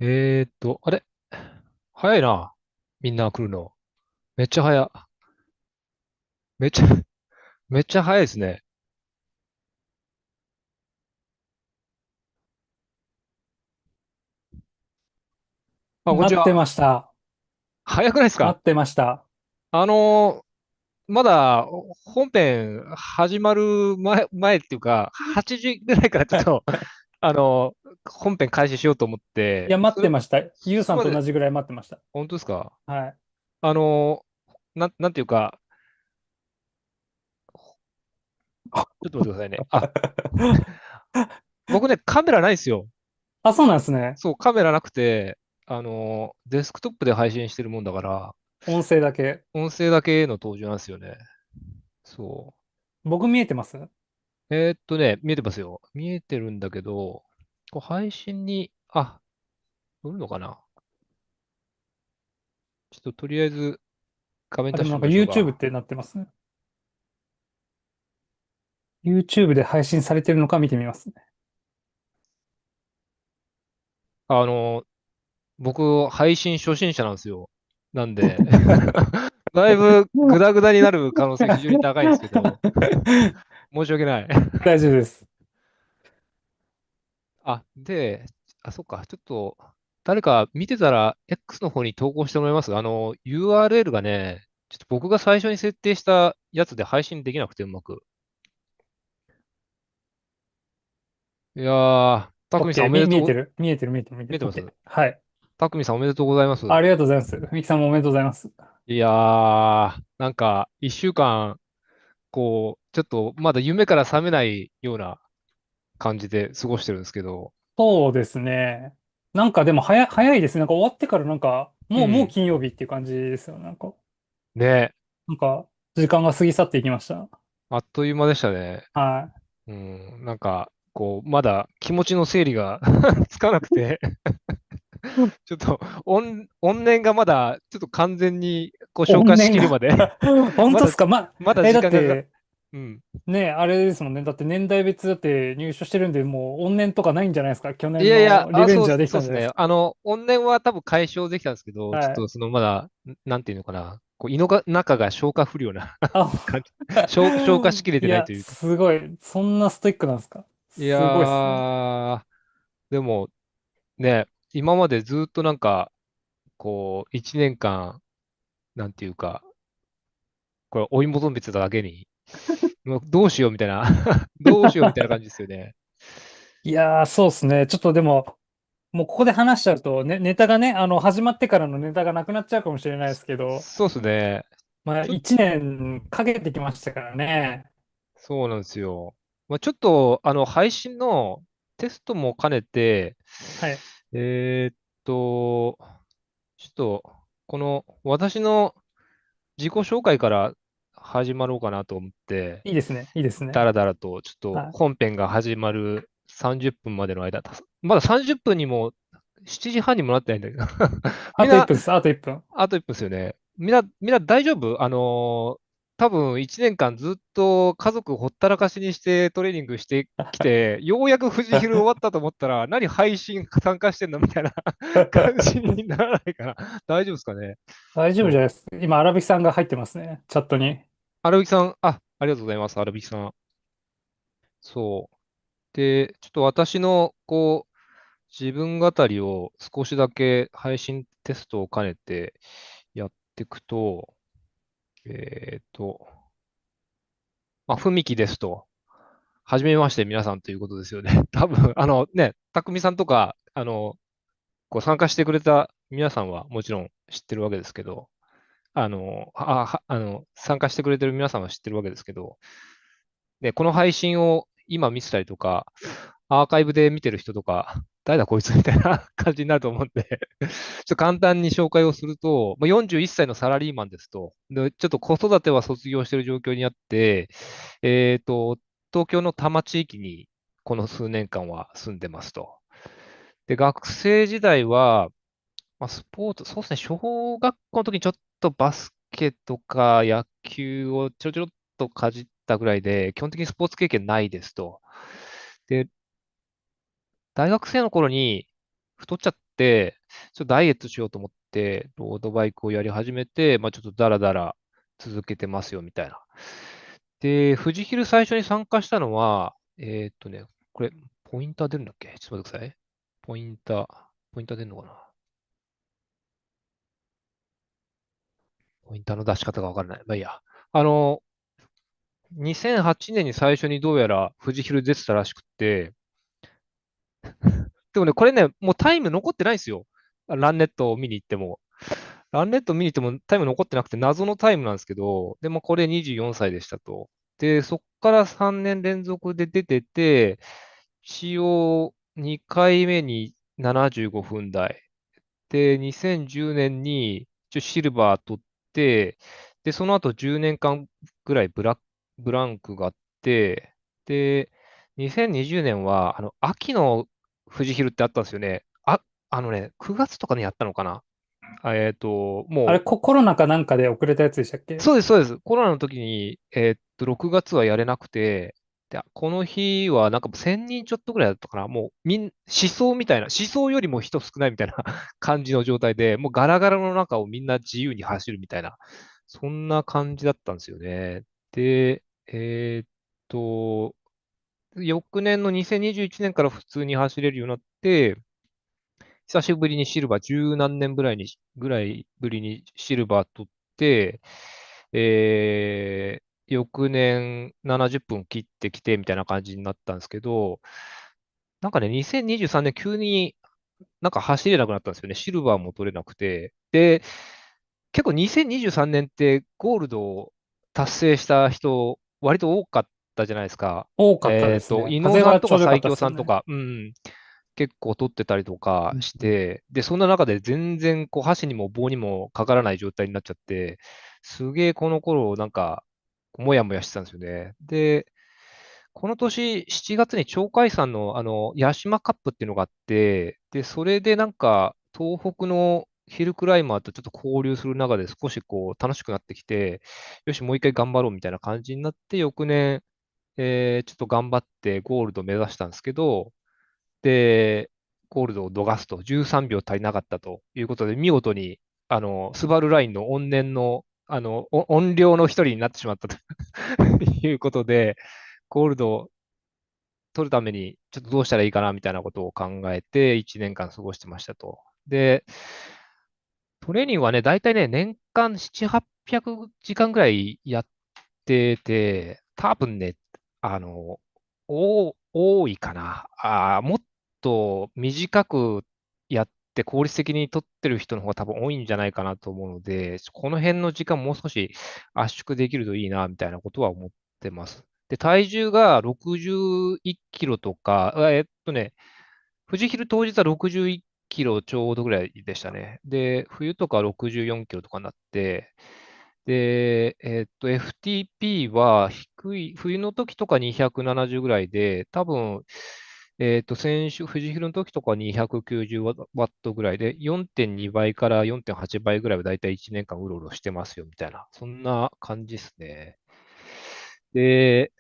あれ早いな。みんな来るの。めっちゃ早。めっちゃ、めっちゃ早いですね。あ、こんにちは。待ってました。早くないですか？待ってました。あのまだ本編始まる前っていうか、8時ぐらいからちょっと、あの本編開始しようと思って、いや、待ってました。ゆうさんそれまで、と同じぐらい待ってました。本当ですか？はい。あのなんていうか、ちょっと待ってくださいね。僕ね、カメラないんですよ。あ、そうなんですね。そう、カメラなくて、デスクトップで配信してるもんだから、音声だけ。音声だけの登場なんですよね。そ僕見えてます？う。見えてますよ。見えてるんだけど、こう配信に、乗るのかな？ちょっととりあえず画面あ、でもなんか 出してみましょう YouTube っか。てなってますね。YouTube で配信されてるのか見てみますね。あの、僕、配信初心者なんですよ。なんで、だいぶグダグダになる可能性非常に高いんですけど、申し訳ない。大丈夫です。で、そっか、ちょっと、誰か見てたら X の方に投稿してもらいます。URL がね、ちょっと僕が最初に設定したやつで配信できなくてうまく。いやー、たくみさんお OK。めでとう、見えてる見えてる見えてる見えてる。見えてます？ OK。はい。たくみさんおめでとうございます。ありがとうございます。ミキさんもおめでとうございます。いやー、なんか、一週間、ちょっとまだ夢から覚めないような感じで過ごしてるんですけど、そうですね。なんかでも早いですね。なんか終わってからなんか、もううん、金曜日っていう感じですよ。なんか。ね、なんか、時間が過ぎ去っていきました。あっという間でしたね。はうん、なんか、まだ気持ちの整理がつかなくて、い。うん。ちょっと怨念がまだ、ちょっと完全に消化し怨念が。 きるまで本まだ、当っすか？まだだ時間がってうん。ね、あれですもんね。だって年代別だって入所してるんで、もう怨念とかないんじゃないですか？去年いやいや、のリベンそう、ジはできそうですね。たんじゃないですか？怨念は多分解消できたんですけど、ちょっはい。とそのまだ、なんていうのかな、胃の中が消化不良なあ、感じ、消化しきれいや、てないというか。すごい。そんなストイックなんですか？いやすごいっすね。ー、でもね、今までずっとなんか、一年間、なんていうか、これ追い求めてただけに、もうどうしようみたいなどうしようみたいな感じですよね。いやー、そうっすね。ちょっとでも、もうここで話しちゃうと、ネタがね、始まってからのネタがなくなっちゃうかもしれないですけど、そうですね。まあ、ちょ、1年かけてきましたからね。そうなんですよ。まあ、ちょっと、配信のテストも兼ねて、はい。えーっと、ちょっと、この私の自己紹介から始まろうかなと思って、いいですね。いいですね。だらだらと、ちょっとはい。本編が始まる30分までの間、まだ30分にも、7時半にもなってないんだけどみあと1んな、分です。あと1分。あと1分ですよね。みんな大丈夫？多分1年間ずっと家族ほったらかしにしてトレーニングしてきて、ようやく富士昼終わったと思ったら、何配信参加してんのみたいな感じにならないかな。大丈夫ですかね。大丈夫じゃそう。ないですか。今、荒引さんが入ってますね。チャットに。荒引さん、ありがとうございます。荒引さん。そう。で、ちょっと私の、自分語りを少しだけ配信テストを兼ねてやっていくと、えっと、ふみきですと。はじめまして皆さんということですよね。多分、たくみさんとか、参加してくれた皆さんはもちろん知ってるわけですけど、参加してくれてる皆さんは知ってるわけですけど、で、この配信を今見てたりとか、アーカイブで見てる人とか、誰だこいつみたいな感じになると思うんでちょっと簡単に紹介をすると、41歳のサラリーマンですと、で、ちょっと子育ては卒業している状況にあって、東京の多摩地域にこの数年間は住んでますと。で、学生時代は、スポーツ、そうですね、小学校の時にちょっとバスケとか野球をちょろちょろっとかじったぐらいで、基本的にスポーツ経験ないですと。で、大学生の頃に太っちゃって、ちょっとダイエットしようと思って、ロードバイクをやり始めて、ちょっとダラダラ続けてますよ、みたいな。で、富士ヒル最初に参加したのは、これ、ポインター出るんだっけ？ちょっと待ってください。ポインター出るのかな？ポインターの出し方がわからない。まあいいや。あの、2008年に最初にどうやら富士ヒル出てたらしくて、でもね、これね、もうタイム残ってないんですよ。ランネットを見に行っても。ランネット見に行ってもタイム残ってなくて謎のタイムなんですけど、でもこれ24歳でしたと。で、そっから3年連続で出てて、一応2回目に75分台。で、2010年に一応シルバー取って、で、その後10年間ぐらいブランクがあって、で、2020年は、秋の富士ヒルってあったんですよね。9月とかにやったのかな。あれ、もう、コロナかなんかで遅れたやつでしたっけ？そうです、そうです。コロナの時に、6月はやれなくて、で、この日はなんか1000人ちょっとぐらいだったかな。もう、思想みたいな、思想よりも人少ないみたいな感じの状態で、もうガラガラの中をみんな自由に走るみたいな、そんな感じだったんですよね。で、翌年の2021年から普通に走れるようになって、久しぶりにシルバー、十何年ぐらいぶりにシルバー取って、翌年70分切ってきてみたいな感じになったんですけど、なんかね、2023年急になんか走れなくなったんですよね。シルバーも取れなくて。で、結構2023年ってゴールドを達成した人、割と多かったじゃないですか。多かったですね。伊野尾風さんとか最がちょうどよかったですよね。強さんとか、結構取ってたりとかうん。して、で、そんな中で全然こう箸にも棒にもかからない状態になっちゃって、すげえこの頃なんか、もやもやしてたんですよね。で、この年7月に鳥海山のヤシマカップっていうのがあって、で、それでなんか東北のヒルクライマーとちょっと交流する中で少しこう楽しくなってきて、よし、もう一回頑張ろうみたいな感じになって、翌年、ちょっと頑張ってゴールド目指したんですけど、で、ゴールドを逃すと、13秒足りなかったということで、見事に、スバルラインの怨念の、怨霊の一人になってしまったということで、ゴールドを取るために、ちょっとどうしたらいいかなみたいなことを考えて、1年間過ごしてましたと。で、トレーニングはね、大体ね、年間7、800時間ぐらいやってて、多分ね、多いかな。もっと短くやって効率的に取ってる人の方が多分多いんじゃないかなと思うので、この辺の時間もう少し圧縮できるといいな、みたいなことは思ってます。で、体重が61キロとか、富士ヒル当日は61キロちょうどぐらいでしたね。で、冬とか64キロとかになって、で、FTP は低い、冬の時とか270ぐらいで、多分、先週、富士ヒルの時とか290ワットぐらいで、4.2倍から4.8倍ぐらいはだいたい1年間うろうろしてますよ、みたいな。そんな感じですね。で、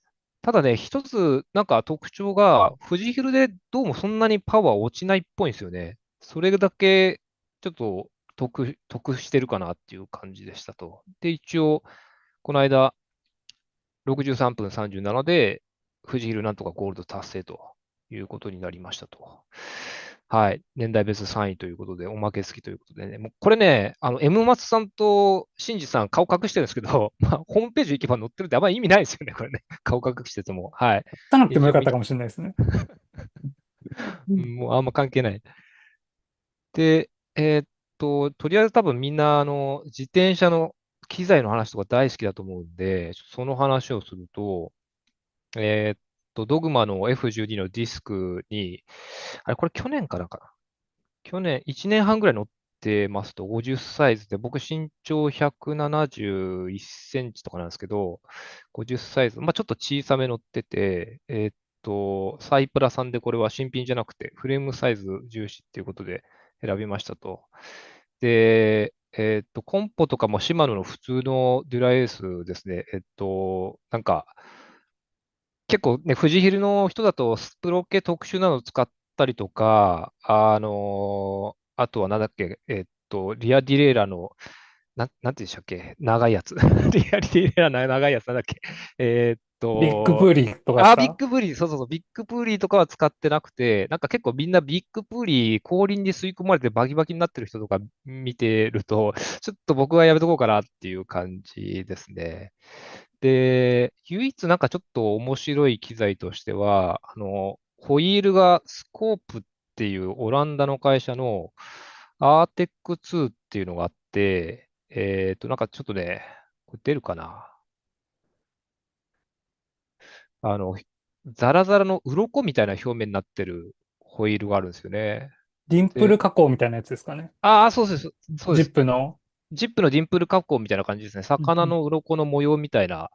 ただね、一つなんか特徴が、富士ヒルでどうもそんなにパワー落ちないっぽいんですよね。それだけちょっと得してるかなっていう感じでしたと。で、一応、この間、63分37で、富士ヒルなんとかゴールド達成ということになりましたと。はい。年代別3位ということで、おまけ付きということでね。もうこれね、M 松さんと新次さん顔隠してるんですけど、ホームページ行けば載ってるってあんまり意味ないですよね、これね。顔隠してても。はい。さなくても一応見て、よかったかもしれないですね。うん。うん、もうあんま関係ない。で、とりあえず多分みんな、自転車の機材の話とか大好きだと思うんで、その話をすると、ドグマの F12 のディスクに、あれ、これ去年からかな。去年、1年半ぐらい乗ってますと、50サイズで、僕身長171センチとかなんですけど、50サイズ、ちょっと小さめ乗ってて、サイプラさんでこれは新品じゃなくて、フレームサイズ重視っていうことで選びましたと。で、コンポとかもシマノの普通のデュラエースですね。なんか、結構ね、富士ヒルの人だとスプロケ特殊なの使ったりとか、あとはなんだっけ、リアディレイラーの、なんて言うんでしたっけ、長いやつ。リアディレイラーの長いやつなんだっけ。ビッグブリとかですビッか？グブリ、そうそうそう、ビッグブリとかは使ってなくて、なんか結構みんなビッグブリ、氷に吸い込まれてバキバキになってる人とか見てると、ちょっと僕はやめとこうかなっていう感じですね。で、唯一なんかちょっと面白い機材としては、ホイールがスコープっていうオランダの会社のアーテック2っていうのがあって、なんかちょっとね、これ出るかな。あの、ザラザラの鱗みたいな表面になってるホイールがあるんですよね。ディンプで、ル加工みたいなやつですかね。そうです、そうでジす。ップの。ジップのディンプル加工みたいな感じですね。うんうん。魚の鱗の模様みたいな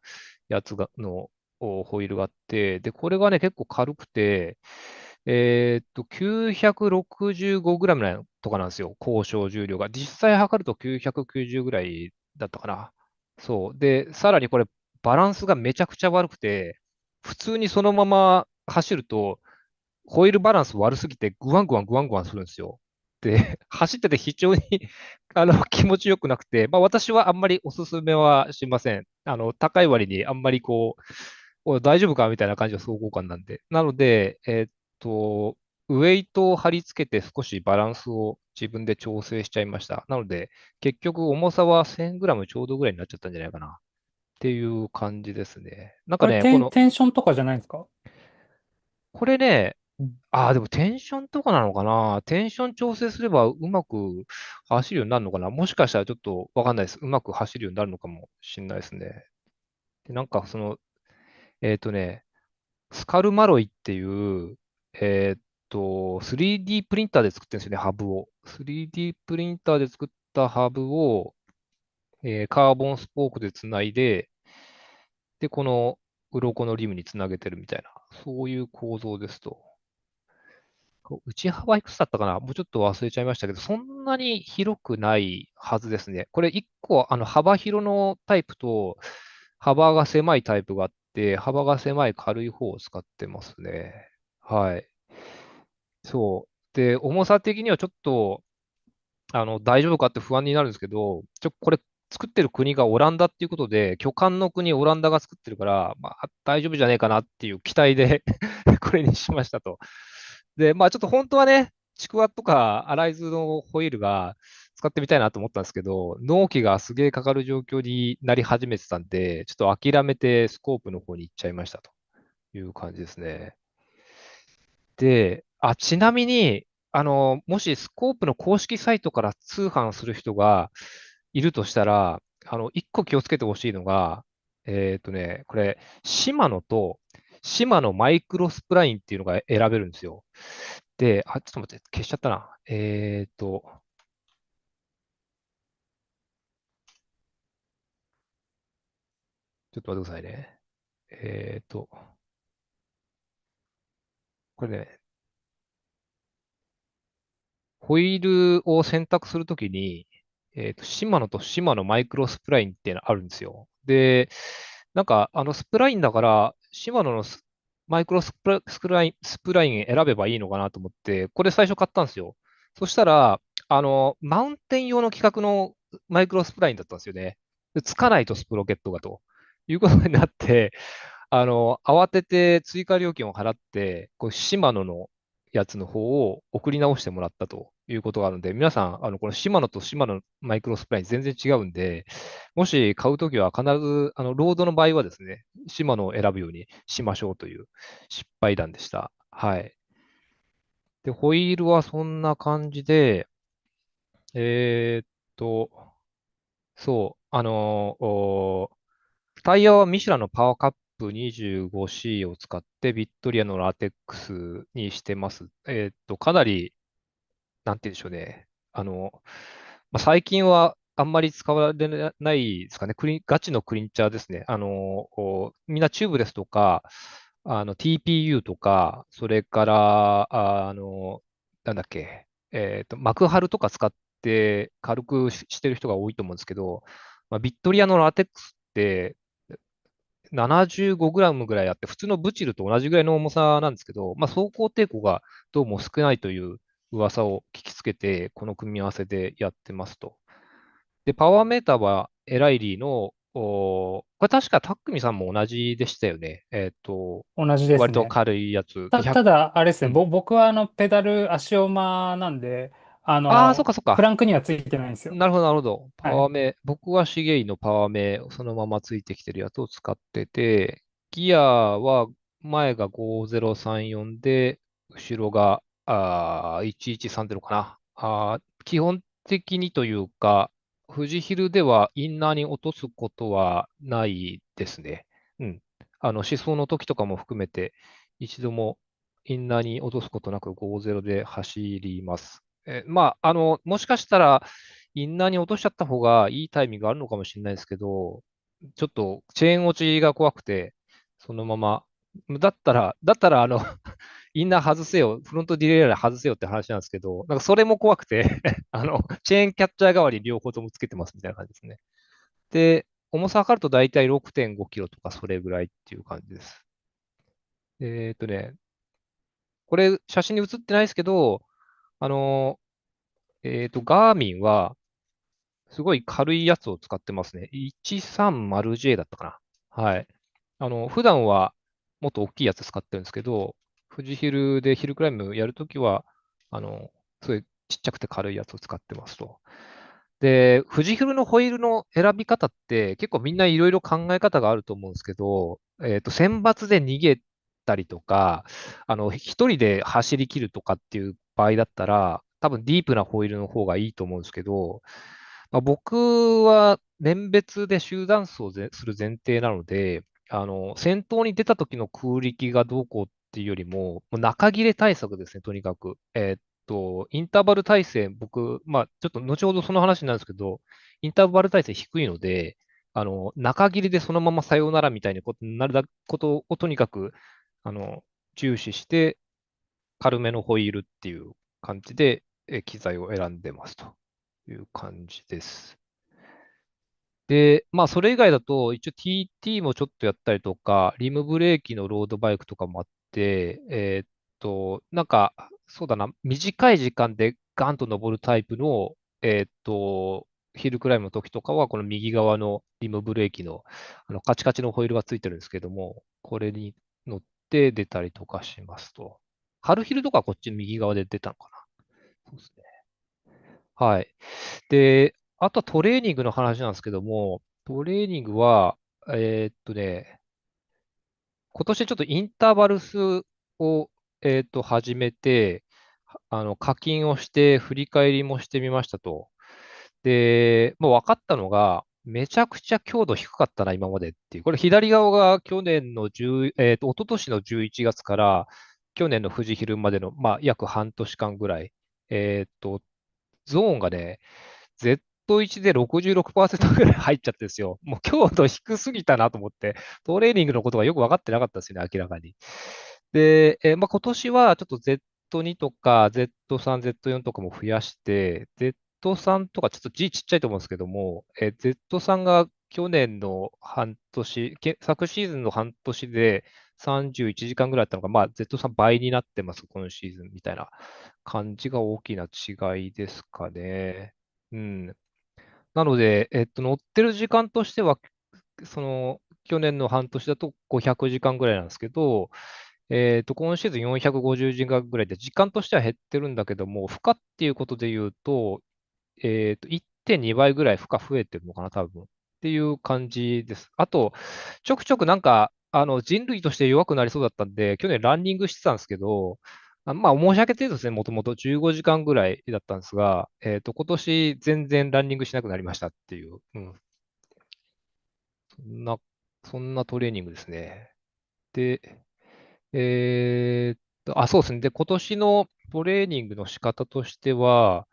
やつホイールがあって、で、これがね、結構軽くて、965グラムとかなんですよ。交渉重量が。実際測ると990ぐらいだったかな。そう。で、さらにこれ、バランスがめちゃくちゃ悪くて、普通にそのまま走ると、ホイールバランス悪すぎて、グワングワングワングワンするんですよ。で、走ってて非常に気持ちよくなくて、まあ私はあんまりおすすめはしません。高い割にあんまりおい大丈夫かみたいな感じの走行感なんで。なので、ウェイトを貼り付けて少しバランスを自分で調整しちゃいました。なので、結局重さは 1000g ちょうどぐらいになっちゃったんじゃないかなっていう感じですね。なんかね、これテンションとかじゃないですか？これね、うん。でもテンションとかなのかな。テンション調整すればうまく走るようになるのかな。もしかしたらちょっとわかんないです。うまく走るようになるのかもしれないですね。で、なんかえっとね、スカルマロイっていう、3D プリンターで作ってるんですよね、ハブを。3D プリンターで作ったハブを、カーボンスポークでつないで、で、この鱗のリムにつなげてるみたいな、そういう構造ですと。内幅いくつだったかな、もうちょっと忘れちゃいましたけど、そんなに広くないはずですね。これ1個、幅広のタイプと、幅が狭いタイプがあって、幅が狭い軽い方を使ってますね。はい。そう。で、重さ的にはちょっと、大丈夫かって不安になるんですけど、これ作ってる国がオランダっていうことで、巨漢の国オランダが作ってるから、まあ、大丈夫じゃねえかなっていう期待でこれにしましたと。で、まあ、ちょっと本当はね、ちくわとかアライズのホイールが使ってみたいなと思ったんですけど、納期がすげえかかる状況になり始めてたんで、ちょっと諦めてスコープの方に行っちゃいましたという感じですね。で、ちなみに、もしスコープの公式サイトから通販する人がいるとしたら、一個気をつけてほしいのが、これ、シマノとシマノマイクロスプラインっていうのが選べるんですよ。で、ちょっと待って、消しちゃったな。ちょっと待ってくださいね。これね、ホイールを選択するときに、シマノとシマノマイクロスプラインっていうのあるんですよ。で、なんか、スプラインだから、シマノのマイクロスプライン選べばいいのかなと思って、これ最初買ったんですよ。そしたら、マウンテン用の規格のマイクロスプラインだったんですよね。でつかないとスプロケットがということになって、慌てて追加料金を払って、シマノのやつの方を送り直してもらったということがあるので、皆さん、このシマノとシマノマイクロスプライン全然違うんで、もし買うときは必ず、ロードの場合はですね、シマノを選ぶようにしましょうという失敗談でした。はい。で、ホイールはそんな感じで、えーっと、そう、タイヤはミシュランのパワーカップ 25C を使ってビットリアのラテックスにしてます。かなり、なんて言うんでしょうね。最近はあんまり使われないですかね。ガチのクリンチャーですね。みんなチューブレスとか、TPU とか、それから、なんだっけ、幕張とか使って軽くしてる人が多いと思うんですけど、ビットリアのラテックスって75グラムぐらいあって、普通のブチルと同じぐらいの重さなんですけど、走行抵抗がどうも少ないという噂を聞きつけて、この組み合わせでやってますと。で、パワーメーターはエライリーの、これ確かタックミさんも同じでしたよね。同じです割とね。軽いやつ。で、100、ただ、あれですね、うん。僕はペダル足馬なんで、ああ、そっかそっか。クランクにはついてないんですよ。なるほど、なるほど。パはい。ワーメ、僕はシゲイのパワーメ、そのままついてきてるやつを使ってて、ギアは前が5034で、後ろが1130かな。基本的にというか、富士ヒルではインナーに落とすことはないですね。うん。試走の時とかも含めて、一度もインナーに落とすことなく50で走ります。まあ、もしかしたら、インナーに落としちゃった方がいいタイミングがあるのかもしれないですけど、ちょっとチェーン落ちが怖くて、そのまま、だったら、インナー外せよ、フロントディレイヤー外せよって話なんですけど、なんかそれも怖くてチェーンキャッチャー代わりに両方ともつけてますみたいな感じですね。で、重さ測ると大体6.5キロとかそれぐらいっていう感じです。ね、これ写真に写ってないですけど、あの、ガーミンは、すごい軽いやつを使ってますね。130J だったかな。はい。普段はもっと大きいやつ使ってるんですけど、富士ヒルでヒルクライムやるときは、すごいちっちゃくて軽いやつを使ってますと。で、富士フィルのホイールの選び方って結構みんないろいろ考え方があると思うんですけど、選抜で逃げたりとか、一人で走り切るとかっていう場合だったら、多分ディープなホイールの方がいいと思うんですけど、まあ、僕は年別で集団走をする前提なので、先頭に出た時の空力がどうこうっていうよりも、もう中切れ対策ですね、とにかく。インターバル体制、僕、まあ、ちょっと後ほどその話になるんですけど、インターバル体制低いので、中切りでそのままさようならみたいなことになることをとにかく、あの、重視して、軽めのホイールっていう感じで、機材を選んでますという感じです。で、まあ、それ以外だと、一応 TT もちょっとやったりとか、リムブレーキのロードバイクとかもあって、なんか、そうだな、短い時間でガンと登るタイプの、ヒルクライムの時とかは、この右側のリムブレーキの、カチカチのホイールがついてるんですけども、これに乗って出たりとかしますと。春ヒルとかはこっちの右側で出たのかな。そうですね。はい。で、あとはトレーニングの話なんですけども、トレーニングは、今年ちょっとインターバル数を、始めて、課金をして、振り返りもしてみましたと。で、もう分かったのが、めちゃくちゃ強度低かったな、今までっていう。これ左側が去年の10、一昨年の11月から去年の富士ヒルまでの、まあ、約半年間ぐらい。ゾーンがね、Z1 で66%ぐらい入っちゃってるんですよ。もう強度低すぎたなと思って、トレーニングのことがよく分かってなかったですよね、明らかに。で、まあ、今年はちょっと Z2 とか Z3、Z4 とかも増やして、Z3 とかちょっと G ちっちゃいと思うんですけども、Z3 が去年の半年、昨シーズンの半年で31時間ぐらいあったのが、まあ、Z3 倍になってます、今シーズンみたいな感じが大きな違いですかね。うん。なので、乗ってる時間としては、去年の半年だと500時間ぐらいなんですけど、今シーズン450時間ぐらいで、時間としては減ってるんだけども、負荷っていうことで言うと、1.2倍ぐらい負荷増えてるのかな、多分。っていう感じです。あと、ちょくちょくなんか、人類として弱くなりそうだったんで、去年ランニングしてたんですけど、まあ、申し訳程度ですね、もともと15時間ぐらいだったんですが、今年全然ランニングしなくなりましたっていう、うん、そんな、そんなトレーニングですね。で、そうですね。で、今年のトレーニングの仕方としては、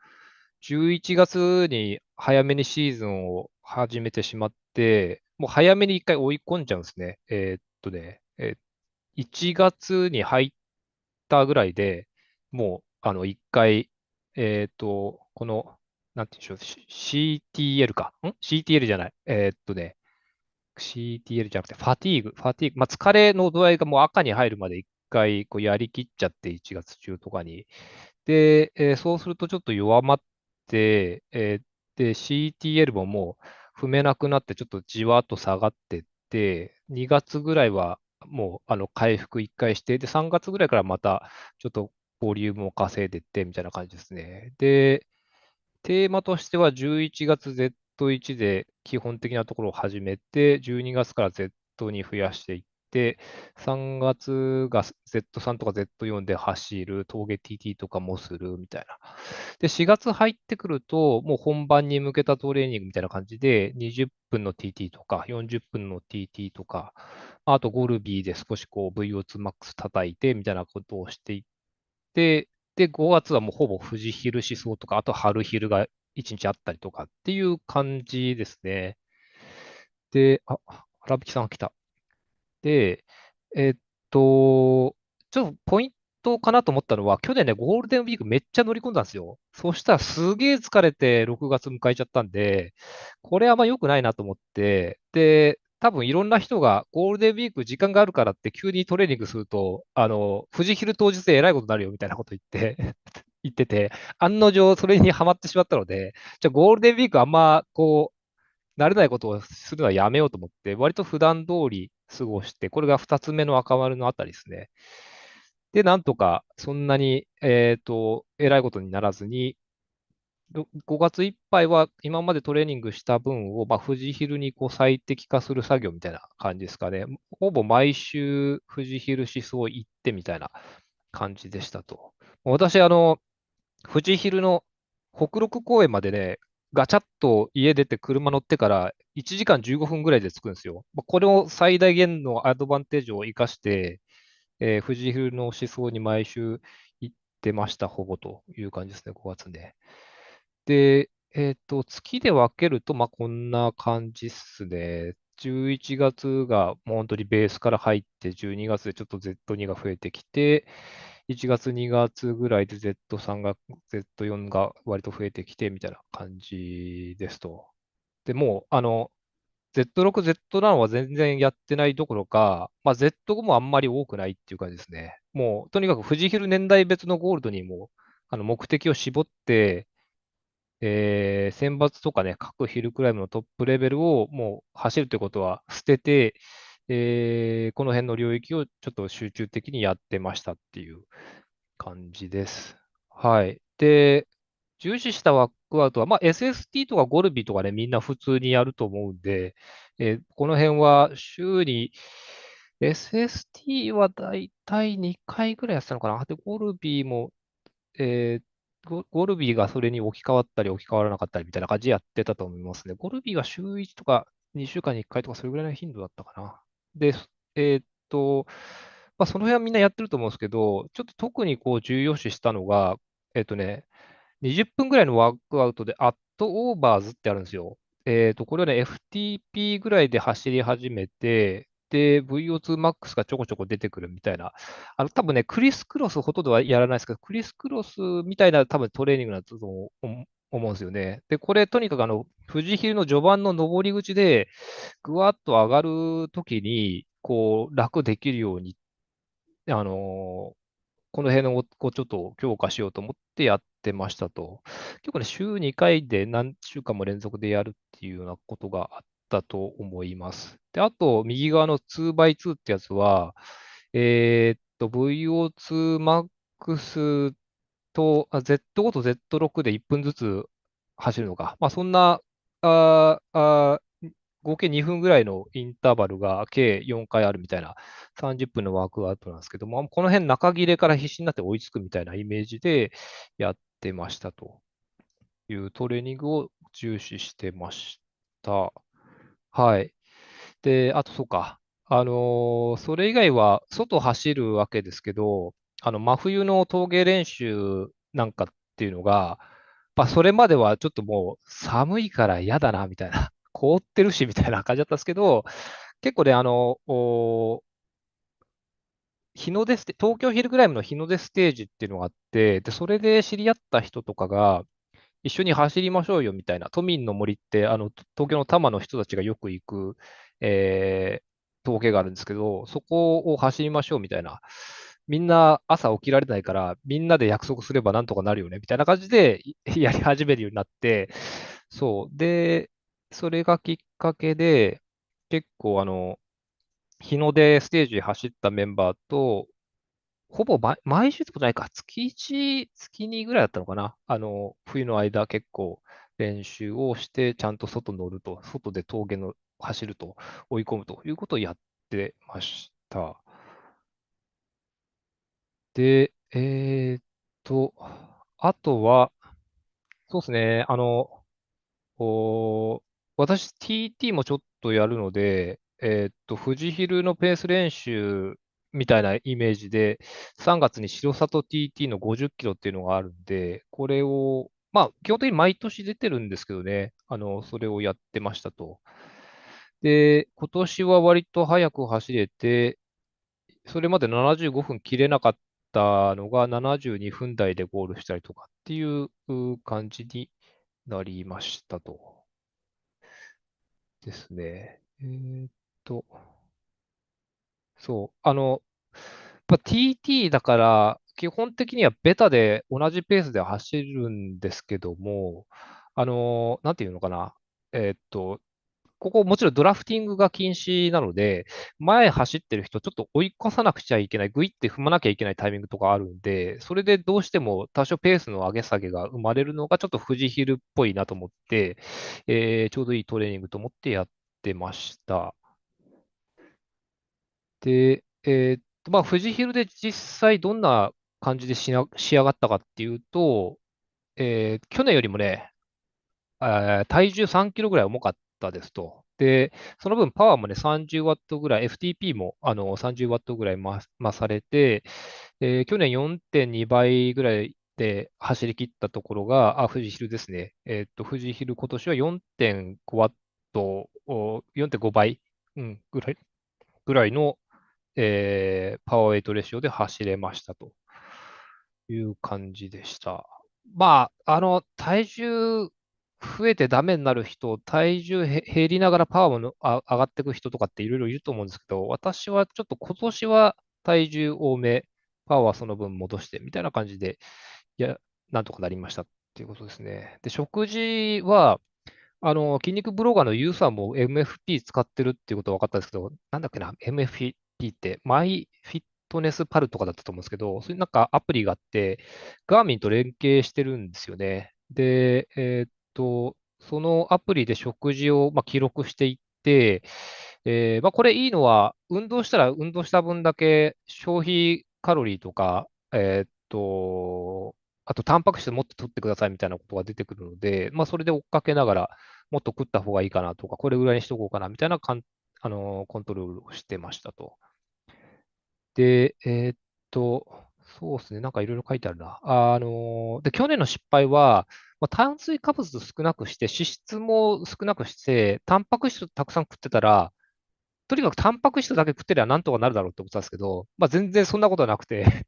11月に早めにシーズンを始めてしまって、もう早めに一回追い込んじゃうんですね。1月に入ったぐらいで、もう、一回、なんていうんでしょう、CTL か。CTL じゃない。CTL じゃなくて、ファティーグ。まあ、疲れの度合いがもう赤に入るまで一回こうやりきっちゃって、1月中とかに。で、そうするとちょっと弱まって、で、CTL ももう踏めなくなって、ちょっとじわっと下がってって、2月ぐらいはもう回復1回して、で、3月ぐらいからまたちょっとボリュームを稼いでってみたいな感じですね。で、テーマとしては11月 Z1 で基本的なところを始めて、12月から Z2 増やしていって、3月が Z3 とか Z4 で走る、峠 TT とかもするみたいな。で、4月入ってくると、もう本番に向けたトレーニングみたいな感じで、20分の TT とか、40分の TT とか、あとゴルビーで少しこう VO2max 叩いてみたいなことをしていって、で、5月はもうほぼ富士ヒル思想とか、あと春ヒルが1日あったりとかっていう感じですね。で、荒引さんが来た。で、えっちょっとポイントかなと思ったのは、去年ね、ゴールデンウィークめっちゃ乗り込んだんですよ。そしたらすげえ疲れて6月迎えちゃったんで、これあんま良くないなと思って、で、多分いろんな人がゴールデンウィーク時間があるからって急にトレーニングすると、富士ヒル当日でえらいことになるよみたいなこと言って言ってて、案の定それにはまってしまったので、じゃあゴールデンウィークあんまこう、慣れないことをするのはやめようと思って、割と普段通り過ごして、これが2つ目の赤丸のあたりですね。で、なんとかそんなに、えらいことにならずに、5月いっぱいは今までトレーニングした分を、まあ、富士ヒルにこう最適化する作業みたいな感じですかね。ほぼ毎週富士ヒル思想行ってみたいな感じでしたと。私、富士ヒルの北陸公園までね、ガチャッと家出て車乗ってから1時間15分ぐらいで着くんですよ。まあこれを最大限のアドバンテージを生かして、富士ヒルの思想に毎週行ってました、ほぼという感じですね、5月ね。で、月で分けると、まあ、こんな感じっすね。11月がもう本当にベースから入って、12月でちょっと Z2 が増えてきて、1月、2月ぐらいで Z3 が、Z4 が割と増えてきてみたいな感じですと。で、もう、Z6、Z7 は全然やってないどころか、まあ、Z5 もあんまり多くないっていう感じですね。もう、とにかく富士ヒル年代別のゴールドにも、目的を絞って、選抜とかね、各ヒルクライムのトップレベルをもう走るということは捨てて、この辺の領域をちょっと集中的にやってましたっていう感じです。はい。で、重視したワークアウトは、まあ、SST とかゴルビとかね、みんな普通にやると思うんで、この辺は週に、SST はだいたい2回ぐらいやってたのかな。で、ゴルビもゴルビーがそれに置き換わったり置き換わらなかったりみたいな感じでやってたと思いますね。ゴルビーが週1とか2週間に1回とかそれぐらいの頻度だったかな。で、えーっと、まあ、その辺はみんなやってると思うんですけど、ちょっと特にこう重要視したのが、20分ぐらいのワークアウトで、アットオーバーズってあるんですよ。これはね、FTP ぐらいで走り始めて、で、VO2max がちょこちょこ出てくるみたいな。多分ね、クリスクロスほとんどはやらないですけど、クリスクロスみたいな多分トレーニングだと思うんですよね。で、これとにかく富士ヒルの序盤の上り口で、ぐわっと上がるときに、こう、楽できるように、あのこの辺をこうちょっと強化しようと思ってやってましたと。結構ね、週2回で何週間も連続でやるっていうようなことがあったと思います。で、あと、右側の 2x2 ってやつは、VO2max と、Z5 と Z6 で1分ずつ走るのか。まあ、そんな、あーあー合計2分ぐらいのインターバルが計4回あるみたいな30分のワークアウトなんですけども、この辺中切れから必死になって追いつくみたいなイメージでやってましたというトレーニングを重視してました。はい。で、あとそうか。それ以外は外走るわけですけど、真冬の峠練習なんかっていうのが、まあ、それまではちょっともう寒いから嫌だな、みたいな。凍ってるし、みたいな感じだったんですけど、結構ね、日の出東京ヒルクライムの日の出ステージっていうのがあって、で、それで知り合った人とかが、一緒に走りましょうよみたいな、都民の森って、東京の多摩の人たちがよく行く、峠があるんですけど、そこを走りましょうみたいなみんな朝起きられないから、みんなで約束すればなんとかなるよね、みたいな感じでやり始めるようになって、そう。で、それがきっかけで、結構日の出ステージ走ったメンバーと、ほぼ毎週ってことないか、月1、月2ぐらいだったのかな。冬の間結構練習をして、ちゃんと外乗ると、外で峠の走ると、追い込むということをやってました。で、あとは、そうですね、お私 TT もちょっとやるので、富士ヒルのペース練習みたいなイメージで、3月に城里 TT の50キロっていうのがあるんで、これを、まあ、基本的に毎年出てるんですけどね、それをやってましたと。で、今年は割と早く走れて、それまで75分切れなかったのが72分台でゴールしたりとかっていう感じになりましたと。ですね。と、そう。TT だから、基本的にはベタで同じペースで走るんですけども、なんていうのかな。えーっと、ここもちろんドラフティングが禁止なので、前走ってる人ちょっと追い越さなくちゃいけない、グイって踏まなきゃいけないタイミングとかあるんで、それでどうしても多少ペースの上げ下げが生まれるのがちょっと富士ヒルっぽいなと思って、ちょうどいいトレーニングと思ってやってました。で、まあ、富士ヒルで実際どんな感じで仕上がったかっていうと、去年よりもね、体重3キロぐらい重かったですと。で、その分パワーもね、30ワットぐらい、FTP も30ワットぐらい増されて、去年4.2倍ぐらいで走り切ったところが、富士ヒルですね。富士ヒル今年は4.5ワット、4.5倍、ぐらいの、パワーウェイトレシオで走れましたという感じでした。まあ、体重増えてダメになる人、体重減りながらパワーも上がっていく人とかっていろいろいると思うんですけど、私はちょっと今年は体重多め、パワーその分戻してみたいな感じで、なんとかなりましたっていうことですね。で、食事は、筋肉ブロガーのユウさんも MFP 使ってるっていうことは分かったんですけど、なんだっけな、MFP って、マイフィットネスパルとかだったと思うんですけど、そういうなんかアプリがあって、ガーミンと連携してるんですよね。で、そのアプリで食事を、まあ、記録していって、まあ、これいいのは、運動したら運動した分だけ消費カロリーとか、あと、タンパク質もっと取ってくださいみたいなことが出てくるので、まあ、それで追っかけながら、もっと食った方がいいかなとか、これぐらいにしとこうかなみたいなコントロールをしてましたと。で、そうですね、なんかいろいろ書いてあるな。で、去年の失敗は、まあ、炭水化物少なくして、脂質も少なくして、タンパク質たくさん食ってたら、とにかくタンパク質だけ食ってりゃなんとかなるだろうって思ってたんですけど、まあ、全然そんなことはなくて、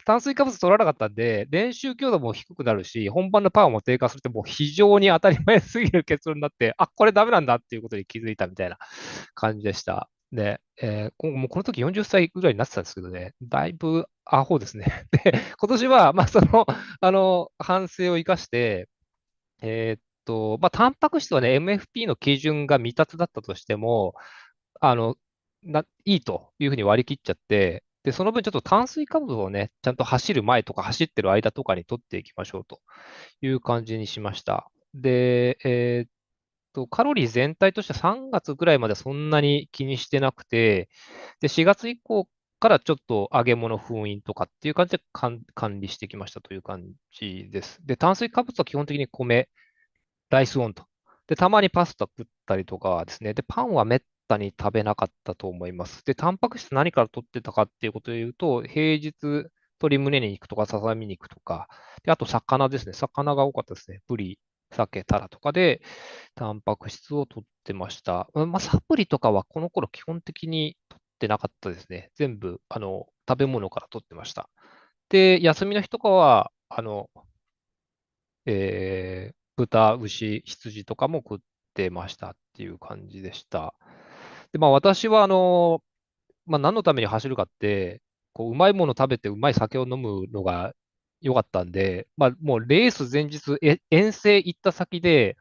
炭水化物取らなかったんで、練習強度も低くなるし、本番のパワーも低下するってもう非常に当たり前すぎる結論になって、あ、これダメなんだっていうことに気づいたみたいな感じでした。で、もうこの時40歳ぐらいになってたんですけどね、だいぶアホですね。で、今年は、まあ、反省を生かして、まあ、タンパク質はね、MFP の基準が未達だったとしても、いいというふうに割り切っちゃって、で、その分ちょっと炭水化物をね、ちゃんと走る前とか走ってる間とかに取っていきましょうという感じにしました。で、カロリー全体として3月ぐらいまでそんなに気にしてなくて、で、4月以降からちょっと揚げ物封印とかっていう感じで管理してきましたという感じです。で、炭水化物は基本的に米、ライスオンと。で、たまにパスタ食ったりとかですね。で、パンはめったに食べなかったと思います。で、タンパク質何から取ってたかっていうことで言うと、平日、鶏胸肉とかささみ肉とか、で、あと魚ですね。魚が多かったですね。ブリ、鮭、タラとかで、タンパク質を取ってました。まあ、サプリとかはこの頃基本的に取ってなかったですね。全部、食べ物から取ってました。で、休みの日とかは、豚、牛、羊とかも食ってましたっていう感じでした。で、まあ私はまあ何のために走るかって、こう、うまいもの食べてうまい酒を飲むのが良かったんで、まあ、もうレース前日、遠征行った先で、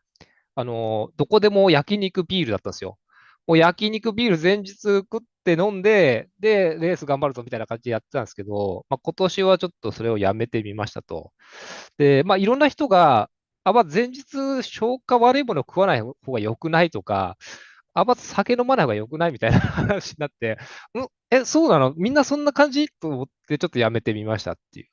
どこでも焼肉ビールだったんですよ。もう焼肉ビール前日食って飲んで、で、レース頑張るぞみたいな感じでやってたんですけど、まあ、今年はちょっとそれをやめてみましたと。で、まあ、いろんな人が、まあ、前日消化悪いものを食わない方が良くないとか、まず酒飲まない方が良くないみたいな話になって、そうなのみんなそんな感じと思ってちょっとやめてみましたっていう。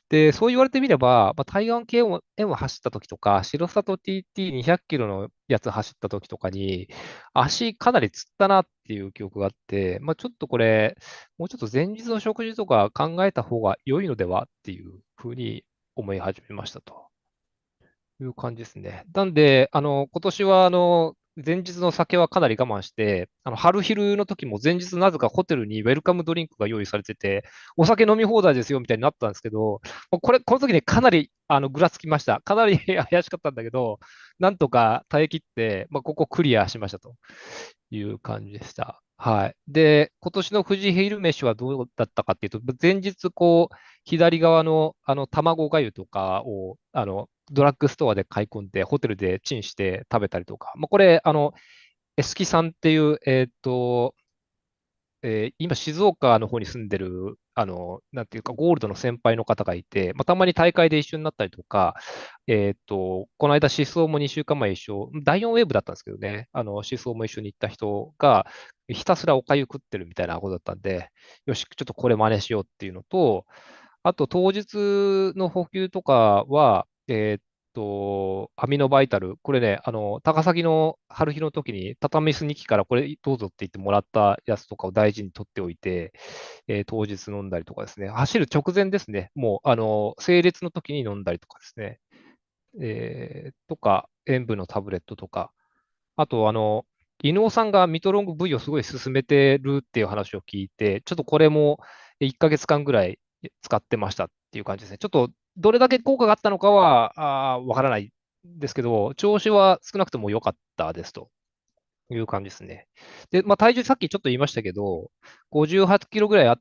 で、そう言われてみれば、まあ、対岸系を走った時とか、白里 TT200 キロのやつ走った時とかに、足かなりつったなっていう記憶があって、まあ、ちょっとこれ、もうちょっと前日の食事とか考えた方が良いのではっていうふうに思い始めましたと。いう感じですね。なんで、今年は、前日の酒はかなり我慢して、春昼の時も前日なぜかホテルにウェルカムドリンクが用意されてて、お酒飲み放題ですよみたいになったんですけど、もうこの時にかなり、ぐらつきました。かなり怪しかったんだけど、なんとか耐え切って、まあ、ここクリアしましたと。いう感じでした。はい。で、今年の富士昼飯はどうだったかっていうと、前日、こう、左側の、卵粥とかを、ドラッグストアで買い込んで、ホテルでチンして食べたりとか、まあ、これ、エスキさんっていう、今、静岡の方に住んでる、なんていうか、ゴールドの先輩の方がいて、まあ、たまに大会で一緒になったりとか、この間、思想も2週間前一緒、第4ウェーブだったんですけどね、思想も一緒に行った人が、ひたすらお粥食ってるみたいなことだったんで、よし、ちょっとこれ真似しようっていうのと、あと当日の補給とかは、アミノバイタル、これね、高崎の春日の時に、畳椅子2機からこれどうぞって言ってもらったやつとかを大事に取っておいて、当日飲んだりとかですね、走る直前ですね、もう、整列の時に飲んだりとかですね、とか、塩分のタブレットとか、あと、伊能さんがミトロング V をすごい進めてるっていう話を聞いて、ちょっとこれも1ヶ月間ぐらい使ってましたっていう感じですね。ちょっとどれだけ効果があったのかはわからないですけど、調子は少なくとも良かったですという感じですね。で、まあ、体重さっきちょっと言いましたけど、58キロぐらい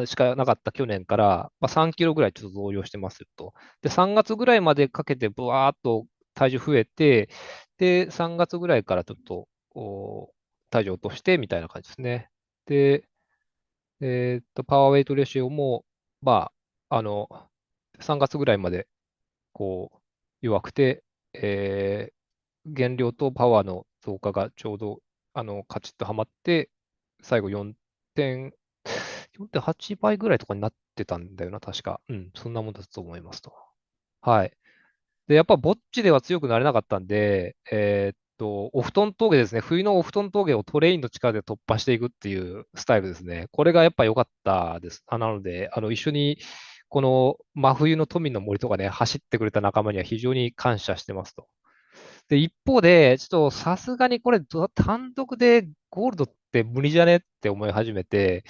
しかなかった去年から、まあ、3キロぐらいちょっと増量してますよと。で、3月ぐらいまでかけてブワーっと体重増えて、で、3月ぐらいからちょっと体重落としてみたいな感じですね。で、パワーウェイトレシオも、まあ、3月ぐらいまでこう弱くて、減量とパワーの増加がちょうどカチッとはまって、最後4.8倍ぐらいとかになってたんだよな、確か。うん、そんなもんだと思いますと。はい。で、やっぱぼっちでは強くなれなかったんで、お布団峠ですね。冬のお布団峠をトレインの力で突破していくっていうスタイルですね。これがやっぱ良かったです。なので、一緒にこの真冬の富の森とかね、走ってくれた仲間には非常に感謝してますと。で、一方で、ちょっとさすがにこれ、単独でゴールドって無理じゃねって思い始めて、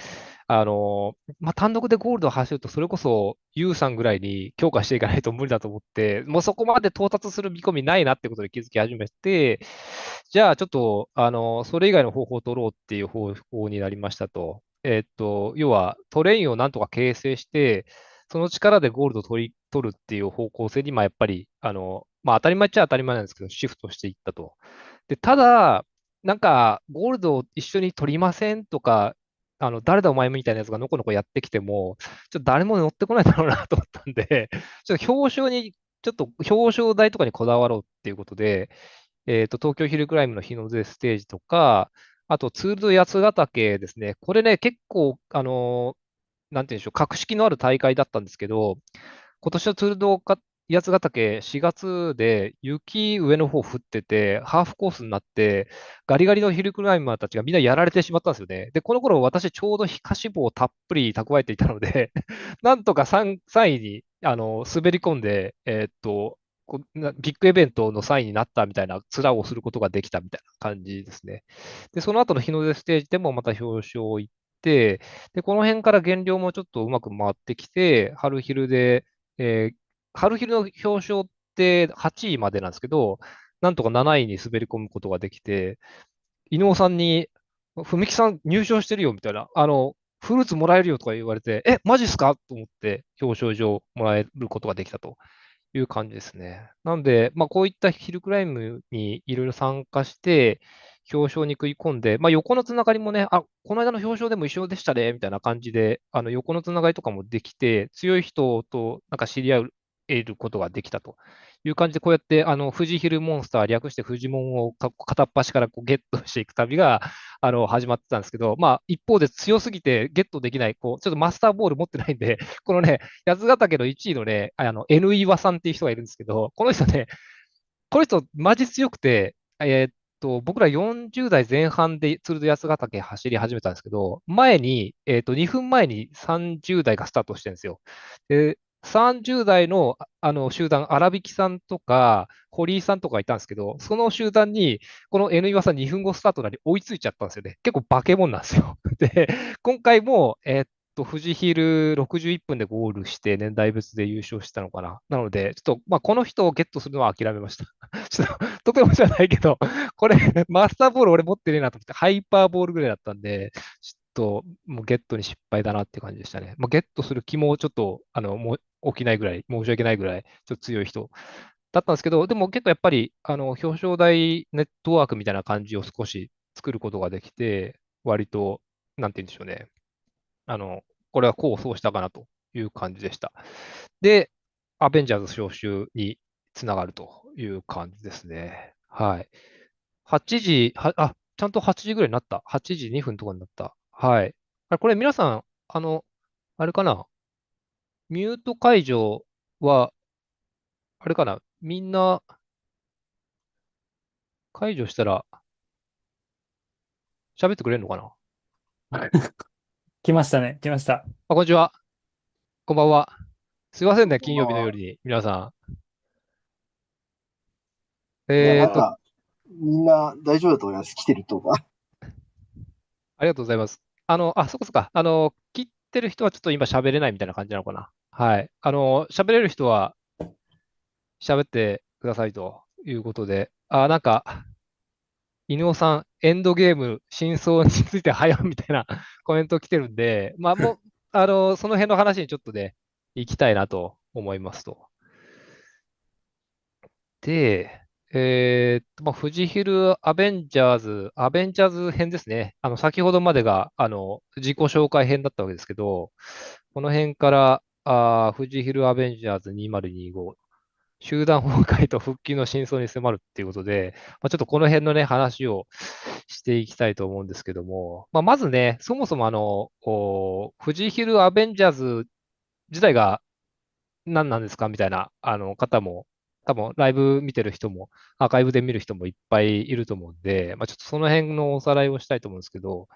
まあ、単独でゴールドを走ると、それこそ、ユーさんぐらいに強化していかないと無理だと思って、もうそこまで到達する見込みないなってことで気づき始めて、じゃあちょっと、それ以外の方法を取ろうっていう方法になりましたと。要はトレインをなんとか形成して、その力でゴールドを取るっていう方向性に、まあ、やっぱり、まあ、当たり前っちゃ当たり前なんですけど、シフトしていったと。で、ただ、なんか、ゴールドを一緒に取りませんとか、誰だお前みたいなやつがのこのこやってきても、ちょっと誰も乗ってこないだろうなと思ったんで、ちょっとちょっと表彰台とかにこだわろうっていうことで、東京ヒルクライムの日の出ステージとか、あとツールド八ヶ岳ですね。これね、結構、なんていうんでしょう、格式のある大会だったんですけど、今年のツールド八ヶ岳4月で雪上の方降ってて、ハーフコースになって、ガリガリのヒルクライマーたちがみんなやられてしまったんですよね。で、この頃私ちょうど皮下脂肪をたっぷり蓄えていたのでなんとか3位に滑り込んで、ビッグイベントの3位になったみたいな面をすることができたみたいな感じですね。で、その後の日の出ステージでもまた表彰行って、で、この辺から減量もちょっとうまく回ってきて、春昼で、春昼の表彰って8位までなんですけど、なんとか7位に滑り込むことができて、伊能さんに、文木さん入賞してるよみたいな、フルーツもらえるよとか言われて、マジっすかと思って表彰状もらえることができたという感じですね。なので、こういったヒルクライムにいろいろ参加して、表彰に食い込んで、横のつながりもね、この間の表彰でも一緒でしたね、みたいな感じで、横のつながりとかもできて、強い人となんか知り合えることができたという感じで、こうやって、富士ヒルモンスター、略して富士モンを片っ端からこうゲットしていく旅が、始まってたんですけど、一方で強すぎてゲットできない、ちょっとマスターボール持ってないんで、このね、八ヶ岳の1位のね、N 岩さんっていう人がいるんですけど、この人ね、この人、マジ強くて、僕ら40代前半で鶴戸八ヶ岳走り始めたんですけど、前に、2分前に30代がスタートしてるんですよ。で、30代の、集団、荒引さんとか、堀井さんとかいたんですけど、その集団に、この N 岩さん2分後スタートなのに追いついちゃったんですよね。結構化け物なんですよ。で、今回も、富士ヒル61分でゴールして、年代別で優勝したのかな。なので、ちょっと、この人をゲットするのは諦めました。ちょっと、とてもじゃないけど、これ、マスターボール俺持ってねえなと思って、ハイパーボールぐらいだったんで、ちょっと、もうゲットに失敗だなっていう感じでしたね。ゲットする気もちょっと、もう起きないぐらい、申し訳ないぐらい、ちょっと強い人だったんですけど、でも結構やっぱり、表彰台ネットワークみたいな感じを少し作ることができて、割と、なんて言うんでしょうね。あの、これは功を奏したかなという感じでした。で、アベンジャーズ招集につながるという感じですね。はい。8時、ちゃんと8時ぐらいになった。8時2分とかになった。はい。これ皆さん、あれかな、ミュート解除は、あれかな、みんな解除したら喋ってくれるのかな。来ましたね。来ました。こんにちは。こんばんは。すいませんね、こん金曜日のばんは。夜に、皆さん。いや、みんな大丈夫だと思います。来てるとか。ありがとうございます。そこそこか。切ってる人はちょっと今喋れないみたいな感じなのかな。はい。喋れる人は喋ってくださいということで。なんか、犬尾さん、エンドゲーム、真相について早いみたいなコメント来てるんで、もう、その辺の話にちょっとね、行きたいなと思いますと。で、富士ヒルアベンジャーズ編ですね。先ほどまでが、自己紹介編だったわけですけど、この辺から、富士ヒルアベンジャーズ2025、集団崩壊と復帰の真相に迫るっていうことで、ちょっとこの辺のね、話をしていきたいと思うんですけども、まずね、そもそも富士ヒルアベンジャーズ自体が何なんですかみたいな方も、多分ライブ見てる人も、アーカイブで見る人もいっぱいいると思うんで、ちょっとその辺のおさらいをしたいと思うんですけど、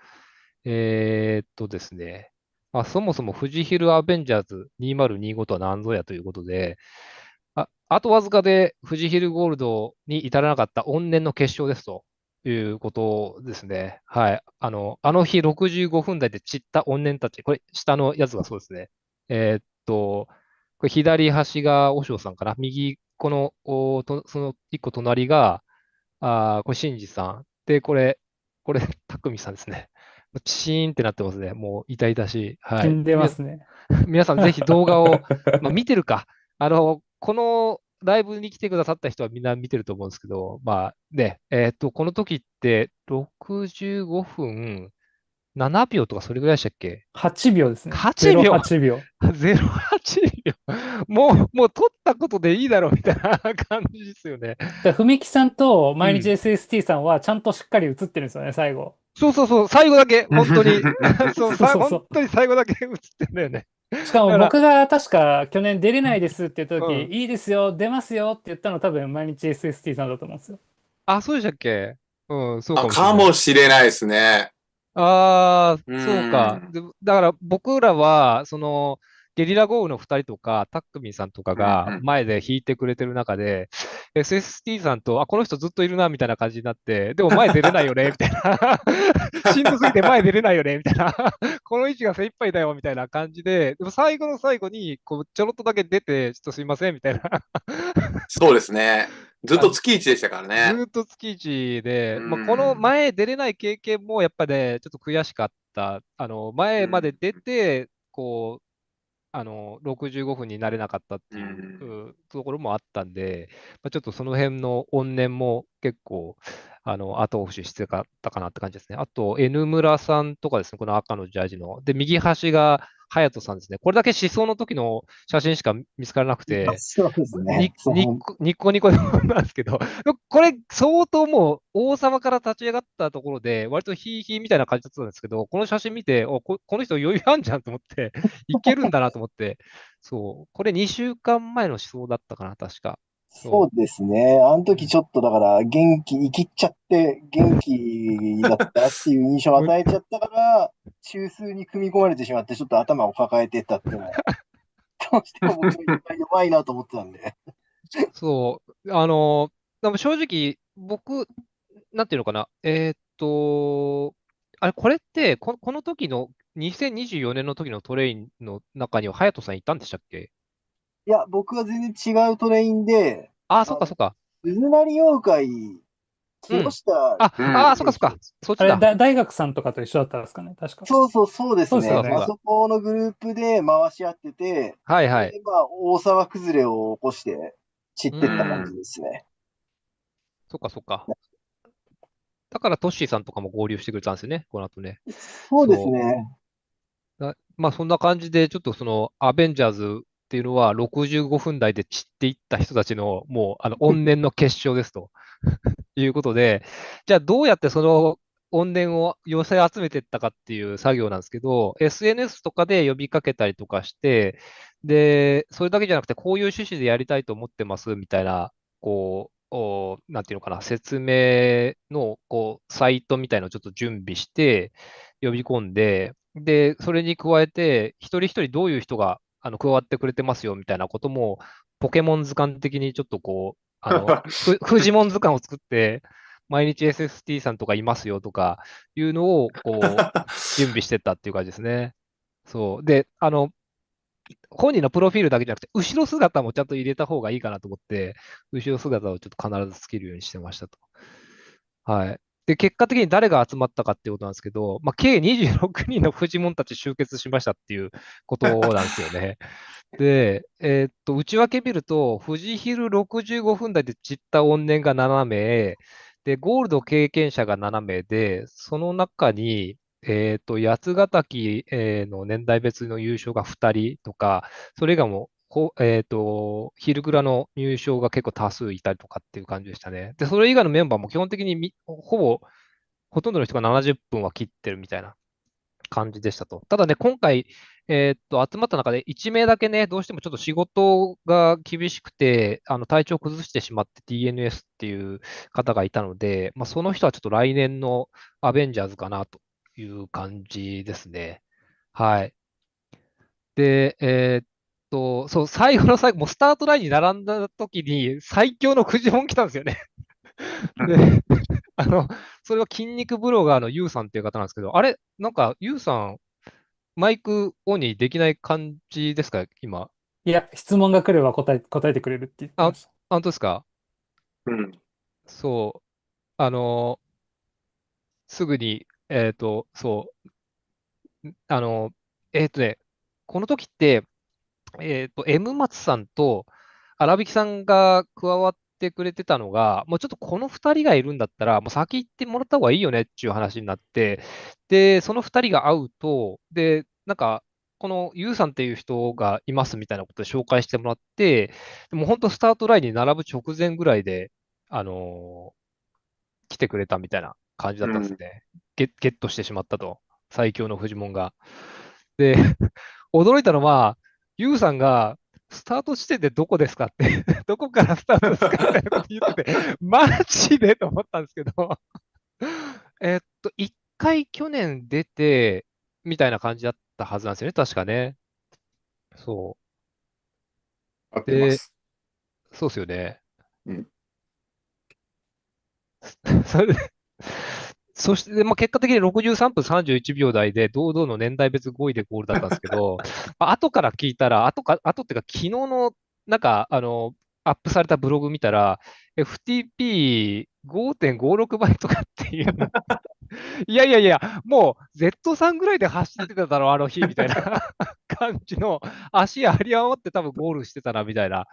ですね、そもそも富士ヒルアベンジャーズ2025とは何ぞやということで、あとわずかで富士ヒルゴールドに至らなかった怨念の結晶ですということですね。はい。あの日65分台で散った怨念たち、これ下のやつがそうですね。これ左端が和尚さんかな。右、この、その一個隣が、これ、新次さん。で、これ、匠さんですね。チーンってなってますね。もう痛々しい。はい。死んでますね。皆さんぜひ動画を、見てるか。このライブに来てくださった人はみんな見てると思うんですけど、この時って65分7秒とかそれぐらいでしたっけ？ 8秒ですね。8 秒08秒。08秒。もう取ったことでいいだろうみたいな感じですよね。ふみきさんと毎日 うん。SST さんはちゃんとしっかり映ってるんですよね、最後。そうそうそう、最後だけ、本当に、そう、本そうそうそ当に最後だけ映ってんだよね。う。しかもだから、僕が確か去年出れないですって言った時、うん。いいですよ、出ますよって言ったの多分毎日 SST さんだと思うんですよ。そうでしたっけ？うん、そうあ、かもしれない。かもしれないですね。ああ、うそうか。ん。だから僕らは、ゲリラ豪雨の2人とか、タックミンさんとかがうんうん。前で弾いてくれてる中で、SST さんと、この人ずっといるな、みたいな感じになって、でも前出れないよね、みたいな。しんどすぎて前出れないよね、みたいな。この位置が精一杯だよ、みたいな感じで、でも最後の最後に、ちょろっとだけ出て、ちょっとすいません、みたいな。そうですね。ずっと月1でしたからずね。ーっと月1で、うんまあ、この前出れない経験もやっぱね、ちょっと悔しかった。前まで出て、こう、65分になれなかったっていうところもあったんで、まあ、ちょっとその辺の怨念も結構、後押ししてかったかなって感じですね。あと、N 村さんとかですね、この赤のジャージの。で、右端が隼人さんですね。これだけ思想の時の写真しか見つからなくて、そうですね。ニコニコなんですけど、これ相当もう王様から立ち上がったところで、割とヒーヒーみたいな感じだったんですけど、この写真見て、この人余裕あんじゃんと思って、いけるんだなと思って、そう、これ2週間前の思想だったかな、確か。そうですね。あの時ちょっとだから元気、生きっちゃって元気だったっていう印象を与えちゃったから、中枢に組み込まれてしまって、ちょっと頭を抱えてたっていうのは、どうしても僕が弱いなと思ってたんで。そう、でも正直、僕、なんていうのかな、あれ、これって、この時の2024年の時のトレインの中には、隼人さんいたんでしたっけ？いや、僕は全然違うトレインで、ああ、そっあの、かそっか。鈴なり妖怪、木うん。下そっかそっか。そっあれ、ちだ。大学さんとかと一緒だったんですかね、確か。そうですそうですよね。あね。そこのグループで回し合ってて、はいはい。で、まあ、大沢崩れを起こして散ってった感じですね。そっかそっか。だからトッシーさんとかも合流してくれたんですよね、この後ね。そうですそね。う。まあそんな感じで、ちょっとそのアベンジャーズっていうのは65分台で散っていった人たちのもう怨念の結晶ですということで、じゃあどうやってその怨念を寄せ集めていったかっていう作業なんですけど、SNS とかで呼びかけたりとかして、で、それだけじゃなくて、こういう趣旨でやりたいと思ってますみたいな、こう、なんていうのかな、説明のサイトみたいなのをちょっと準備して、呼び込んで、で、それに加えて、一人一人どういう人が加わってくれてますよみたいなことも、ポケモン図鑑的にちょっとフジモン図鑑を作って、毎日 SST さんとかいますよとかいうのを、準備してったっていう感じですね。そう。で、本人のプロフィールだけじゃなくて、後ろ姿もちゃんと入れた方がいいかなと思って、後ろ姿をちょっと必ずつけるようにしてましたと。はい。で、結果的に誰が集まったかっていうことなんですけど、まあ、計26人のフジモンたち集結しましたっていうことなんですよね。で、内訳見ると、富士ヒル65分台で散った怨念が7名、で、ゴールド経験者が7名で、その中に、八ヶ岳の年代別の優勝が2人とか、それ以外も、ヒルクラの入賞が結構多数いたりとかっていう感じでしたね。で、それ以外のメンバーも基本的にほとんどの人が70分は切ってるみたいな感じでしたと。ただね、今回、集まった中で1名だけね、どうしてもちょっと仕事が厳しくて、体調崩してしまって TNS っていう方がいたので、まあ、その人はちょっと来年のアベンジャーズかなという感じですね。はい。で、そう、最後の最後、もうスタートラインに並んだ時に最強のくじ本来たんですよね。で、あの、それは筋肉ブロガーのユウさんっていう方なんですけど、あれ、なんかユウさん、マイクオンにできない感じですか、今？いや、質問が来れば答えてくれるって言ってあ、ました。本当ですか？うん。そう、すぐに、そう、この時って、M 松さんと荒引さんが加わってくれてたのが、もうちょっとこの2人がいるんだったら、もう先行ってもらった方がいいよねっていう話になって、で、その2人が会うと、で、なんか、このユウさんっていう人がいますみたいなことで紹介してもらって、でも本当スタートラインに並ぶ直前ぐらいで、あの来てくれたみたいな感じだったんですね。ゲットしてしまったと。最強のフジモンが。で、驚いたのは、ユウさんが、スタート地点でどこですかってどこからスタートですかみたいなこと言ってて、マジでと思ったんですけど一回去年出て、みたいな感じだったはずなんですよね、確かね。そ合っう。で、てます。そうですよね。うん。それで、そして、まあ、結果的に63分31秒台で、堂々の年代別5位でゴールだったんですけど、後から聞いたら、後っていうか、昨日の、なんか、アップされたブログ見たら、FTP5.56 倍とかっていう、いやいやいや、もう Z さんぐらいで走ってただろ、あの日、みたいな感じの、足あり余って多分ゴールしてたな、みたいな、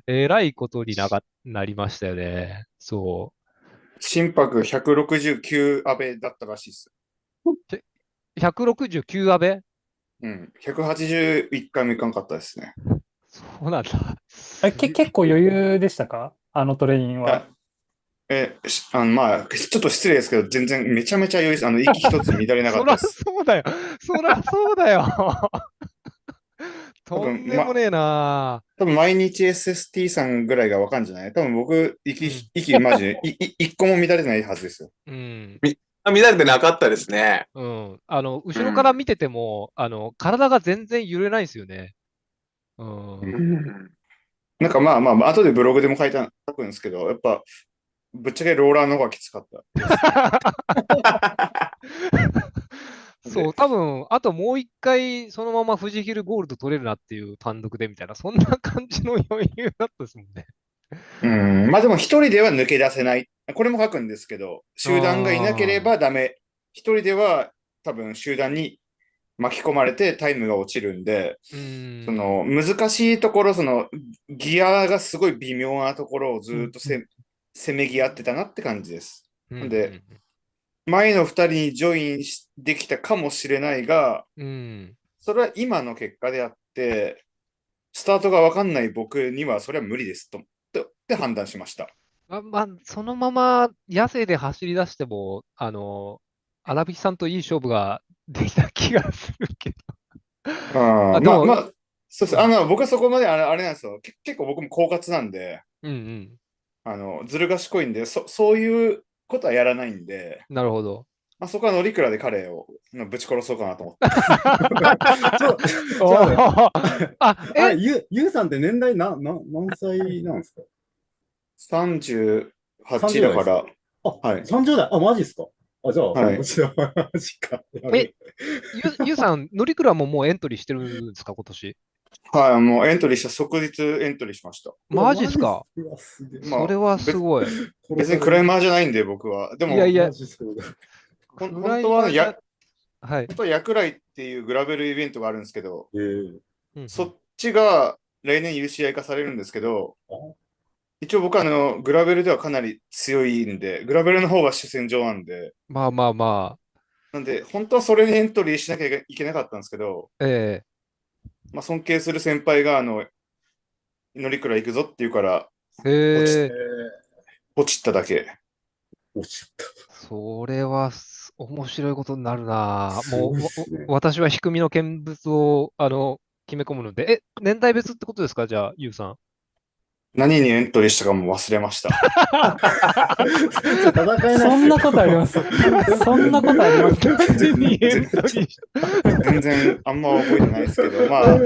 えらいことになりましたよね。そ心拍169アベだったらしいです。う。169アベうん。181回もいかんかったですね。そうなんだ。結構余裕でしたかあのトレインは。まあ、ちょっと失礼ですけど、全然めちゃめちゃ良いです。息一つ乱れなかそらったです。そうだよ。そらそうだよ。と多分んでもねえな。多分毎日 SST さんぐらいがわかんじゃない？多分僕、マジで、一個も乱れないはずですよ。うん。乱れてなかったですね。うん。後ろから見てても、体が全然揺れないですよね。うん。なんかまあまあ、後でブログでも書くんですけど、やっぱ、ぶっちゃけローラーの方がきつかったです。そう、多分、あともう一回、そのまま富士ヒルゴールド取れるなっていう単独でみたいな、そんな感じの余裕だったですもんね。まあでも一人では抜け出せない。これも書くんですけど、集団がいなければダメ。一人では多分集団に巻き込まれてタイムが落ちるんで、その難しいところ、そのギアがすごい微妙なところをずっとせめぎ合ってたなって感じです。で、前の2人にジョインできたかもしれないが、それは今の結果であって、スタートが分かんない僕にはそれは無理ですとって判断しました。まあ、そのまま野生で走り出しても、荒引さんといい勝負ができた気がするけど。まあ、そうです。僕はそこまであれなんですよ。結構僕も狡猾なんで、ずる賢いんで、そういうことはやらないんで、なるほど。まあ、そこは乗り倉で彼をぶち殺そうかなと思って。ユウさんって年代何歳なんですか？ 38だから。はい。30代。マジですか？じゃあ、はい、マジか。ゆさん、乗鞍もうエントリーしてるんですか、今年。はい、もうエントリーした即日エントリーしました。マジっすか？それはすごい。別にクライマーじゃないんで、僕は。でも、いやいや、本当はヤクライっていうグラベルイベントがあるんですけど、そっちが来年 UCI 化されるんですけど、一応僕はグラベルではかなり強いんで、グラベルの方が主戦場なんで。まあ。なんで、本当はそれにエントリーしなきゃいけなかったんですけど、まあ、尊敬する先輩が、乗鞍行くぞって言うから、ポチっただけ。それは面白いことになるな。もう、私は低みの見物を、決め込むので、年代別ってことですか？じゃあ、ゆうさん。何にエントリーしたかも忘れました。そんなことあります。そんなことあります。全然あんま覚えてないですけど、まあ、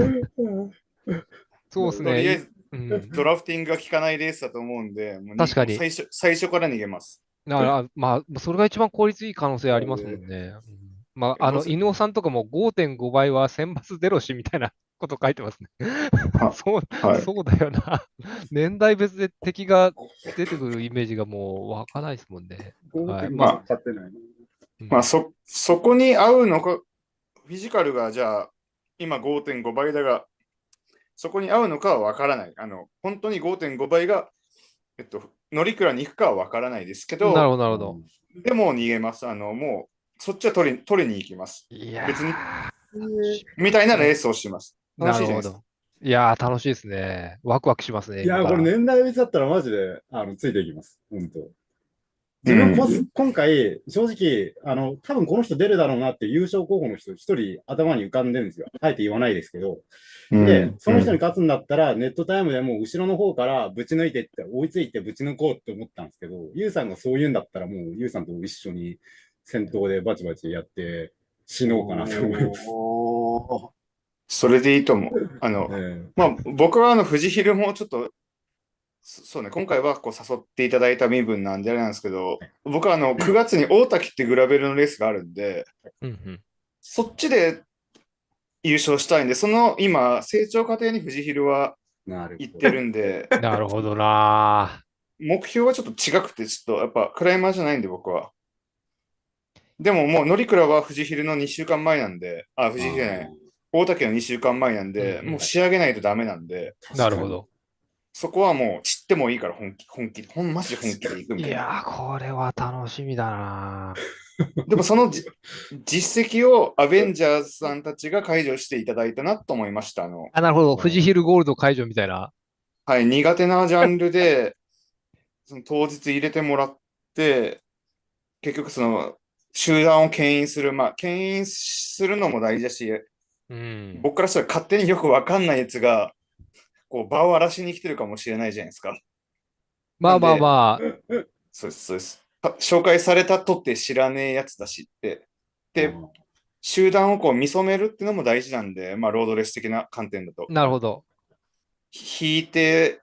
そうですね。とりあえず、ドラフティングが効かないレースだと思うんで、確かに最初から逃げます。だから、まあ、それが一番効率いい可能性ありますもんね。まあ、犬尾さんとかも 5.5 倍は選抜出ろしみたいなこと書いてますね。そうだよな。年代別で敵が出てくるイメージがもう湧かないですもんね。まあ、そこに合うのか、フィジカルがじゃあ、今 5.5 倍だが、そこに合うのかは分からない。本当に 5.5 倍が、乗鞍に行くかは分からないですけど、なるほど。でも逃げます。もう、そっちは取りに行きます。別に、みたいなレースをします。楽しいじゃないですか。いやー、楽しいですね。ワクワクしますね。いや、これ年代別だったらマジで、ついていきます。本当。自分今回、正直、多分この人出るだろうなって優勝候補の人一人頭に浮かんでるんですよ。あえて言わないですけど。で、その人に勝つんだったら、ネットタイムでもう後ろの方からぶち抜いてって、追いついてぶち抜こうって思ったんですけど、ユウさんがそう言うんだったらもうユウさんと一緒に先頭でバチバチやって死のうかなと思います。それでいいと思う。まあ、僕は富士ヒルもちょっと、そうね、今回はこう誘っていただいた身分なんであれなんですけど、僕は9月に大滝ってグラベルのレースがあるんで、そっちで優勝したいんで、今、成長過程に富士ヒルはなるほど。言ってるんで、なるほどな。目標はちょっと違くて、ちょっとやっぱクライマーじゃないんで僕は。でももう乗鞍は富士ヒルの2週間前なんで、富士ヒルじゃない、大竹の2週間前なんで、うんうんもう仕上げないとダメなんで、なるほど。そこはもう散ってもいいからマジで本気で行くみたいな。いやー、これは楽しみだな。でもその実績をアベンジャーズさんたちが解除していただいたなと思いました。あ、なるほど。富士ヒルゴールド解除みたいな。はい、苦手なジャンルで、その当日入れてもらって、結局その集団を牽引する、牽引するのも大事だし、うん。僕からしたら勝手によくわかんないやつが、こう場を荒らしに来てるかもしれないじゃないですか。まあまあなんで、まあ。そうです、そうです。紹介されたとって知らねえやつだしって。で、集団をこう見初めるっていうのも大事なんで、ロードレース的な観点だと。なるほど。引いて、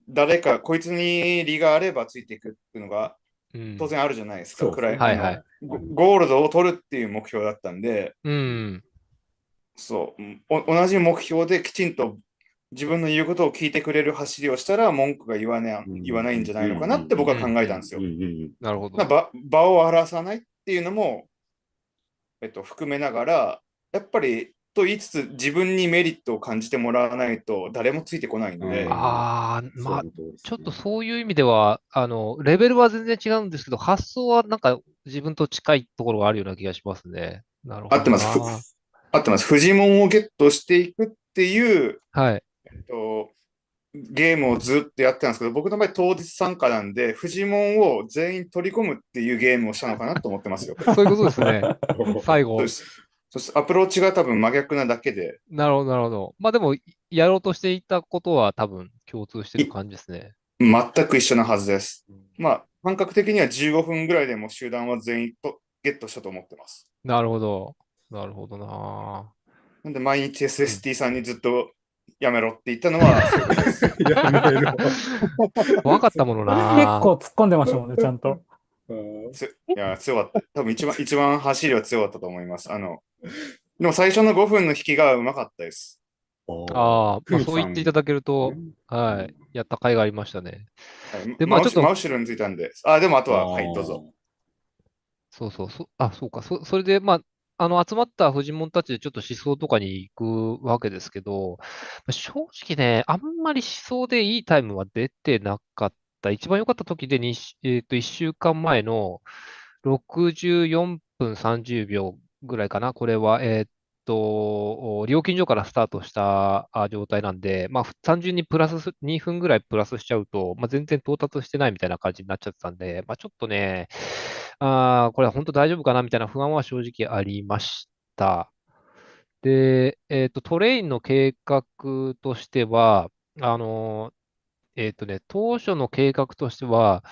誰か、こいつに利があればついていくっていうのがうん。当然あるじゃないですか。そうですねはいはい。ゴールドを取るっていう目標だったんで、うん。そう、同じ目標できちんと自分の言うことを聞いてくれる走りをしたら文句が言わないんじゃないのかなって僕は考えたんですよ。なるほど。場を荒らさないっていうのも、含めながら、やっぱりと言いつつ自分にメリットを感じてもらわないと誰もついてこないんで、ああ、まあ、ちょっとそういう意味では、レベルは全然違うんですけど、発想はなんか自分と近いところがあるような気がしますね。なるほど合ってます。な。合ってます。フジモンをゲットしていくっていう、はい。ゲームをずっとやってたんですけど、僕の場合当日参加なんで、フジモンを全員取り込むっていうゲームをしたのかなと思ってますよ。そういうことですね。最後。そうです。そうです。アプローチが多分真逆なだけで、なるほど、なるほど。まあでも、やろうとしていたことは多分共通してる感じですね。全く一緒なはずです。感覚的には15分ぐらいでも集団は全員とゲットしたと思ってます。なるほど。なるほどな。なんで毎日 SST さんにずっとやめろって言ったのは、そういうことです。やめろ。怖かったもの結な。構突っ込んでましたもんね、ちゃんと。いや、強かった。多分一番走りは強かったと思います。でも最初の5分の引きがうまかったです。ああ、まあ、そう言っていただけると、はい、やった甲斐がありましたね。はい、で、まあちょっと、真後ろについたんで。でもあとは、はい、どうぞ。そうそう、そうか、それで、まあ、集まったフジモンたちでちょっと思想とかに行くわけですけど、正直ね、あんまり思想でいいタイムは出てなかった。一番良かった時で1週間前の64分30秒ぐらいかな。これは、料金所からスタートした状態なんで、まあ、単純に2分ぐらいプラスしちゃうと、まあ、全然到達してないみたいな感じになっちゃってたんで、まあ、ちょっとね、これは本当大丈夫かなみたいな不安は正直ありました。で、トレインの計画としては、あの、当初の計画としては、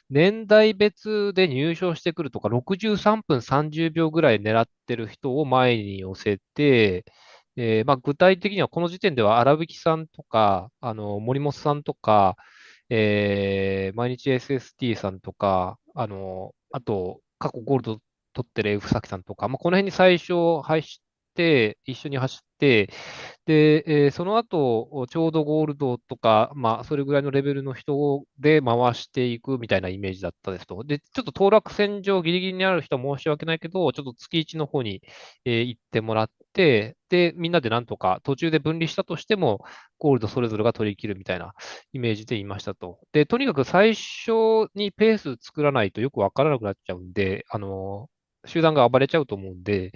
年代別で入賞してくるとか、63分30秒ぐらい狙ってる人を前に寄せて、まあ、具体的にはこの時点では荒引さんとか、森本さんとか、毎日 SST さんとか、あと、過去ゴールド取ってる F 崎さんとか、まあ、この辺に最初一緒に走って、で、その後、ちょうどゴールドとか、まあ、それぐらいのレベルの人で回していくみたいなイメージだったですと。で、ちょっと当落線上ギリギリにある人は申し訳ないけど、ちょっと月1の方に、行ってもらって、で、みんなでなんとか途中で分離したとしても、ゴールドそれぞれが取り切るみたいなイメージで言いましたと。で、とにかく最初にペース作らないとよくわからなくなっちゃうんで、集団が暴れちゃうと思うんで、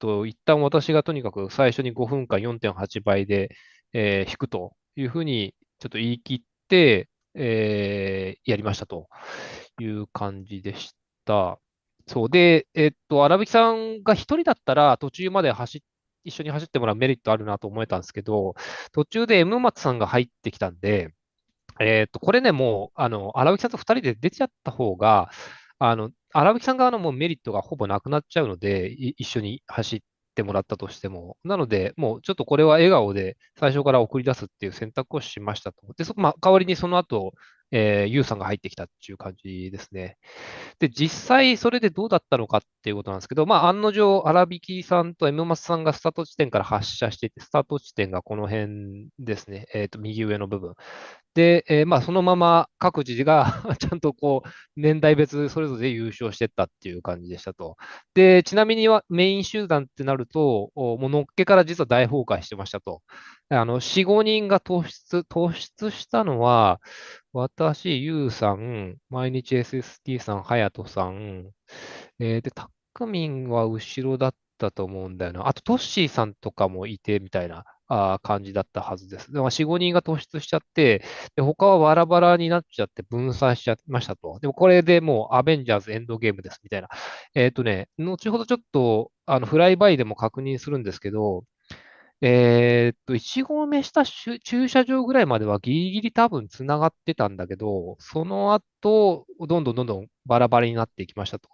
一旦私がとにかく最初に5分間4.8倍で、引くというふうにちょっと言い切って、やりましたという感じでした。そうで、荒引さんが一人だったら途中まで一緒に走ってもらうメリットあるなと思えたんですけど、途中で M 松さんが入ってきたんで、これね、もう、荒引さんと二人で出ちゃった方が、荒引さん側のもうメリットがほぼなくなっちゃうので、一緒に走ってもらったとしても。なので、もうちょっとこれは笑顔で最初から送り出すっていう選択をしましたと。で、まあ、代わりにその後、ユウさんが入ってきたっていう感じですね。で、実際それでどうだったのかっていうことなんですけど、まあ、案の定、荒引さんと M マスさんがスタート地点から発射していて、スタート地点がこの辺ですね。右上の部分。で、まあ、そのまま各自がちゃんとこう、年代別それぞれ優勝してったっていう感じでしたと。で、ちなみにはメイン集団ってなると、もうのっけから実は大崩壊してましたと。4、5人が突出したのは、私、ゆうさん、毎日 SST さん、はやとさん、で、タックミンは後ろだったと思うんだよな。あと、トッシーさんとかもいて、みたいな感じだったはずです。でも、4、5人が突出しちゃって、で、他はバラバラになっちゃって分散しちゃいましたと。でも、これでもうアベンジャーズエンドゲームです、みたいな。後ほどちょっと、フライバイでも確認するんですけど、1合目した駐車場ぐらいまではギリギリ多分繋がってたんだけど、その後、どんどんバラバラになっていきましたと。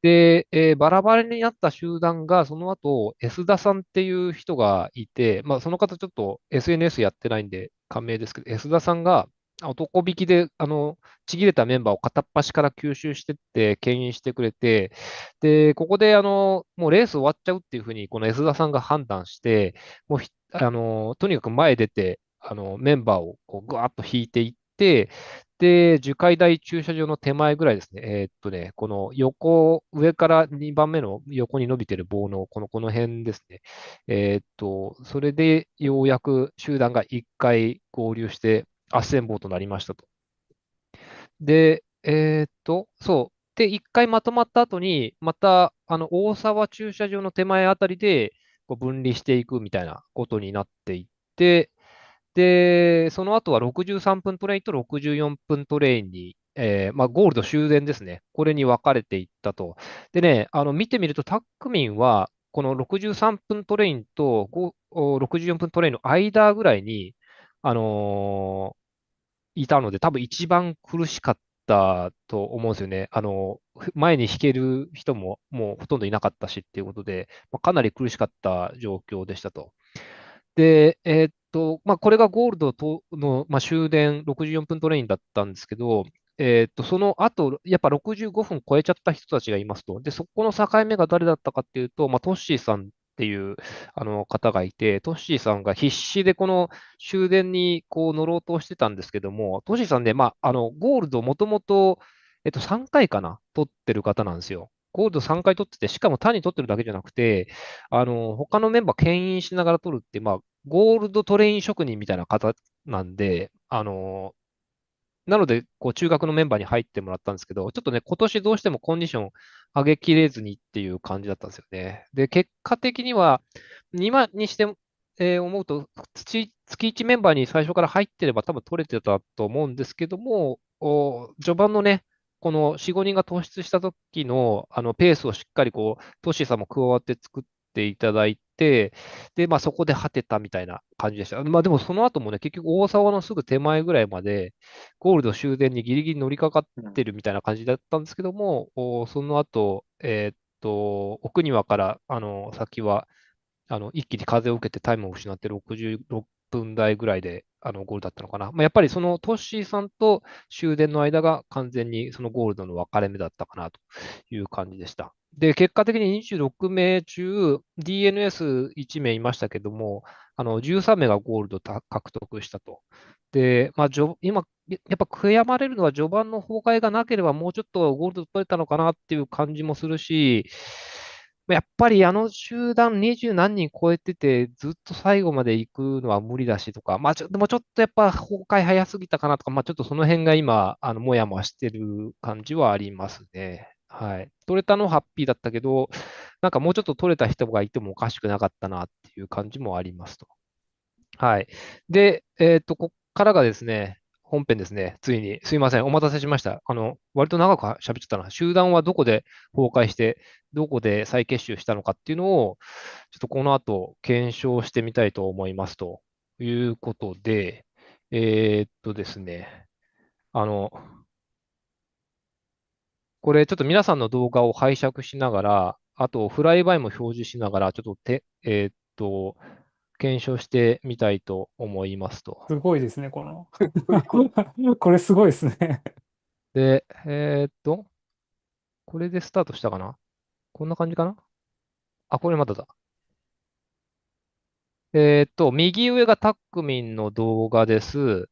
で、バラバラになった集団が、その後、S 田さんっていう人がいて、まあ、その方ちょっと SNS やってないんで、仮名ですけど、S 田さんが、男引きで、ちぎれたメンバーを片っ端から吸収してって、牽引してくれて、で、ここで、もうレース終わっちゃうっていうふうに、この S 田さんが判断して、もうとにかく前出て、メンバーをこうぐわーっと引いていって、で、樹海台駐車場の手前ぐらいですね。この上から2番目の横に伸びてる棒の、この辺ですね。それでようやく集団が1回合流して、斡旋棒となりましたと。で、そう。で、一回まとまった後に、また、大沢駐車場の手前あたりで、こう分離していくみたいなことになっていって、で、その後は63分トレインと64分トレインに、まあ、ゴールド終電ですね。これに分かれていったと。でね、見てみると、タックミンは、この63分トレインと64分トレインの間ぐらいに、あのいたので、多分一番苦しかったと思うんですよね。前に引ける人ももうほとんどいなかったしっていうことで、まあ、かなり苦しかった状況でしたと。で、まあ、これがゴールドの、まあ、終電64分トレインだったんですけど、その後、やっぱ65分超えちゃった人たちがいますと。で、そこの境目が誰だったかっていうと、まあ、トッシーさんっていう方がいて、トッシーさんが必死でこの終電にこう乗ろうとしてたんですけども、トッシーさんね、まあ、ゴールドもともと、3回かな、取ってる方なんですよ。ゴールド3回取ってて、しかも単に取ってるだけじゃなくて、他のメンバー牽引しながら取るって、まあ、ゴールドトレイン職人みたいな方なんで、なので、こう、中学のメンバーに入ってもらったんですけど、ちょっとね、今年どうしてもコンディション上げきれずにっていう感じだったんですよね。で、結果的には、今にして、思うと、月1メンバーに最初から入ってれば多分取れてたと思うんですけども、序盤のね、この4、5人が突出した時の、ペースをしっかりこう、トッシーさんも加わって作っていただいて、で、まあそこで果てたみたいな感じでした。まあでもその後もね、結局大沢のすぐ手前ぐらいまで、ゴールド終電にギリギリ乗りかかってるみたいな感じだったんですけども、その後、奥庭から、先は、一気に風を受けてタイムを失って66分台ぐらいで、ゴールだったのかな。まあ、やっぱりそのトッシーさんと終電の間が完全にそのゴールドの分かれ目だったかなという感じでした。で、結果的に26名中、DNS1 名いましたけども、13名がゴールド獲得したと。で、まあ、今、やっぱ悔やまれるのは序盤の崩壊がなければもうちょっとゴールド取れたのかなっていう感じもするし、やっぱりあの集団20何人超えてて、ずっと最後まで行くのは無理だしとか、まあでもちょっとやっぱ崩壊早すぎたかなとか、まあちょっとその辺が今、もやもやしてる感じはありますね。はい。取れたのはハッピーだったけど、なんかもうちょっと取れた人がいてもおかしくなかったなっていう感じもありますと。はい。で、こっからがですね、本編ですね。ついに、すいません。お待たせしました。割と長く喋っちゃったな。集団はどこで崩壊して、どこで再結集したのかっていうのを、ちょっとこの後、検証してみたいと思いますということで、ですね、あの、これちょっと皆さんの動画を拝借しながら、あとフライバイも表示しながら、ちょっと検証してみたいと思いますと。すごいですね、この。これすごいですね。で、これでスタートしたかな？こんな感じかな？あ、これまだだ。右上がタクミンの動画です。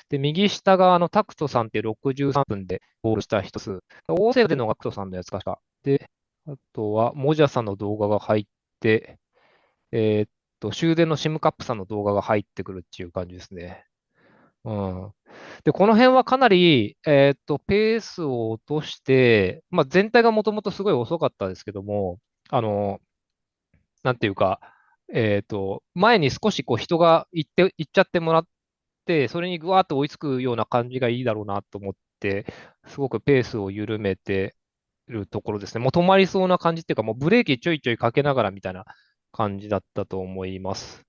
で、右下がタクトさんって63分でゴールした一つ。大勢でのがタクトさんのやつかしら。で、あとは、もじゃさんの動画が入って、終電のシムカップさんの動画が入ってくるっていう感じですね。うん。で、この辺はかなり、ペースを落として、まあ、全体がもともとすごい遅かったですけども、あの、なんていうか、前に少しこう人が行っちゃってもらって、それにぐわーっと追いつくような感じがいいだろうなと思って、すごくペースを緩めてるところですね。もう止まりそうな感じっていうか、もうブレーキちょいちょいかけながらみたいな感じだったと思います。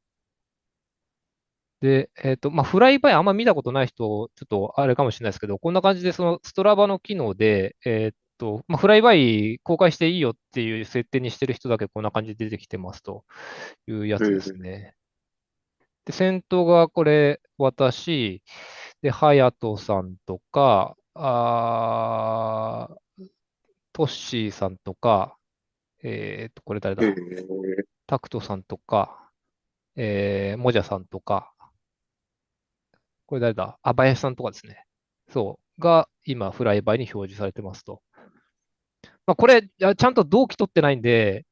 で、まあ、フライバイあんま見たことない人、ちょっとあれかもしれないですけど、こんな感じで、そのストラバの機能で、まあ、フライバイ公開していいよっていう設定にしてる人だけこんな感じで出てきてますというやつですね。で、先頭がこれ、私、で、ハヤトさんとか、トッシーさんとか、これ誰だ？タクトさんとか、モジャさんとか、これ誰だ？あ、林さんとかですね。そう。が、今、フライバイに表示されてますと。まあ、これ、ちゃんと同期取ってないんで、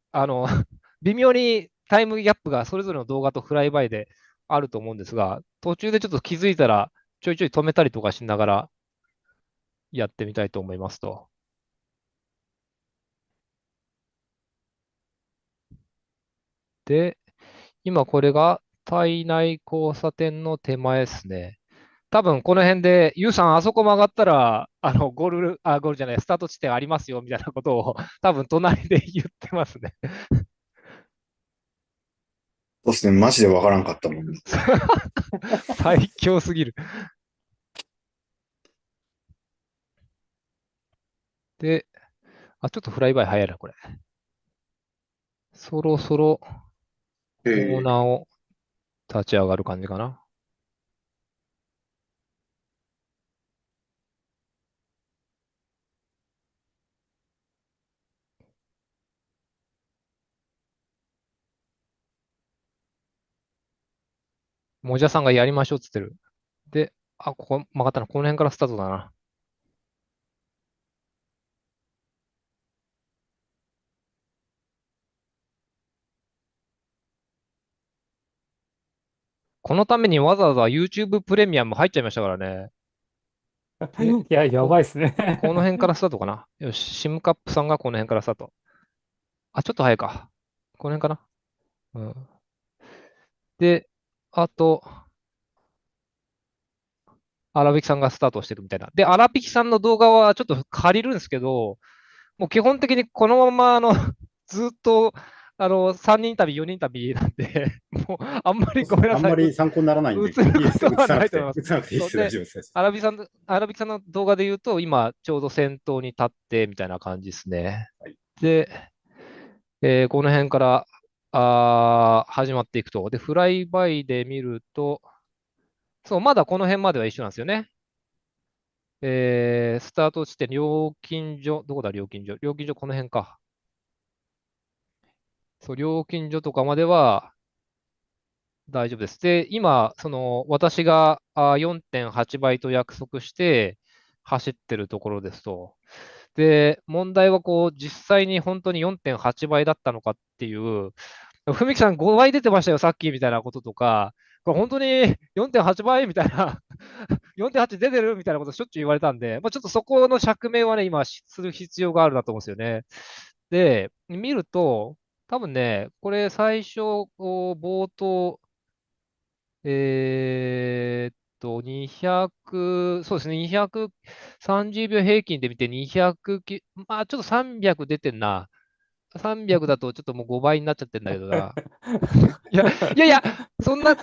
微妙にタイムギャップがそれぞれの動画とフライバイであると思うんですが、途中でちょっと気づいたら、ちょいちょい止めたりとかしながらやってみたいと思いますと。で、今これが体内交差点の手前ですね。多分この辺で、ユウさん、あそこ曲がったら、ゴールじゃない、スタート地点ありますよ、みたいなことを、多分隣で言ってますね。そうですね、マジでわからんかったもん。最強すぎる。で、ちょっとフライバイ早いな、これ。そろそろコーナーを立ち上がる感じかな。もじゃさんがやりましょうって言ってる。で、ここ曲がったな。この辺からスタートだな。このためにわざわざ YouTube プレミアム入っちゃいましたからね。いや、やばいですね。この辺からスタートかな。よし、シムカップさんがこの辺からスタート。ちょっと早いか。この辺かな。うん。で、あと、荒引さんがスタートしてるみたいな。で、荒引さんの動画はちょっと借りるんですけど、もう基本的にこのまま、ずっと、3人旅、4人旅なんで、もう、あんまりごめんなあんさい。まり参考にならないんで、映るいいですよ。ことは映さなくて、ないと思います。映さなくていいです。そうで大丈夫です。荒引さんの動画で言うと、今、ちょうど先頭に立ってみたいな感じですね。はいで、この辺から始まっていくと。で、フライバイで見ると、そう、まだこの辺までは一緒なんですよね。スタート地点、料金所、どこだ、料金所。料金所、この辺か。そう、料金所とかまでは大丈夫です。で、今、私が4.8倍と約束して走ってるところですと。で、問題は実際に本当に4.8倍だったのかっていう、ふみきさん5倍出てましたよ、さっきみたいなこととか、これ本当に4.8倍みたいな、4.8出てるみたいなことしょっちゅう言われたんで、ちょっとそこの釈明はね、今する必要があるなと思うんですよね。で、見ると、多分ね、これ最初、冒頭、そうですね、230秒平均で見て200まあちょっと300出てんな。300だとちょっともう5倍になっちゃってんだけどな。いや、いやいや、そんな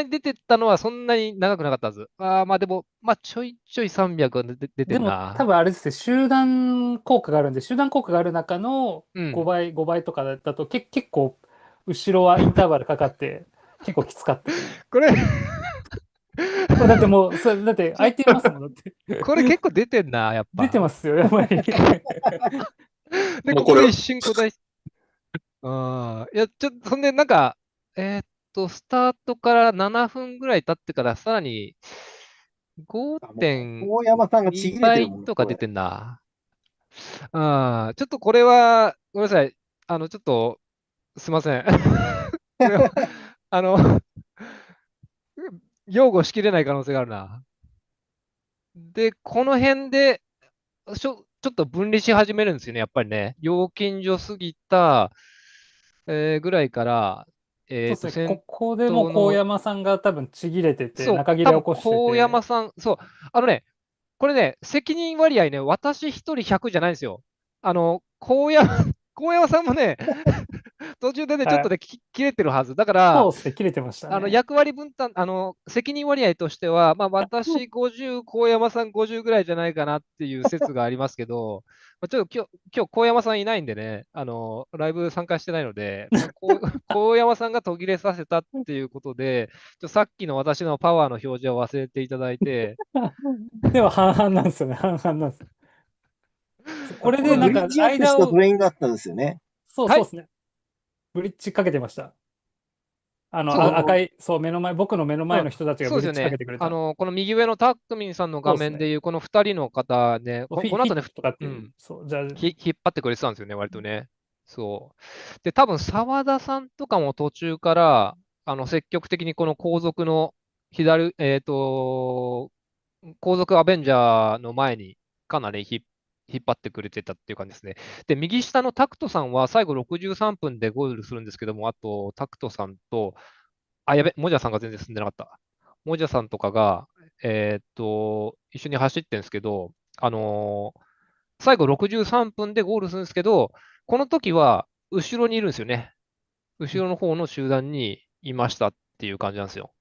に出てったのはそんなに長くなかったはず。まあでも、ちょいちょい300は出てでも、んな。多分あれですね、集団効果があるんで、集団効果がある中のうん。5倍とかだと、結構、後ろはインターバルかかって、結構きつかったですね。これ、これだってもう、それだって空いてますもん、だって。これ結構出てんな、やっぱ。出てますよ、やばい。で、もうこれここで一瞬答え、いや、そんで、なんか、スタートから7分ぐらい経ってから、さらにあもう5.2大山さんがちぎれてるもん、これ。倍とか出てんな。ちょっとこれは、ごめんなさい。ちょっと、すいません。これは、あの、擁護しきれない可能性があるな。で、この辺で、ちょっと分離し始めるんですよね、やっぱりね。料金所過ぎた、ぐらいから、そうですね、先ここでもう高頭の、山さんが多分ちぎれてて、そう、多分、中切れ起こして高山て、さん、そう、これね、責任割合ね、私一人100じゃないんですよ。高山、高山さんもね、途中でね、ちょっはい。とね、切れてるはず。だから、そうですね、切れてましたね。役割分担、責任割合としては、まあ、私50、高山さん50ぐらいじゃないかなっていう説がありますけど、まあ、ちょっと今日高山さんいないんでね、ライブ参加してないので、まあ、高山さんが途切れさせたっていうことで、さっきの私のパワーの表示を忘れていただいて、でも半々なんですよね、半々なんです。そうこれこれでなんかブリッジアップしたト間を、レインだったんですよね。はい、そうですね、ブリッジかけてました。そうそう、赤い、そう、僕の目の前の人たちがブリッジかそうですよね。けてくれた。この右上のタックミンさんの画そうですね。面でいう、この2人の方ね、この後ね、フィットとかっていう、うん、そう、じゃあ、引っ張ってくれてたんですよね、割とね。そう。で、多分澤田さんとかも途中から、積極的にこの後続の左、後続アベンジャーの前にかなり引っ張ってくれてたっていう感じですね。で、右下のタクトさんは最後63分でゴールするんですけども、あとタクトさんと、やべ、モジャさんが全然進んでなかった。モジャさんとかが、一緒に走ってるんですけど、最後63分でゴールするんですけど、この時は後ろにいるんですよね。後ろの方の集団にいましたっていう感じなんですよ。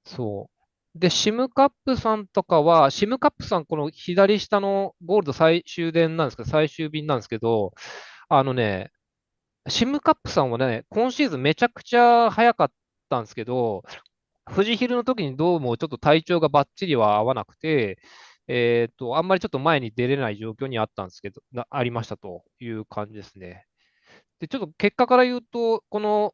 そう。で、シムカップさんとかは、シムカップさん、この左下のゴールド最終電なんですけど、最終便なんですけど、あのね、シムカップさんはね、今シーズンめちゃくちゃ早かったんですけど、富士ヒルの時にどうもちょっと体調がバッチリは合わなくて、あんまりちょっと前に出れない状況にあったんですけど、ありましたという感じですね。で、ちょっと結果から言うと、この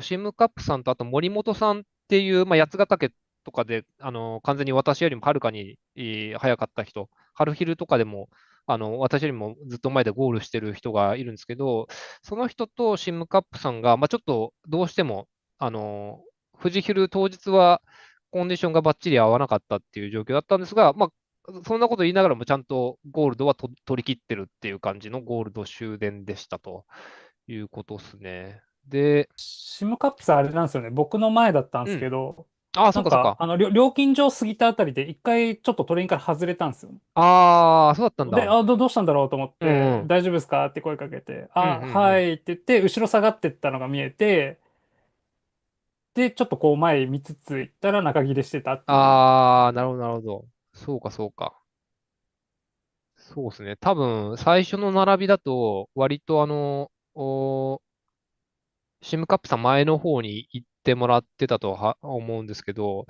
シムカップさんとあと森本さんっていう、まあ、八ヶ岳とかで、完全に私よりもはるかに早かった人、春ヒルとかでも、私よりもずっと前でゴールしてる人がいるんですけど、その人とシムカップさんが、まあ、ちょっとどうしても、富士ヒル当日はコンディションがバッチリ合わなかったっていう状況だったんですが、まあ、そんなこと言いながらもちゃんとゴールドは取り切ってるっていう感じのゴールド終電でしたということですね。で、シムカップさんあれなんですよね、僕の前だったんですけうん。ど、ああ、そなんか、うかそうか。料金所過ぎたあたりで一回ちょっとトレインから外れたんですよ。ああ、そうだったんで、だ。どうしたんだろうと思っうんうて、ん。大丈夫ですかって声かけて、うんうんはうん。いって言って、後ろ下がってったのが見えて、で、ちょっとこう前見つつ行ったら中切れしてたっていう。ああ、なるほど、なるほど。そうか、そうか。そうですね。多分、最初の並びだと、割とシムカップさん前の方に行ってもらってたとは思うんですけど、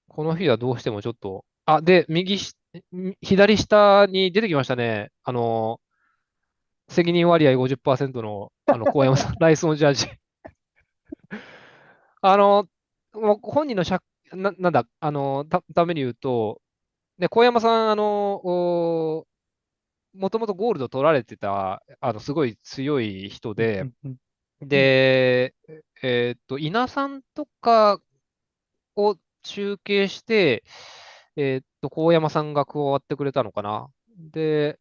この日はどうしてもちょっと、で、左下に出てきましたね。責任割合50%の、高山さん、ライスオンジャージ。もう本人のなんだ、ために言うと、ね、高山さん、もともとゴールド取られてた、すごい強い人で、うんうんで、稲さんとかを中継して、高山さんが加わってくれたのかな。で、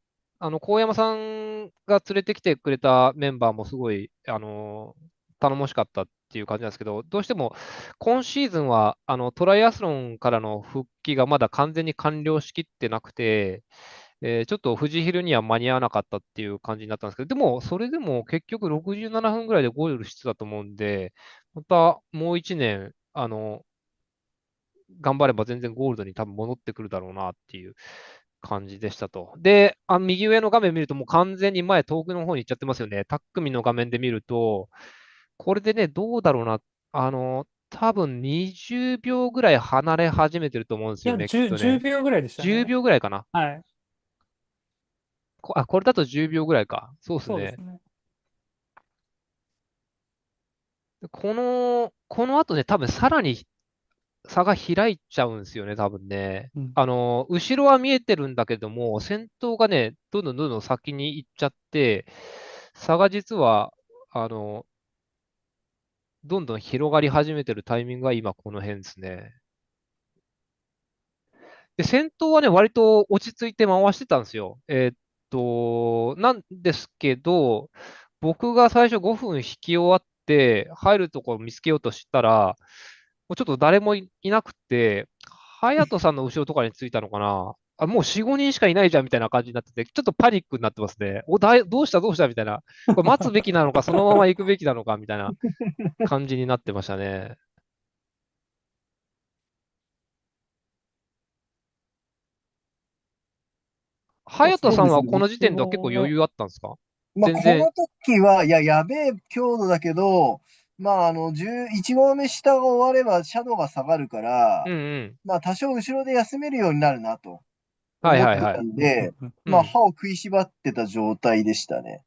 高山さんが連れてきてくれたメンバーもすごい、頼もしかったっていう感じなんですけど、どうしても今シーズンは、トライアスロンからの復帰がまだ完全に完了しきってなくて、ちょっと富士ヒルには間に合わなかったっていう感じになったんですけど、でも、それでも結局67分ぐらいでゴールしてたと思うんで、またもう1年、頑張れば全然ゴールドに多分戻ってくるだろうなっていう感じでしたと。で、右上の画面見るともう完全に前遠くの方に行っちゃってますよね。タックミの画面で見ると、これでね、どうだろうな。多分20秒ぐらい離れ始めてると思うんですいや、よね、きっと10ね。秒ぐらいでした10ね。秒ぐらいかな。はい。これだと10秒ぐらいか。そうですね。そうですね。この後ね、多分さらに差が開いちゃうんですよね、多分ね。うん。後ろは見えてるんだけども、先頭がね、どんどん先に行っちゃって、差が実は、あの、どんどん広がり始めてるタイミングが今この辺ですね。で、先頭はね、割と落ち着いて回してたんですよ。なんですけど、僕が最初5分引き終わって、入るところ見つけようとしたら、もうちょっと誰もいなくて、隼人さんの後ろとかについたのかな。もう4、5人しかいないじゃんみたいな感じになってて、ちょっとパニックになってますね。どうしたどうしたみたいな。これ待つべきなのか、そのまま行くべきなのかみたいな感じになってましたね。隼人さんはそうですね。この時点では結構余裕あったんですか？全然。この時は、やべえ強度だけど、11合目下が終われば、シャドウが下がるかうんら、うん。多少後ろで休めるようになるなと思ってはいはいはい。たんで、うん。歯を食いしばってた状態でしたね。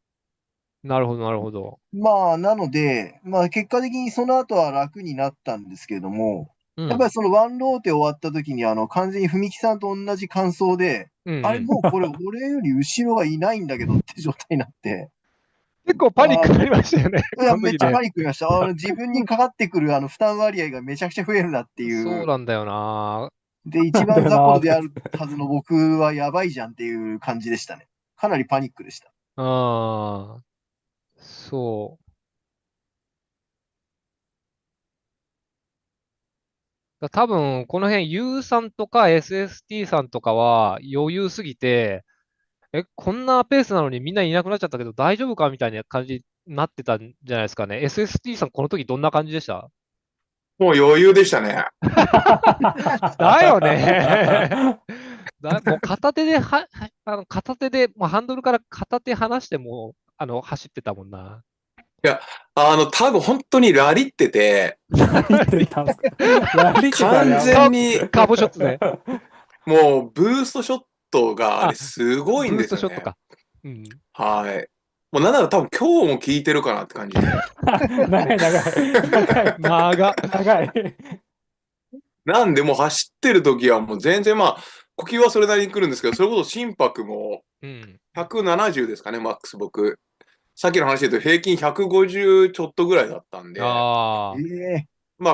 なるほど、なるほど。なので、結果的にその後は楽になったんですけれども、うん。やっぱりそのワンローテ終わった時に、完全に文木さんと同じ感想で、あれ、うんうん。もうこれ、俺より後ろがいないんだけどって状態になって、結構パニックあになりましたよね、いや、めっちゃこの時ね。パニックりました。自分にかかってくる負担割合がめちゃくちゃ増えるなっていう。そうなんだよな。で、一なんだ番よなーとか雑魚であるはずの僕はやばいじゃんっていう感じでしたね。かなりパニックでした。ああ、そう。多分、この辺 U さんとか SST さんとかは余裕すぎて、こんなペースなのにみんないなくなっちゃったけど大丈夫かみたいな感じになってたんじゃないですかね。SST さん、この時どんな感じでした？もう余裕でしたね。だよね。もう片手で片手で、もうハンドルから片手離しても、走ってたもんな。いや、多分本当にラリってて、ラリってたんですか？ラリってたら完やばい。全にカーボショットで。もうブーストショットがああ、れすごいんブーですよね。ストショットか。うん。はい。もうなんなら多分今日も効いてるかなって感じで。長い長い。長い。長っ。長い。なんでもう走ってる時はもう全然呼吸はそれなりに来るんですけど、それこそ心拍もうん。170ですかね、マックス僕。さっきの話で言うと平均150ちょっとぐらいだったんで、あええ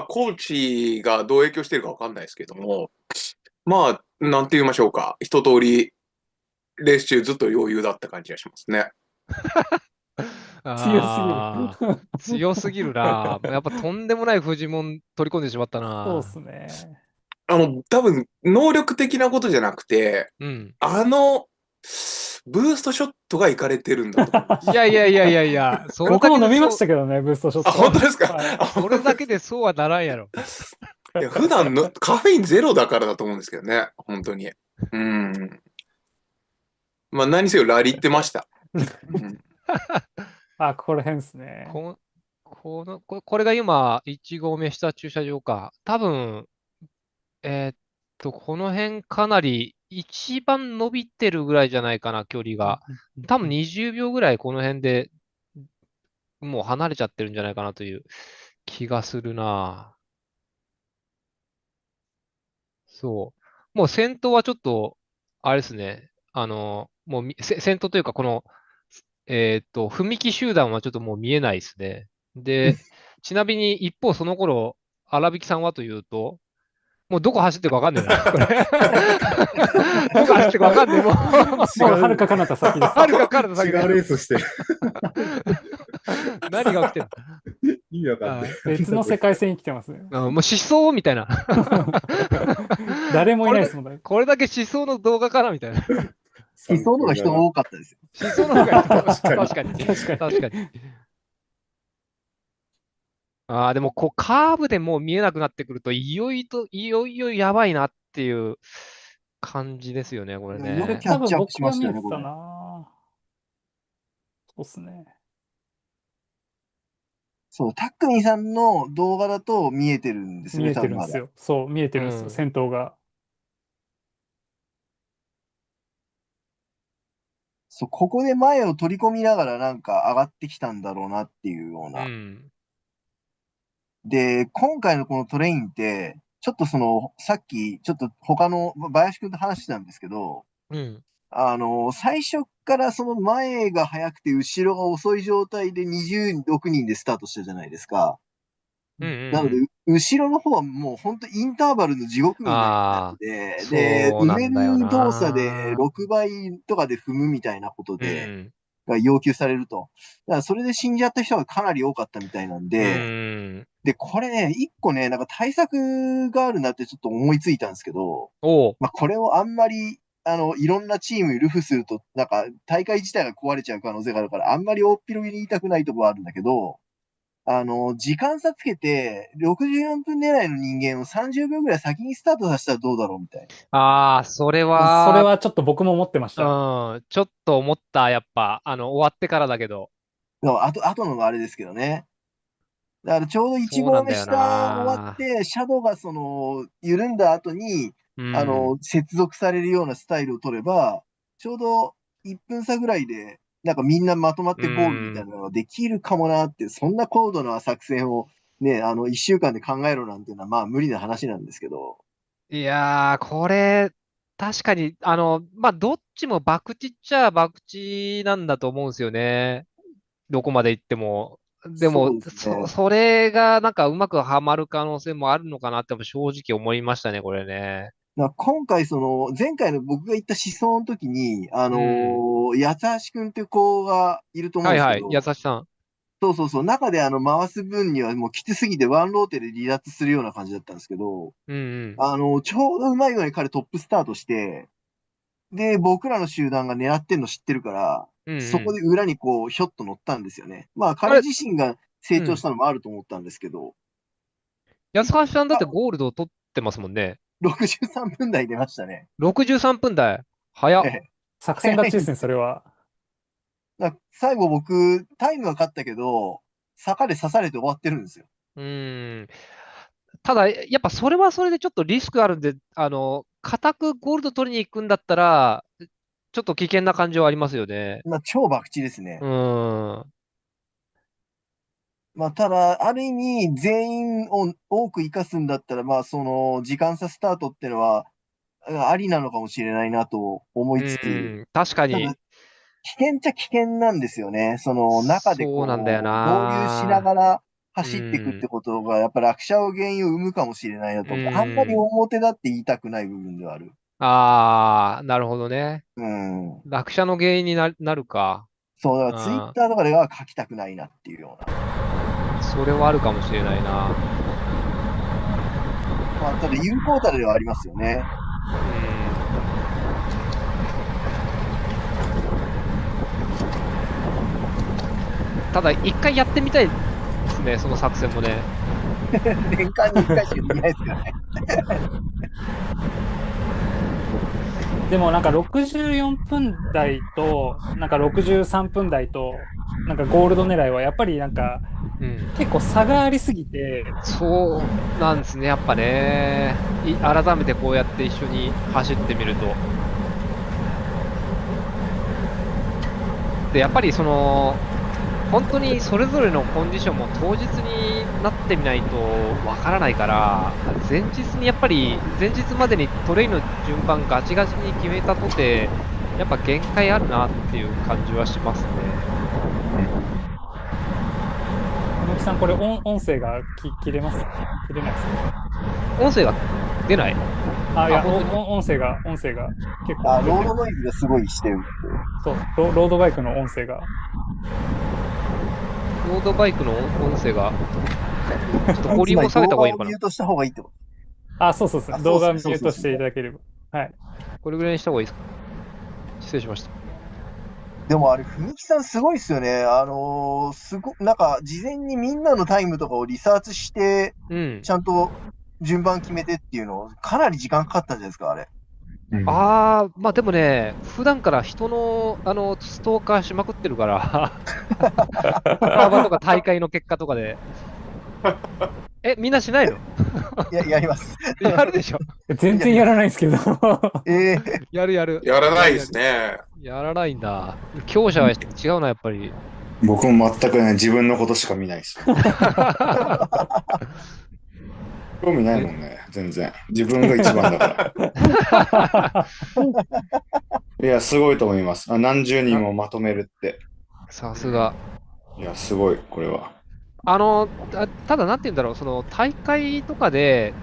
コーチがどう影響してるかわかんないですけども、なんて言いましょうか。一通りレース中ずっと余裕だった感じがしますね。強すぎる。あ強すぎるな。やっぱとんでもないフジモン取り込んでしまったな。そうっすね。多分、能力的なことじゃなくて、うん。ブーストショットがいかれてるんだと思います。いやいやいやいやいや、それ僕も飲みまだけでそう、したけどね、ブーストショッあ、ト。本当ですか？はいそれだけでそうはならんやろ。いや、普段のカフェインゼロだからだと思うんですけどね。本当に。うん。何せよラリってました。うん。あ、ここら辺ですね。これが今、1合目下駐車場か。多分、この辺かなり一番伸びてるぐらいじゃないかな、距離が。多分20秒ぐらいこの辺でもう離れちゃってるんじゃないかなという気がするな。そう。もう先頭はちょっと、あれですね。もう先頭というか、踏切集団はちょっともう見えないですね。で、ちなみに一方その頃、荒引さんはというと、もうどこ走ってるかわかんねえな、これ。どこ走ってるかわかんねえ、もう。もう遥か彼方先です。はるか彼方先違うレースしてる。何が起きてる意味わかんない。別の世界線に来てますね。の？もう思想みたいな。誰もいないですもんね。これだけ思想の動画かなみたいな。理想のが人多かったですよ。思想の方が確かに確かに。確かに。確かに。ああ、でもカーブでもう見えなくなってくると、いよいよやばいなっていう感じですよね、これね。よくキャ多分ッチアップし僕はましたよね、こ見えてたれ。な。そうっすね。そう、タックミンさんの動画だと見えてるんですよね、見え多分まだ。てるんですよ。そう、見えてるんですよ、うん先頭が。そう、ここで前を取り込みながらなんか上がってきたんだろうなっていうよううな。ん。で、今回のこのトレインって、ちょっとさっき、ちょっと他の、林くんと話してたんですけど、うん。最初からその前が速くて後ろが遅い状態で26人でスタートしたじゃないですか。うん。なので、うん。後ろの方はもう本当インターバルの地獄みたいな感ああ、じで、で、そう埋めなんだよる動作でな。6倍とかで踏むみたいなことうで、ん。が要求されると。だからそれで死んじゃった人がかなり多かったみたいなんうで、ん。で、これね、一個ね、なんか対策があるなってちょっと思いついたんですけど、おう。まあ、これをあんまり、いろんなチームにルフすると、なんか、大会自体が壊れちゃう可能性があるから、あんまり大っぴろげに言いたくないところはあるんだけど、時間差つけて、64分狙いの人間を30秒ぐらい先にスタートさせたらどうだろうみたいああ、それそれは、はちょっと僕も思ってましうた。ん、ちょっと思った、やっぱ、終わってからだけど。な。あとのがあれですけどね。だからちょうど1そうなんだよ号目下終わっな。て、シャドウが緩んだ後に、うん。接続されるようなスタイルを取れば、ちょうど1分差ぐらいで、なんかみんなまとまっうてゴールみたいん。なのができるかもなって、そんな高度な作戦をね、1週間で考えろなんていうのは、まあ無理な話なんですけど、いやー、これ、確かに、まあ、どっちも博打っちゃ博打なんだと思うんですよね。どこまで行っても。でも、そうですね。それがなんかうまくはまる可能性もあるのかなって正直思いましたね、これね。今回前回の僕が言った思想の時に、うん。八橋くんっていう子がいると思うんはいはい、優ですけど、しさん。そうそうそう。中で回す分にはもうきつすぎてワンローテで離脱するような感じだったんですけど、うんうん。ちょうどうまい具合に彼トップスタートして、で、僕らの集団が狙ってんの知ってるから、うんうん。そこで裏にこう、ひょっと乗ったんですよね。まあ、あれ、彼自身が成長しうん。たのもあると思ったんですけど、安橋さんだってあ、ゴールドを取ってますもんね。63分台出ましたね。63分台。早っ。ええ、作戦早いん勝ちですね、それは。最後僕、タイムは勝ったけど、坂で刺されて終わってるんですよ。うん。ただ、やっぱそれはそれでちょっとリスクあるんで、固くゴールド取りに行くんだったら、ちょっと危険な感じはありますよね。まあ、超博打ですうね。ん。まあ、ただ、ある意味、全員を多く生かすんだったら、まあ、時間差スタートっていうのは、ありなのかもしれないなと思ういつつ、ん。確かただ、に、危険っちゃ危険なんですよね。中でそうなんだよ合流しなな。がらう走っていくってん。ことが、やっぱ落車を原因を生むかもしれないなうと思って、あんまりん。表だって言いたくない部分ではある。ああ、なるほどね。うん。落車の原因になるか。そう、だからツイッあターとかでは書きたくないなっていうような。ー、それはあるかもしれないな。まあ、ただ有効たるではありますよね。うん。ただ、一回やってみたいですね、その作戦もね。年間に1回しかできないですからね。でもなんか64分台と、なんか63分台と、なんかゴールド狙いはやっぱりなんかうん。結構差がありすぎて、そうなんですね、やっぱね。改めてこうやって一緒に走ってみると。で、やっぱり本当にそれぞれのコンディションも当日になってみないとわからないから、前日にやっぱり、前日までにトレイの順番ガチガチに決めたとて、やっぱ限界あるなっていう感じはしますね。小野木さんこれ音声が切れます切れないですか？音声が出ない。あ、いあ、や、本当に。音声が結構出ローてる。ドノイズがすごいしてる。そう、ロードバイクの音声が。ロードバイクの音声が、ちょっとボリュームを下げつまり動た方がいいのかな。画をミュートした方がいいってこあ、そうそうそう。と。あ、そう動画ですね、ミュートしていそうそうそう。ただければ。はい。これぐらいにした方がいいですか。失礼しました。でもあれ、ふみきさんすごいっすよね。なんか、事前にみんなのタイムとかをリサーチして、うん。ちゃんと順番決めてっていうの、かなり時間かかったんじゃないですか、あれ。まあでもね、普段から人の、ストーカーしまくってるから、スタバとか大会の結果とかで。みんなしないの？やります。やるでしょ。全然やらないんですけど。えやる。やらないですね。やらないんだ。強者は違うな、やっぱり。僕も全くね、自分のことしか見ないです。興味ないもんね、全然。自分が一番だから。いや、すごいと思います。何十人もまとめるって。さすが。いや、すごい、これは。ただ、なんて言うんだろう、その大会とかで、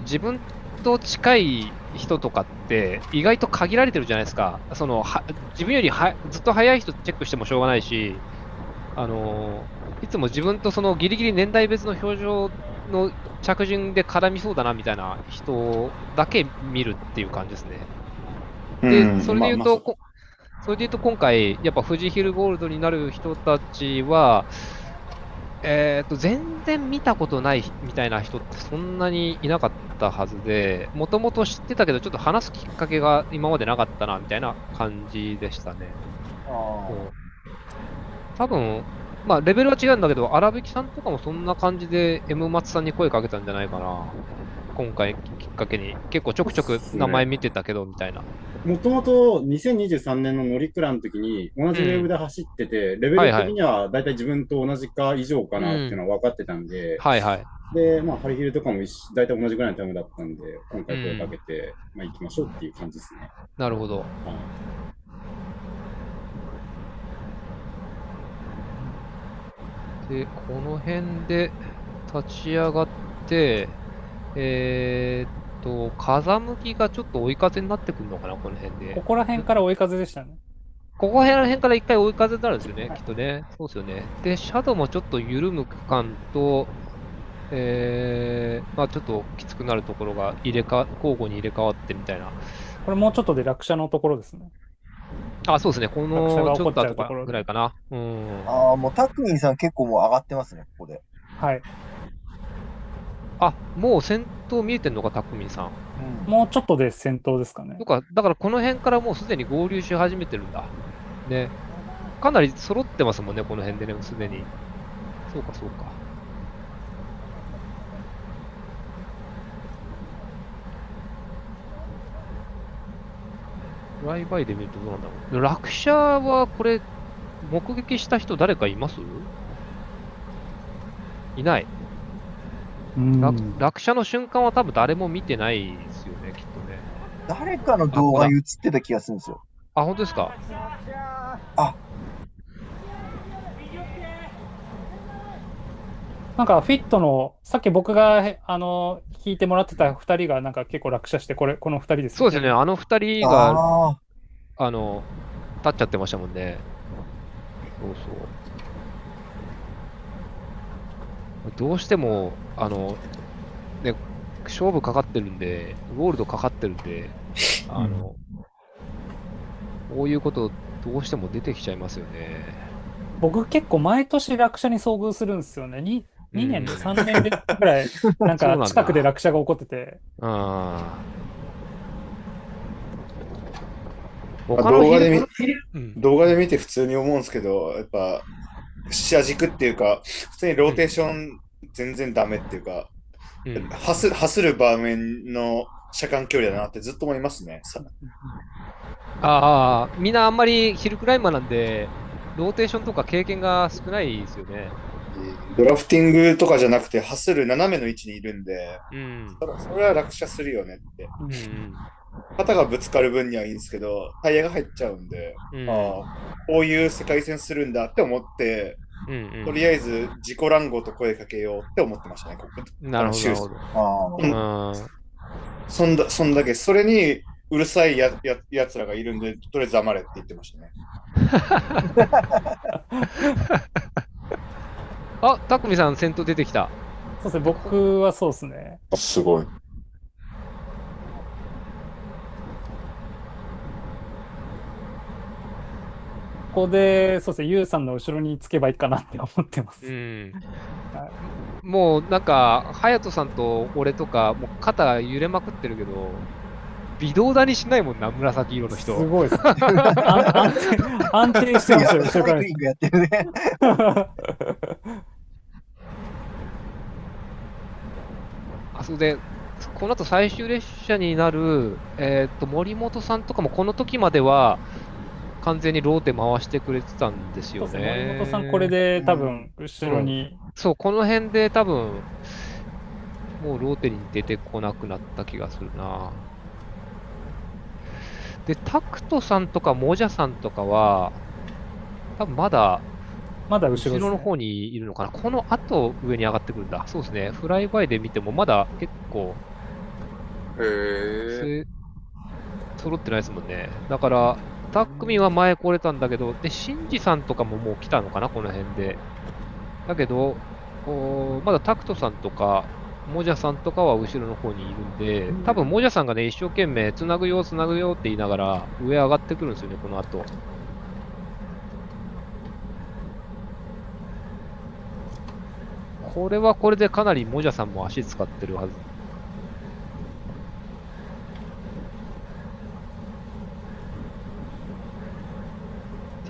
自分と近い人とかって、意外と限られてるじゃないですか。自分よりずっと早い人チェックしてもしょうがないし、いつも自分とそのギリギリ年代別の表情の着順で絡みそうだなみたいな人だけ見るっていう感じですね。で、それで言うと、今回、やっぱ富士ヒルゴールドになる人たちは、全然見たことないみたいな人ってそんなにいなかったはずで、もともと知ってたけど、ちょっと話すきっかけが今までなかったなみたいな感じでしたね。多分、まあ、レベルは違うんだけど、荒引さんとかもそんな感じで M 松さんに声かけたんじゃないかな。今回きっかけに。結構ちょくちょく名前見てたけど、みたいな。もともと2023年の乗りクラの時に同じウェブで走ってて、レベル的にはだいたい自分と同じか以上かなっていうのは分かってたんで、はいはい。で、まあ、ハリヒルとかもだいたい同じぐらいのタイムだったんで、今回声かけて、まあ、行きましょうっていう感じですね。なるほど。で、この辺で立ち上がって、風向きがちょっと追い風になってくるのかな、この辺で。ここら辺から追い風でしたね。ここら辺から一回追い風になるんですよね、きっとね。そうですよね。で、シャドウもちょっと緩む区間と、まあちょっときつくなるところが交互に入れ替わってみたいな。これもうちょっとで落車のところですね。そうですね。このちょっと後ぐらいかな。もうタクミンさん結構もう上がってますね、ここで。はい。もう先頭見えてんのか、タクミンさん。もうちょっとで先頭ですかね。だからこの辺からもうすでに合流し始めてるんだ。ね。かなり揃ってますもんね、この辺でね、すでに。そうか。フライバイで見るとどうなんだろう。落車はこれ、目撃した人誰かいます？いない。落車の瞬間は多分誰も見てないですよね、きっとね。誰かの動画に映ってた気がするんですよ。本当ですか？なんかフィットの、さっき僕が聞いてもらってた2人がなんか結構落車して、この2人ですね。そうですね、あの2人が、立っちゃってましたもんね。どうしても、ね、勝負かかってるんで、ゴールドかかってるんで、こういうことどうしても出てきちゃいますよね。僕結構毎年落車に遭遇するんですよね。2年、3年でぐらい、なんか近くで落車が起こってて。動画で見て普通に思うんですけど、やっぱ、車軸っていうか、普通にローテーション全然ダメっていうか、走る場面の車間距離だなってずっと思いますね。みんなあんまりヒルクライマーなんで、ローテーションとか経験が少ないですよね。ドラフティングとかじゃなくて、走る斜めの位置にいるんで、それは落車するよねって。肩がぶつかる分にはいいんですけど、タイヤが入っちゃうんで、こういう世界線するんだって思って、とりあえず自己乱合と声かけようって思ってましたね、ここ。なるほど。そんだけ、それにうるさいやつらがいるんで、とりあえず黙れって言ってましたね。タクミさん先頭出てきた。そうですね、僕はそうですね。すごい。ここで、そうですね、ユウさんの後ろにつけばいいかなって思ってます。もうなんか、隼人さんと俺とか、もう肩揺れまくってるけど、微動だにしないもんな、紫色のす人。ごいですね。安定してるんですよ、後ろからサイクリングやってるね。あ、それで、この後最終列車になる、森本さんとかもこの時までは完全にローテ回してくれてたんですよそうですね、森ね。本さん、これで多分、後ろに、そう、この辺で多分、もうローテに出てこなくなった気がするな。で、タクトさんとかモジャさんとかは、多分まだまだ後ろです、ね。後ろの方にいるのかな。この後上に上がってくるんだ。そうですね。フライバイで見てもまだ結構、へえ。揃ってないですもんね。だから、タックミンは前来れたんだけど、で、シンジさんとかももう来たのかな、この辺で。だけど、まだタクトさんとか、モジャさんとかは後ろの方にいるんで、多分モジャさんがね、一生懸命、つなぐよ、つなぐよって言いながら、上上がってくるんですよね、この後。これはこれでかなりモジャさんも足使ってるはず。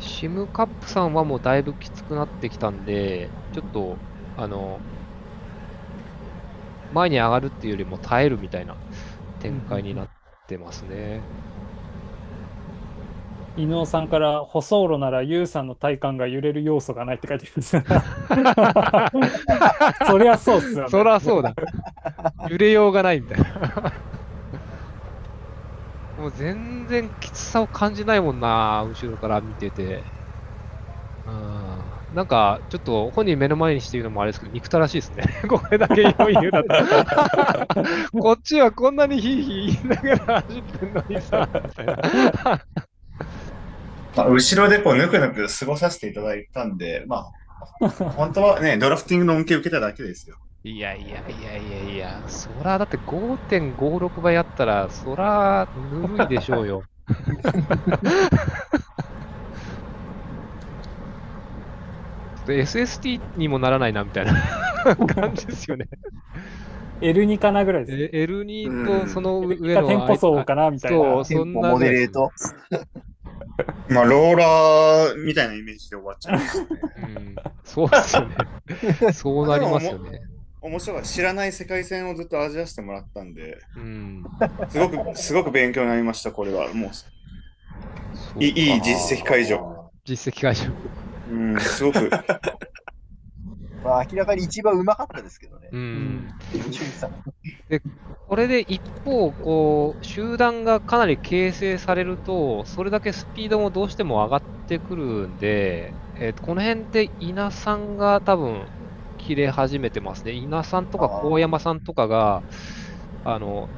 シムカップさんはもうだいぶきつくなってきたんで、ちょっと、前に上がるっていうよりも耐えるみたいな展開になってますね。伊能さんから舗装路ならユウさんの体幹が揺れる要素がないって書いてるんですよ。そりゃそうっすよね。そらそうだ。揺れようがないみたいな。もう全然きつさを感じないもんな、後ろから見てて。なんか、ちょっと本人目の前にして言うのもあれですけど、憎たらしいですね。これだけ余裕だと。こっちはこんなにヒーヒー言いながら走ってんのにさ、みたいな。後ろでこう、ぬくぬく過ごさせていただいたんで、本当はね、ドラフティングの恩恵を受けただけですよ。いやいやいやいやいや、そらだって5.56倍あったら、そらぬるいでしょうよ。SST にもならないなみたいな感じですよね。L2 かなぐらいです。L2 とその上かの店舗層かなみたいな。そう、テンポそんなモデレート。ローラーみたいなイメージで終わっちゃいますね。そうですよね。そうなりますよね。面白い。知らない世界線をずっと味わわせてもらったんで、うん。すごく勉強になりました、これは。もう、いい実績解除。実績解除。すごく。明らかに一番うまかったですけどね。で、これで一方、こう、集団がかなり形成されると、それだけスピードもどうしても上がってくるんで、この辺で稲さんが多分、切れ始めてますね。稲さんとか高山さんとかが、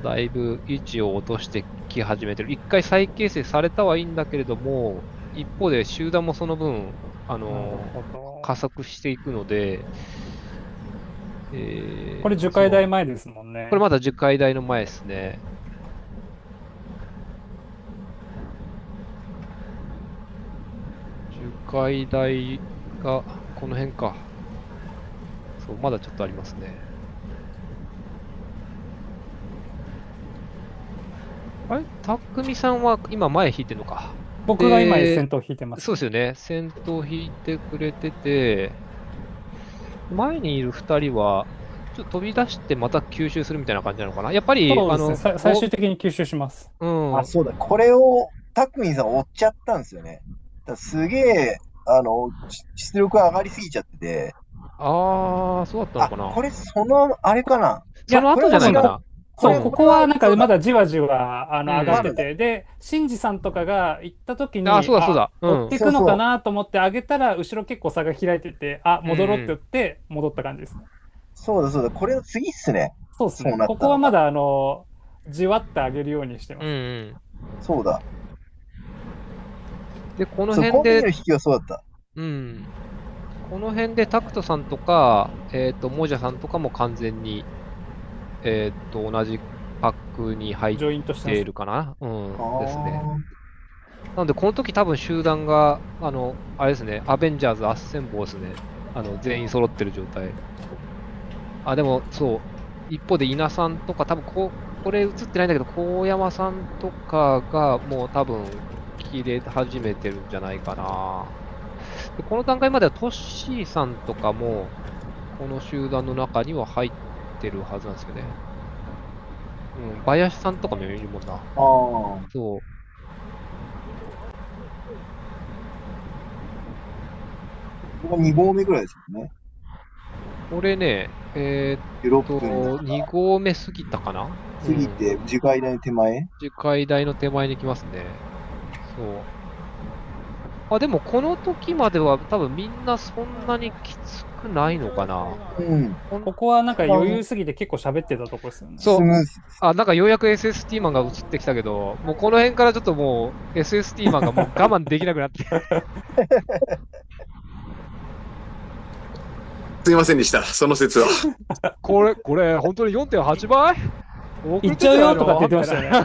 だいぶ位置を落としてき始めてる。一回再形成されたはいいんだけれども、一方で集団もその分、加速していくので、これ樹海台前ですもんね。これまだ樹海台の前ですね。樹海台がこの辺か。そう、まだちょっとありますね。あれ匠さんは今前引いてるのか。僕が今先頭引いてます。そうですよね。先頭引いてくれてて、前にいる2人は、ちょっと飛び出してまた吸収するみたいな感じなのかな。やっぱり、最終的に吸収します。そうだ。これをタクミンさん追っちゃったんですよね。すげえ、出力が上がりすぎちゃってて。そうだったのかな。これ、あれかな。その後じゃないかな。そう、ここはなんかまだじわじわ上がってて、で、シンジさんとかが行った時に、追っていくのかなと思って上げたら、後ろ結構差が開いてて、戻ろうって言って、戻った感じです。そうだ、これの次っすね。そうですね。ここはまだ、じわって上げるようにしてます。そうだ。で、この辺で、の引きはそうだった。この辺でタクトさんとか、モジャさんとかも完全に、同じパックに入っているかな。ですね。なので、この時多分集団が、あれですね、アベンジャーズ、アッセンボーですね。全員揃ってる状態。でも、そう。一方で稲さんとか、多分ここれ映ってないんだけど、高山さんとかがもう多分切れ始めてるんじゃないかな。でこの段階まではトッシーさんとかも、この集団の中には入ってるはずなんですよね。うん、林さんとかもいるもんな。ああ。そう。ここ2合目ぐらいですもんね。これね、16分2合目過ぎたかな過ぎて、樹海台の手前。樹海台の手前に来ますね。そう。あ、でもこの時までは多分みんなそんなにきつくないのかな。うん。ここはなんか余裕すぎて結構喋ってたとこですよね。そうスムーズ。あ、なんかようやく SST マンが映ってきたけど、もうこの辺からちょっともう SST マンがもう我慢できなくなって。すいませんでした、その説は。これ、本当に 4.8 倍行っちゃうよとかって言ってましたよね。行っ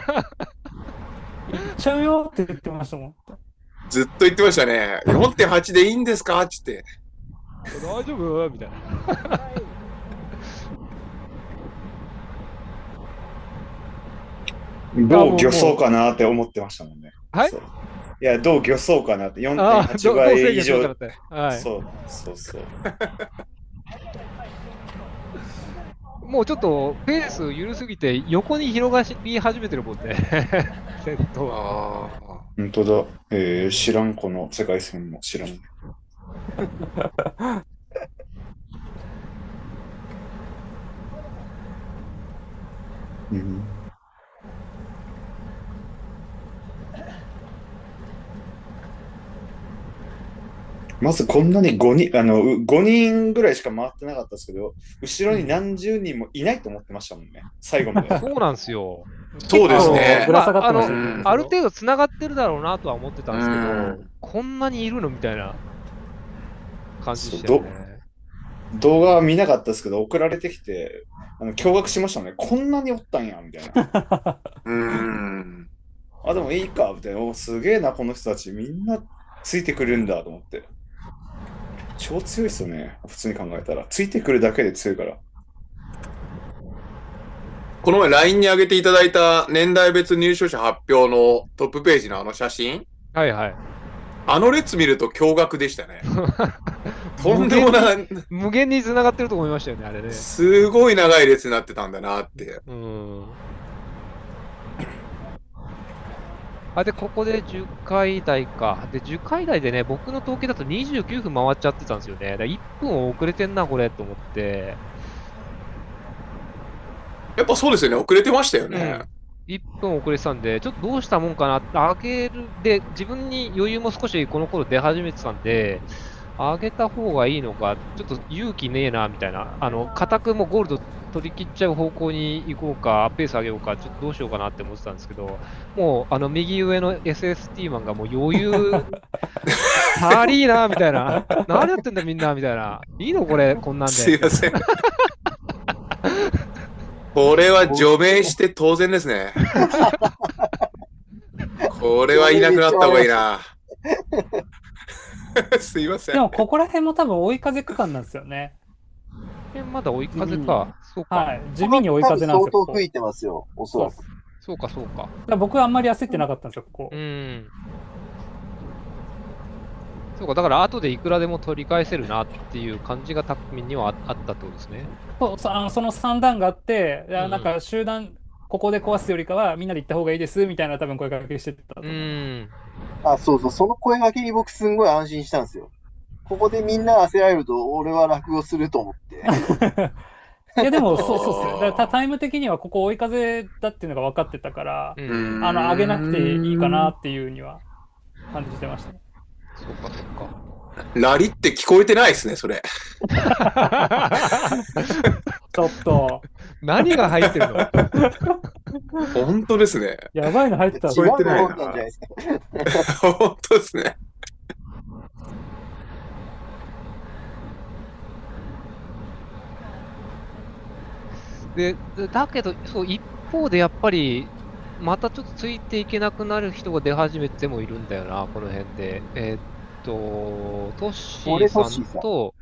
ちゃうよって言ってましたもん。ずっと言ってましたね。4.8 でいいんですかっつって。大丈夫みたいな。どう漁そうかなって思ってましたもんね。はいそういや、どう漁そうかなって、あ4.8どう倍以上制限しようかな。って。はい。そう。もうちょっとペース緩すぎて横に広がり始めてるもんね。先頭。あ本当だ。知らん、この世界線も知らん。うんまずこんなに5人ぐらいしか回ってなかったですけど、後ろに何十人もいないと思ってましたもんね、最後まで。そうなんですよ。そうですねぶら下がってましたまね。ある程度繋がってるだろうなとは思ってたんですけど、うんこんなにいるのみたいな感じでしたよね。動画は見なかったですけど、送られてきて、驚愕しましたね。こんなにおったんや、みたいな。あ、でもいいか、みたいな。おすげえな、この人たち。みんなついてくるんだと思って。超強いっすよね。普通に考えたら。ついてくるだけで強いから。この前 LINE に上げていただいた年代別入賞者発表のトップページのあの写真、はいはい。あの列見ると驚愕でしたね。とんでもない、無限に繋がってると思いましたよね、あれね。すごい長い列になってたんだなって。で、ここで10回台か。で、10回台でね、僕の統計だと29分回っちゃってたんですよね。だ1分遅れてんな、これ、と思って。やっぱそうですよね、遅れてましたよね。 1分遅れてたんで、ちょっとどうしたもんかなって、上げる、で、自分に余裕も少しこの頃出始めてたんで、上げた方がいいのか、ちょっと勇気ねえな、みたいな。固くもゴールド取り切っちゃう方向に行こうか、ペース上げようか、ちょっとどうしようかなって思ってたんですけど、もう、右上の SST マンがもう余裕、足りーな、みたいな。何やってんだみんな、みたいな。いいのこれ、こんなんで。すいません。これは除名して当然ですね。これはいなくなった方がいいな。すいません。でも、ここら辺も多分追い風区間なんですよね。まだ追い風か。そうか。はい。地味に追い風なんですよ。相当吹いてますよ、おそらく。そうか。だから僕はあんまり焦ってなかったんですよ、ここ。そうか、だから後でいくらでも取り返せるなっていう感じがタクミンにはあったってことですね。その3段があって、なんか集団、ここで壊すよりかはみんなで行った方がいいですみたいな多分声かけしてたと思う。そう、その声掛けに僕すんごい安心したんですよ。ここでみんな焦られると俺は落語すると思って。いやでもそうっすね。だからタイム的にはここ追い風だっていうのが分かってたから、上げなくていいかなっていうには感じてましたね。そうか。ラリって聞こえてないですね、それ。ちょっと。何が入ってるの本当ですね。やばいの入ってた。聞こえてないな。本当ですね。で、だけど、そう、一方でやっぱり、またちょっとついていけなくなる人が出始めてもいるんだよな、この辺で。トッシーさんと、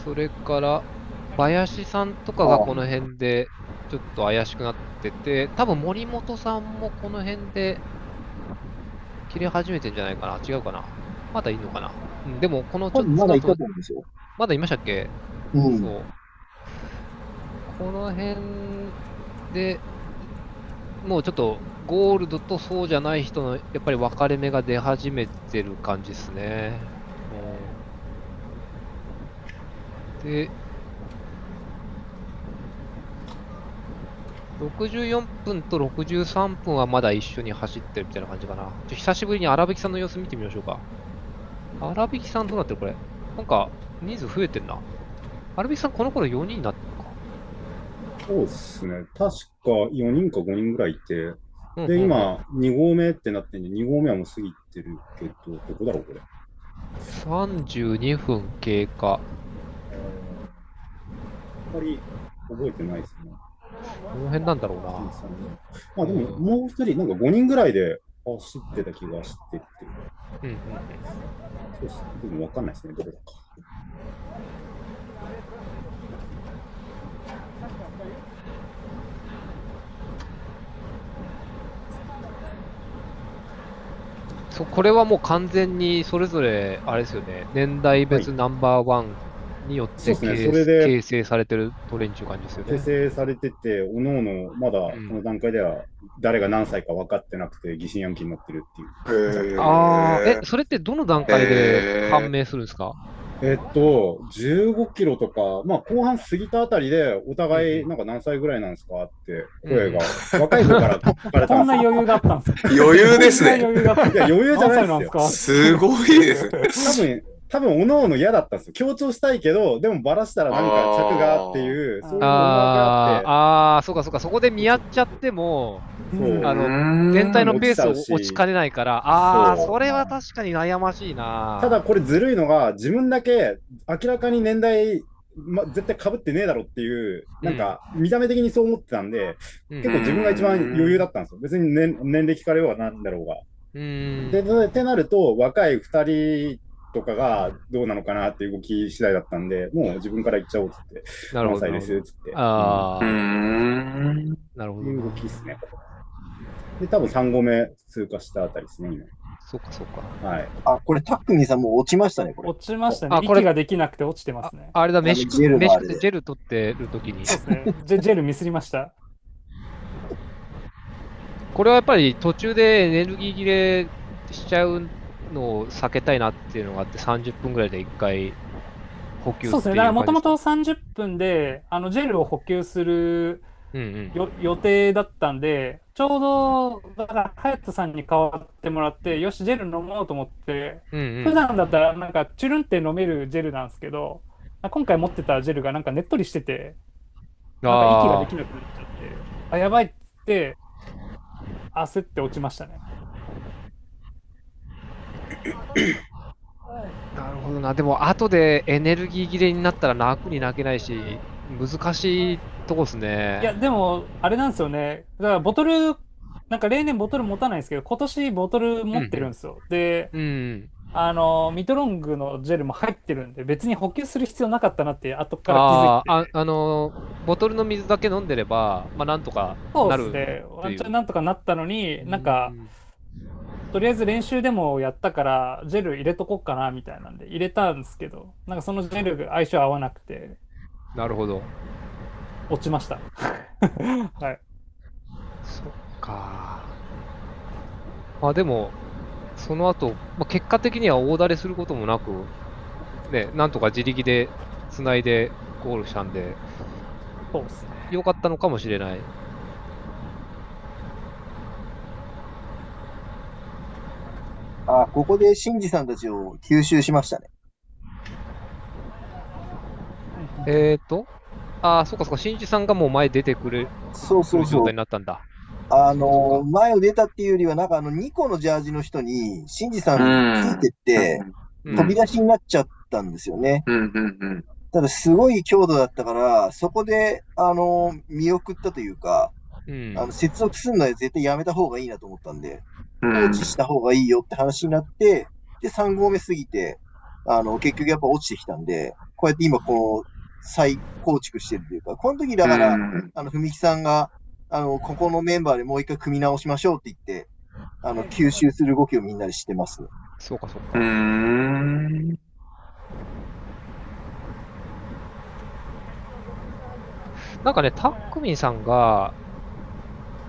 それから、林さんとかがこの辺で、ちょっと怪しくなってて、多分森本さんもこの辺で切れ始めてんじゃないかな。違うかな。まだいいのかな。うん、でも、このちょっとまだいたと思うんですよ。まだいましたっけ？うん。そう。この辺で、もうちょっとゴールドとそうじゃない人のやっぱり分かれ目が出始めてる感じですね。で、64分と63分はまだ一緒に走ってるみたいな感じかな。久しぶりに荒引さんの様子見てみましょうか。荒引さんどうなってるこれ。なんか人数増えてんな。荒引さんこの頃4人になってるのか。そうですね。確か4人か5人ぐらいいて、で、うんうんうん、今、2合目ってなってんで、2合目はもう過ぎてるけど、どこだろう、これ。32分経過。あんまり覚えてないですね。この辺なんだろうな。まあでも、もう一人、なんか5人ぐらいで走ってた気がしてて。うんうんうん。そうですね。でも分かんないですね、どれだか。これはもう完全にそれぞれ、あれですよね、年代別ナンバーワンによってそうですねそれで形成されてるトレーニング感じですよね。形成されてて、おのおの、まだこの段階では誰が何歳か分かってなくて、疑心暗鬼になってるっていう。ああ、それってどの段階で判明するんですか15キロとか、まあ後半過ぎたあたりで、お互いなんか何歳ぐらいなんですかって声が、若い子から聞かれたこんんですよ。な余裕があったんですか？余裕ですね。こんな余裕があったいや、余裕じゃないですよ。すごいですね。多分、おのおの嫌だったんですよ。強調したいけど、でもバラしたらなんか着がっていう、そういう思惑があって。ああ、そうかそうか、そこで見合っちゃっても、全体のペースを落ちかねないから、ああ、それは確かに悩ましいな。ただこれずるいのが、自分だけ明らかに年代、絶対被ってねえだろっていう、なんか見た目的にそう思ってたんで、結構自分が一番余裕だったんですよ。別に、年齢聞かれようがなんだろうが。で、ってなると、若い2人とかがどうなのかなっていう動き次第だったんで、もう自分から言っちゃおうっつって、なるほど。何歳ですっつって。ああ。なるほど。いう動きですね。で、多分3合目通過したあたりですね、今。そうか、そうか。はい。あ、これ、タックミンさんもう落ちましたね、これ。落ちましたね。息ができなくて落ちてますね。あれだ、飯ジェル取ってる時に。そうですね。ジェルミスりました。これはやっぱり途中でエネルギー切れしちゃうのを避けたいなっていうのがあって、30分ぐらいで1回補給っていう感じですか？そうですね。だからもともと30分で、ジェルを補給する予定だったんで、ちょうど、だから、隼人さんに代わってもらって、よし、ジェル飲もうと思って、普段だったら、なんか、チュルンって飲めるジェルなんですけど、今回持ってたジェルがなんかねっとりしてて、なんか息ができなくなっちゃって、あ、やばいって、焦って落ちましたね。なるほどな。でも、後でエネルギー切れになったら楽に泣けないし、難しいとこですね。いや、でも、あれなんですよね。だから、ボトル、なんか例年ボトル持たないんですけど、今年ボトル持ってるんですよ。で、ミトロングのジェルも入ってるんで、別に補給する必要なかったなって後から気づいて。ボトルの水だけ飲んでれば、まあ、なんとかなる。そうですね。ワンチャンなんとかなったのに、なんか、とりあえず練習でもやったから、ジェル入れとこっかな、みたいなんで、入れたんですけど、なんかそのジェルが相性合わなくて。なるほど。落ちました。はい。そっか。まあでも、その後、結果的には大だれすることもなく、ね、なんとか自力で繋いでゴールしたんで、そうですね。良かったのかもしれない。あ、ここでシンジさんたちを吸収しましたね。そうかそうか、新次さんがもう前出てくる状態になったんだ。前を出たっていうよりは、なんか2個のジャージの人に、シンジさんついてって、飛び出しになっちゃったんですよね。ただ、すごい強度だったから、そこで、見送ったというか、接続するのは絶対やめた方がいいなと思ったんで、放置した方がいいよって話になって、で、3合目過ぎて、結局やっぱ落ちてきたんで、こうやって今この再構築してるというか、この時だから、文木さんが、ここのメンバーでもう一回組み直しましょうって言って、吸収する動きをみんなでしてますね。そうか、そうか。なんかね、タックミンさんが、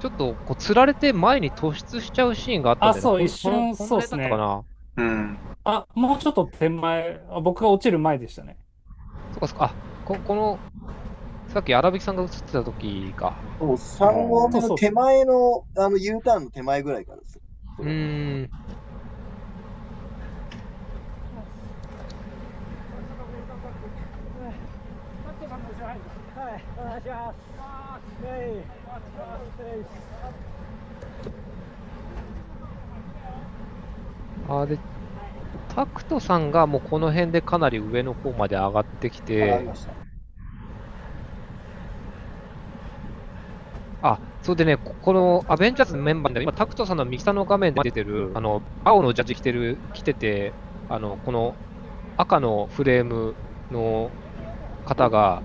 ちょっとこう釣られて前に突出しちゃうシーンがあったんだよね。そう、一瞬、そうですね。もうちょっと手前、僕が落ちる前でしたね。そうか、そうか。この、さっき荒引さんが映ってた時か。そう、3号目の手前の、U ターンの手前ぐらいからです。で、タクトさんがもうこの辺でかなり上の方まで上がってきて、それでね、このアベンジャーズのメンバーで、今、タクトさんの右下の画面で出てる、青のジャージ着てて、この赤のフレームの方が、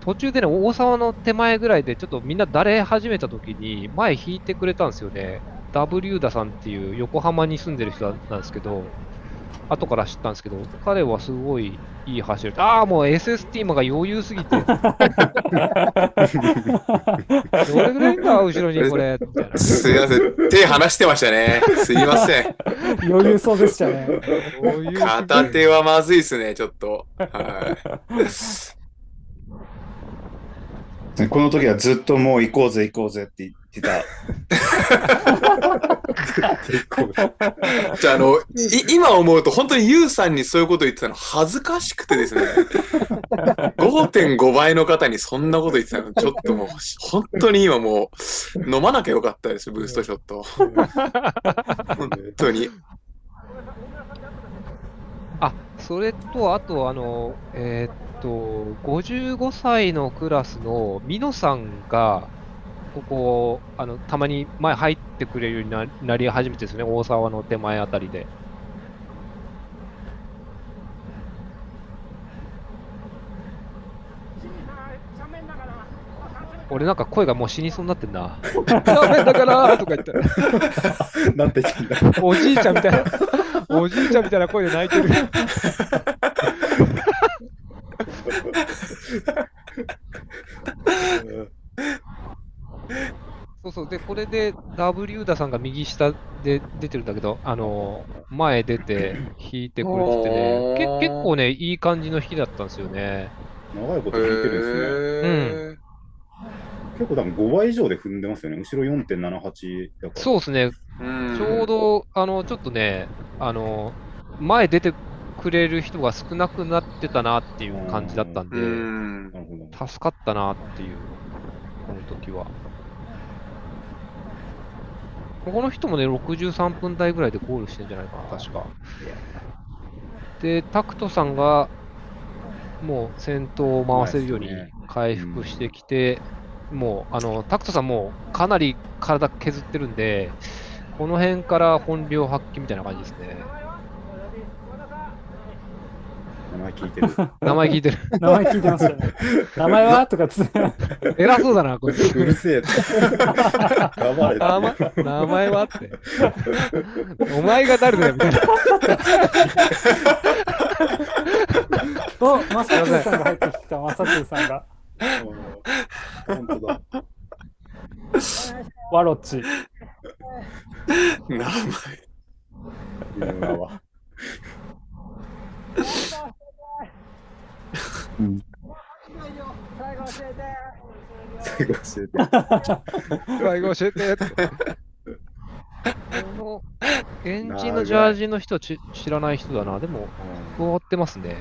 途中でね、大沢の手前ぐらいで、ちょっとみんな慣れ始めた時に、前引いてくれたんですよね。W 田さんっていう横浜に住んでる人なんですけど、後から知ったんですけど、彼はすごいいい走り。もう SS ティームが余裕すぎて。どれぐらいいんだ、後ろにこれ。みたいな。すいません。手離してましたね。すいません。余裕そうでしたね。片手はまずいですね、ちょっと。この時はずっともう行こうぜ行こうぜって言ってた。じゃあ、今思うと本当にユウさんにそういうこと言ってたの恥ずかしくてですね。5.5 倍の方にそんなこと言ってたの、ちょっともう、本当に今もう、飲まなきゃよかったです、ブーストショット。本当に。それと、あと、55歳のクラスのミノさんが、ここ、たまに前入ってくれるようになり始めてですね、大沢の手前あたりで。俺なんか声がもう死にそうになってんな。ダメだからとか言って。なんて言ってんだ。おじいちゃんみたいな、おじいちゃんみたいな声で泣いてる。そう。で、これで W 田さんが右下で出てるんだけど、前出て引いてくれててね、結構ね、いい感じの引きだったんですよね。長いこと引いてるんですね。結構多分5倍以上で踏んでますよね。後ろ 4.78 だから。そうですね。ちょうど、ちょっとね、前出てくれる人が少なくなってたなっていう感じだったんで、助かったなっていう、この時は。この人もね、63分台ぐらいでゴールしてるんじゃないかな、確か。で、タクトさんが、もう先頭を回せるように回復してきて、もう、タクトさんもかなり体削ってるんで、この辺から本領発揮みたいな感じですね。名前聞いてる。名前聞いてる。名前聞いてましたね。名前はとかつ偉そうだな、こいつ。うるせえって。名前はって。お前が誰だよ、みたいな。マサトゥさんが入ってきた、マサトゥさんが。本当だ。ワロッチ。名前。最後教えて。最後教えてって。このエンジンのジャージの人知らない人だな。でも、加わってますね。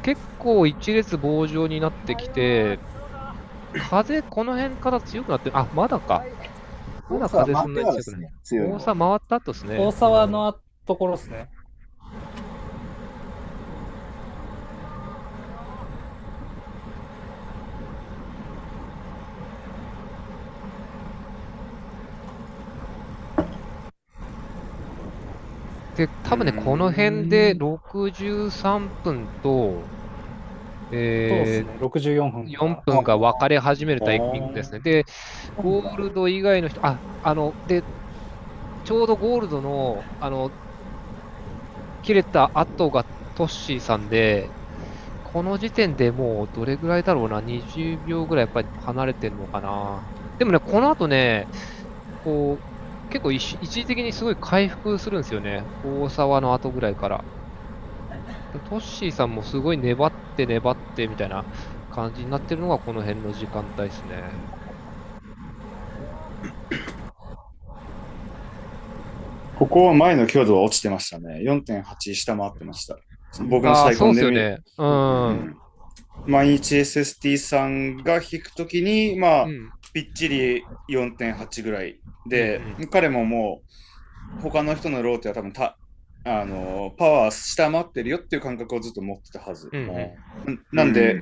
結構一列棒状になってきて、風この辺から強くなってる。まだか。まだ風そんなに強くない。大沢回った後ですね。大沢のところですね。で、多分ね、この辺で63分と、そうですね、64分か。4分が分かれ始めるタイミングですね。で、ゴールド以外の人、で、ちょうどゴールドの、切れた後がトッシーさんで、この時点でもうどれぐらいだろうな、20秒ぐらいやっぱり離れてるのかな。でもね、この後ね、こう、結構一時的にすごい回復するんですよね。大沢の後ぐらいから。トッシーさんもすごい粘って粘ってみたいな感じになってるのがこの辺の時間帯ですね。ここは前の強度は落ちてましたね。4.8 下回ってました。僕の最そう高でですよね。毎日 SST さんが引くときに、ぴっちり 4.8 ぐらいで、彼ももう他の人のローテは多分パワー下回ってるよっていう感覚をずっと持ってたはず。なんで、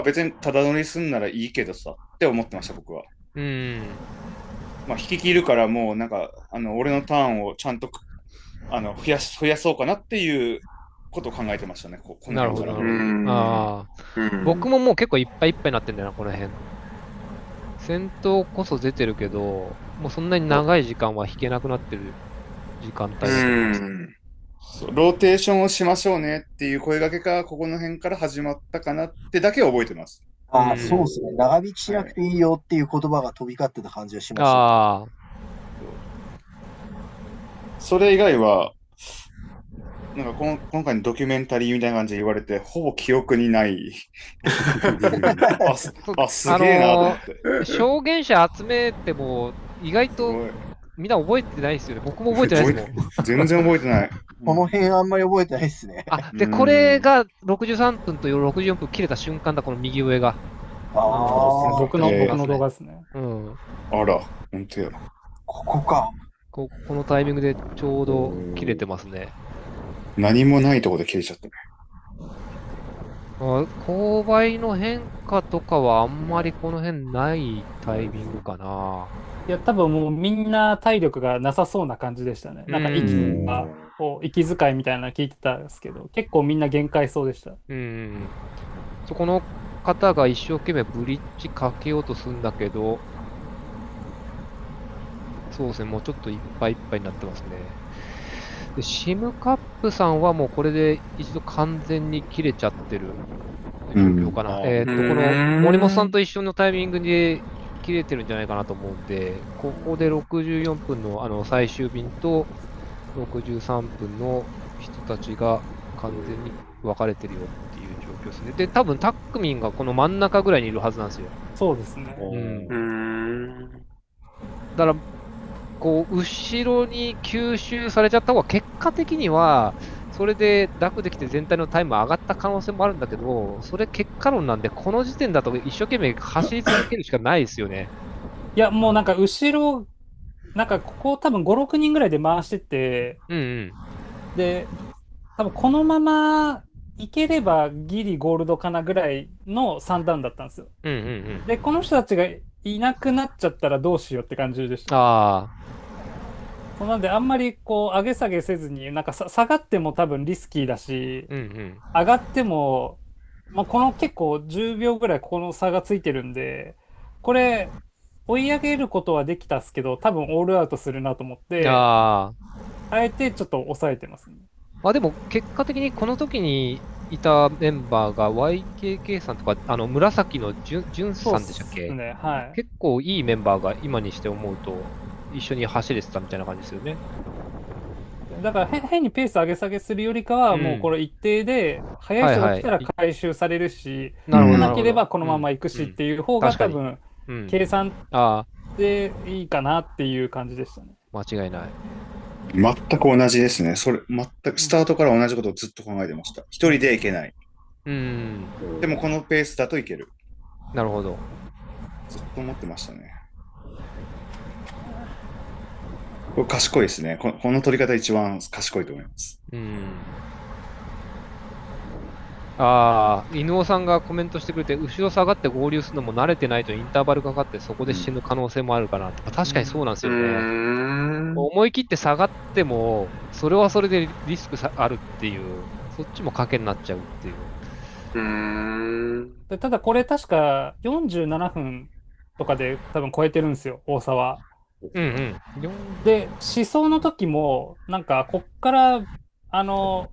別にただ乗りすんならいいけどさって思ってました、僕は。引き切るからもうなんか、俺のターンをちゃんと増やそうかなっていうことを考えてましたね、なるほど。僕ももう結構いっぱいいっぱいになってんだよな、この辺。戦闘こそ出てるけど、もうそんなに長い時間は引けなくなってる時間帯だと思います。ローテーションをしましょうねっていう声掛けがここの辺から始まったかなってだけ覚えてます。そうですね。長引きしなくていいよっていう言葉が飛び交ってた感じがしました、ね。それ以外は、なんか今回のドキュメンタリーみたいな感じで言われて、ほぼ記憶にない。すげえなと思って。証言者集めても、意外とみんな覚えてないですよね。僕も覚えてないですもん。全然覚えてない。この辺あんまり覚えてないですね。で、これが63分と64分切れた瞬間だ、この右上が。僕の動画ですね。あら、本当や。ここか。このタイミングでちょうど切れてますね。何もないところで切れちゃったね。勾配の変化とかはあんまりこの辺ないタイミングかな。いや、多分もうみんな体力がなさそうな感じでしたね。なんか息遣いみたいなの聞いてたんですけど、結構みんな限界そうでした。そこの方が一生懸命ブリッジかけようとするんだけど、そうですね、もうちょっといっぱいいっぱいになってますね。で、シムカップさんはもうこれで一度完全に切れちゃってる状況かな。この森本さんと一緒のタイミングで切れてるんじゃないかなと思うんで、ここで64分の最終便と63分の人たちが完全に分かれてるよっていう状況ですね。で、多分タックミンがこの真ん中ぐらいにいるはずなんですよ。そうですね。だから、こう、後ろに吸収されちゃった方が結果的には、それで楽できて全体のタイム上がった可能性もあるんだけど、それ結果論なんで、この時点だと一生懸命走り続けるしかないですよね。いや、もうなんか後ろ、なんかここ多分5、6人ぐらいで回してて、で、多分このままいければギリゴールドかなぐらいの3ダウンだったんですよ。で、この人たちがいなくなっちゃったらどうしようって感じでした。なんであんまりこう上げ下げせずに、なんか下がっても多分リスキーだし、上がっても、この結構10秒ぐらいこの差がついてるんで、これ追い上げることはできたっすけど、多分オールアウトするなと思って、あえてちょっと抑えてますね。でも結果的にこの時にいたメンバーが YKK さんとか、紫のじゅんさんでしたっけ？ね、結構いいメンバーが今にして思うと、一緒に走れてたみたいな感じですよね。だから変にペース上げ下げするよりかは、もうこれ一定で、速い人が来たら回収されるし、なければこのまま行くしっていう方が多分、計算でいいかなっていう感じでしたね。間違いない。全く同じですね。全くスタートから同じことをずっと考えてました。一人でいけない。でもこのペースだといける。なるほど。ずっと思ってましたね。これ賢いですね。この取り方一番賢いと思います。犬尾さんがコメントしてくれて、後ろ下がって合流するのも慣れてないとインターバルかかってそこで死ぬ可能性もあるかなって。確かにそうなんですよね。思い切って下がっても、それはそれでリスクあるっていう、そっちも賭けになっちゃうっていう。で、ただこれ確か47分とかで多分超えてるんですよ、大沢。うんうん。で、思想の時も、なんか、こっから、あの、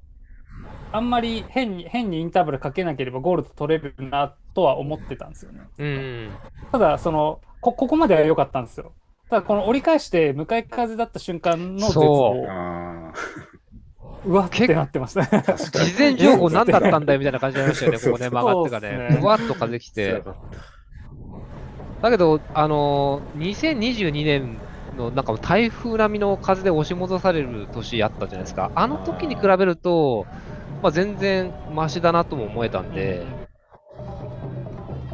あんまり変にインターバルかけなければゴールド取れるなとは思ってたんですよね。うんうん。ただ、ここまでは良かったんですよ。ただ、この折り返して向かい風だった瞬間の絶そう。望、あうわってなってましたね。あ、確かに。事前情報何だったんだよみたいな感じになりましたよね、ここね、曲がってからね。そうっすねふわっと風来て。辛かった。だけど、2022年のなんかもう台風並みの風で押し戻される年あったじゃないですか。あの時に比べると、まあ、全然マシだなとも思えたんで、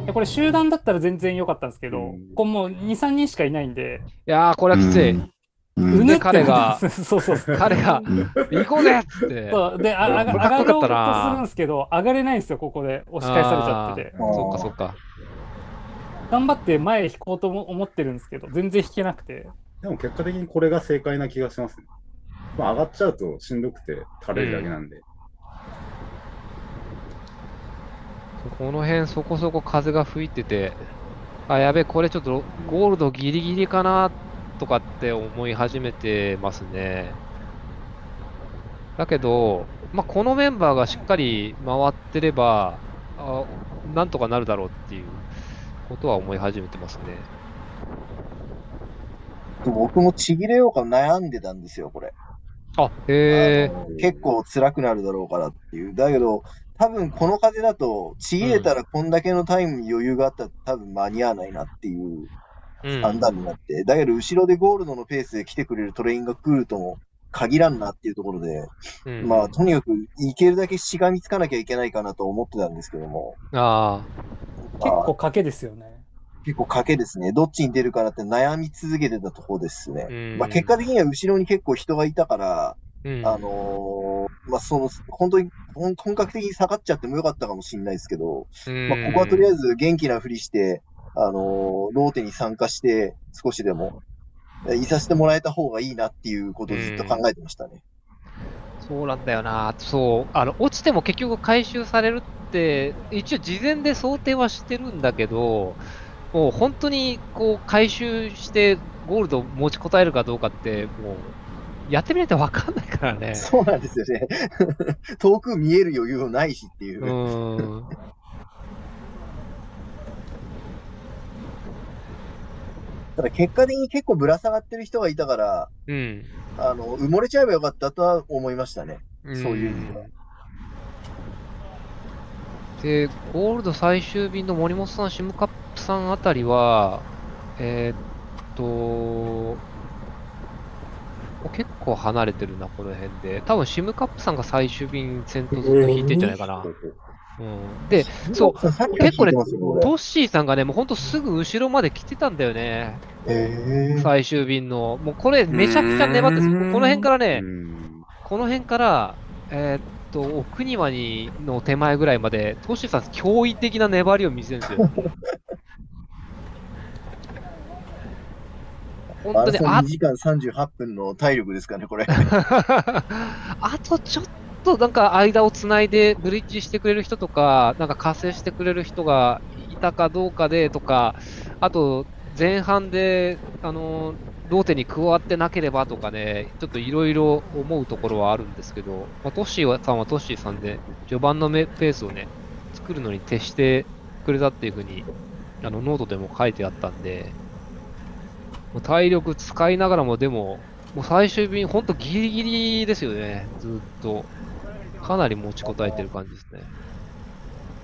いやこれ集団だったら全然良かったんですけど、うんこれもう2、3人しかいないんで、いやー、これはきつい。うんで、うねって彼がなってますそうそうそう。彼が、行こうぜっつって。そうで、上これかっこよかったがろうとなするんですけど、上がれないんですよ、ここで。押し返されちゃってて。そっかそっか。頑張って前引こうとも思ってるんですけど、全然引けなくて。でも結果的にこれが正解な気がしますね。まあ上がっちゃうとしんどくて垂れるだけなんで。この辺そこそこ風が吹いてて、あ、やべえ、これちょっとゴールドギリギリかなとかって思い始めてますね。だけど、まあ、このメンバーがしっかり回ってれば、なんとかなるだろうっていうことは思い始めてますね。僕もちぎれようか悩んでたんですよ、これ。あ、へえ。結構辛くなるだろうからっていう。だけど、多分この風だと、ちぎれたらこんだけのタイムに余裕があったら多分間に合わないなっていう判断になって、だけど後ろでゴールドのペースで来てくれるトレインが来るとも限らんなっていうところで、まあとにかくいけるだけしがみつかなきゃいけないかなと思ってたんですけども。あ結構賭けですよね。結構賭けですね。どっちに出るかなって悩み続けてたところですね。うんまあ結果的には後ろに結構人がいたから、あ、うん。まあ本当に本格的に下がっちゃってもよかったかもしれないですけど、うんまあここはとりあえず元気なふりして、ローテに参加して少しでもいさせてもらえた方がいいなっていうことをずっと考えてましたね。そうなんだよな。そう。落ちても結局回収されるって、一応事前で想定はしてるんだけど、もう本当にこう回収してゴールド持ちこたえるかどうかって、もうやってみないと分かんないからね。そうなんですよね。遠く見える余裕もないしっていう。ただ結果的に結構ぶら下がってる人がいたから、埋もれちゃえばよかったとは思いましたね。そういう意味では。で、ゴールド最終便の森本さん、シムカップさんあたりは、結構離れてるな、この辺で。多分、シムカップさんが最終便先頭ずっと引いてんじゃないかな。で、そう、結構ね、トッシーさんがね、もうほんとすぐ後ろまで来てたんだよね。最終便の。もうこれ、めちゃくちゃ粘って、この辺からね、この辺から、奥庭の手前ぐらいまで、トッシーさん、驚異的な粘りを見せるんですよ。本当に2時間38分の体力ですかね、これ。あとちょっとなんか間をつないでブリッジしてくれる人とか、なんか加勢してくれる人がいたかどうかでとか、あと前半で、ローテに加わってなければとかね、ちょっといろいろ思うところはあるんですけど、まあ、トッシーさんはトッシーさんで、序盤のペースをね、作るのに徹してくれたっていうふうに、ノートでも書いてあったんで、もう体力使いながらも、でも、もう最終便、ほんとギリギリですよね、ずっと。かなり持ちこたえてる感じですね。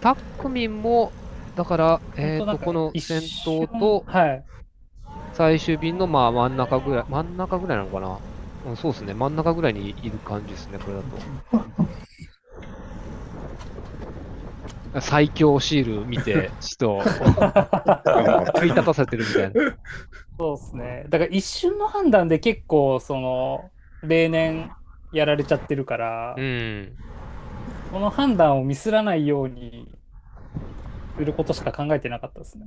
タックミンも、だから、この先頭と、最終便のまあ真ん中ぐらいなのかな。そうですね、真ん中ぐらいにいる感じですね、これだと。最強シール見て、ちょっと、追い立たせてるみたいな。そうですね。だから一瞬の判断で結構、例年やられちゃってるから、この判断をミスらないようにすることしか考えてなかったですね。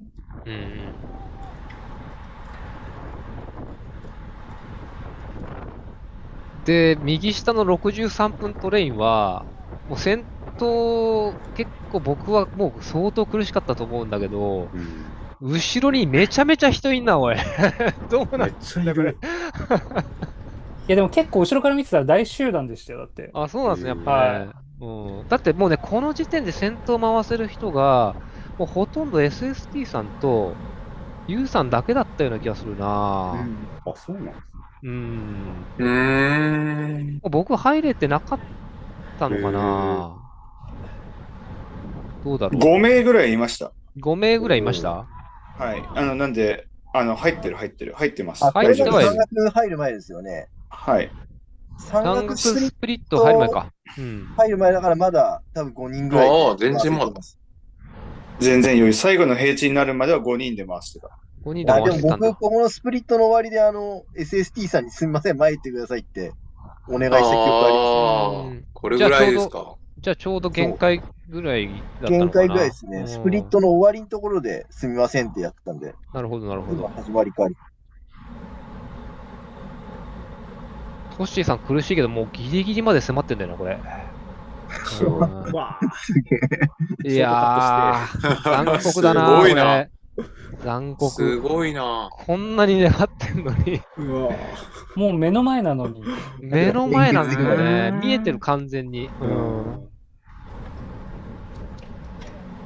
で、右下の63分トレインは、もう先頭、結構僕はもう相当苦しかったと思うんだけど、うん後ろにめちゃめちゃ人いんな、おい。どうなめんっちゃいる。だこれ。いや、でも結構後ろから見てたら大集団でしたよ、だって。あ、そうなんですね、やっぱはね。うん。だってもうね、この時点で先頭回せる人が、もうほとんど SST さんと、ユウさんだけだったような気がするな。あ、そうなんですうん。うーん。僕入れてなかったのかな。どうだろう。 5名ぐらいいました。 5 名ぐらいいました。はい。なんで、入ってます。あ、これだと入ってはいる山岳入る前ですよね。はい。山山岳岳スプリッスプリット入る前か。うん。入る前だからまだ多分5人ぐらいでああ全然まだ回せてます。全然余裕。最後の平地になるまでは5人で回してた。 5人であ、でも僕、回してたんだ。ここのスプリットの終わりでSST さんにすみません、前行ってくださいってお願いした記憶あります。うんああ、これぐらいですか。じゃあちょうど限界ぐらいだったの限かな。界ぐらいですね。うんスプリットの終わりのところですみませんってやってたんで、なるほど、なるほ今ど。始まりか。トッシーさん苦しいけど、もうギリギリまで迫ってんだよな、これ。うんわいやー、残酷だな、すごいなこれ。残す酷。ごいな。こんなに粘ってんのに、うわもう目の前なのに。目の前なんだよね。うん見えてる、完全に。う。うん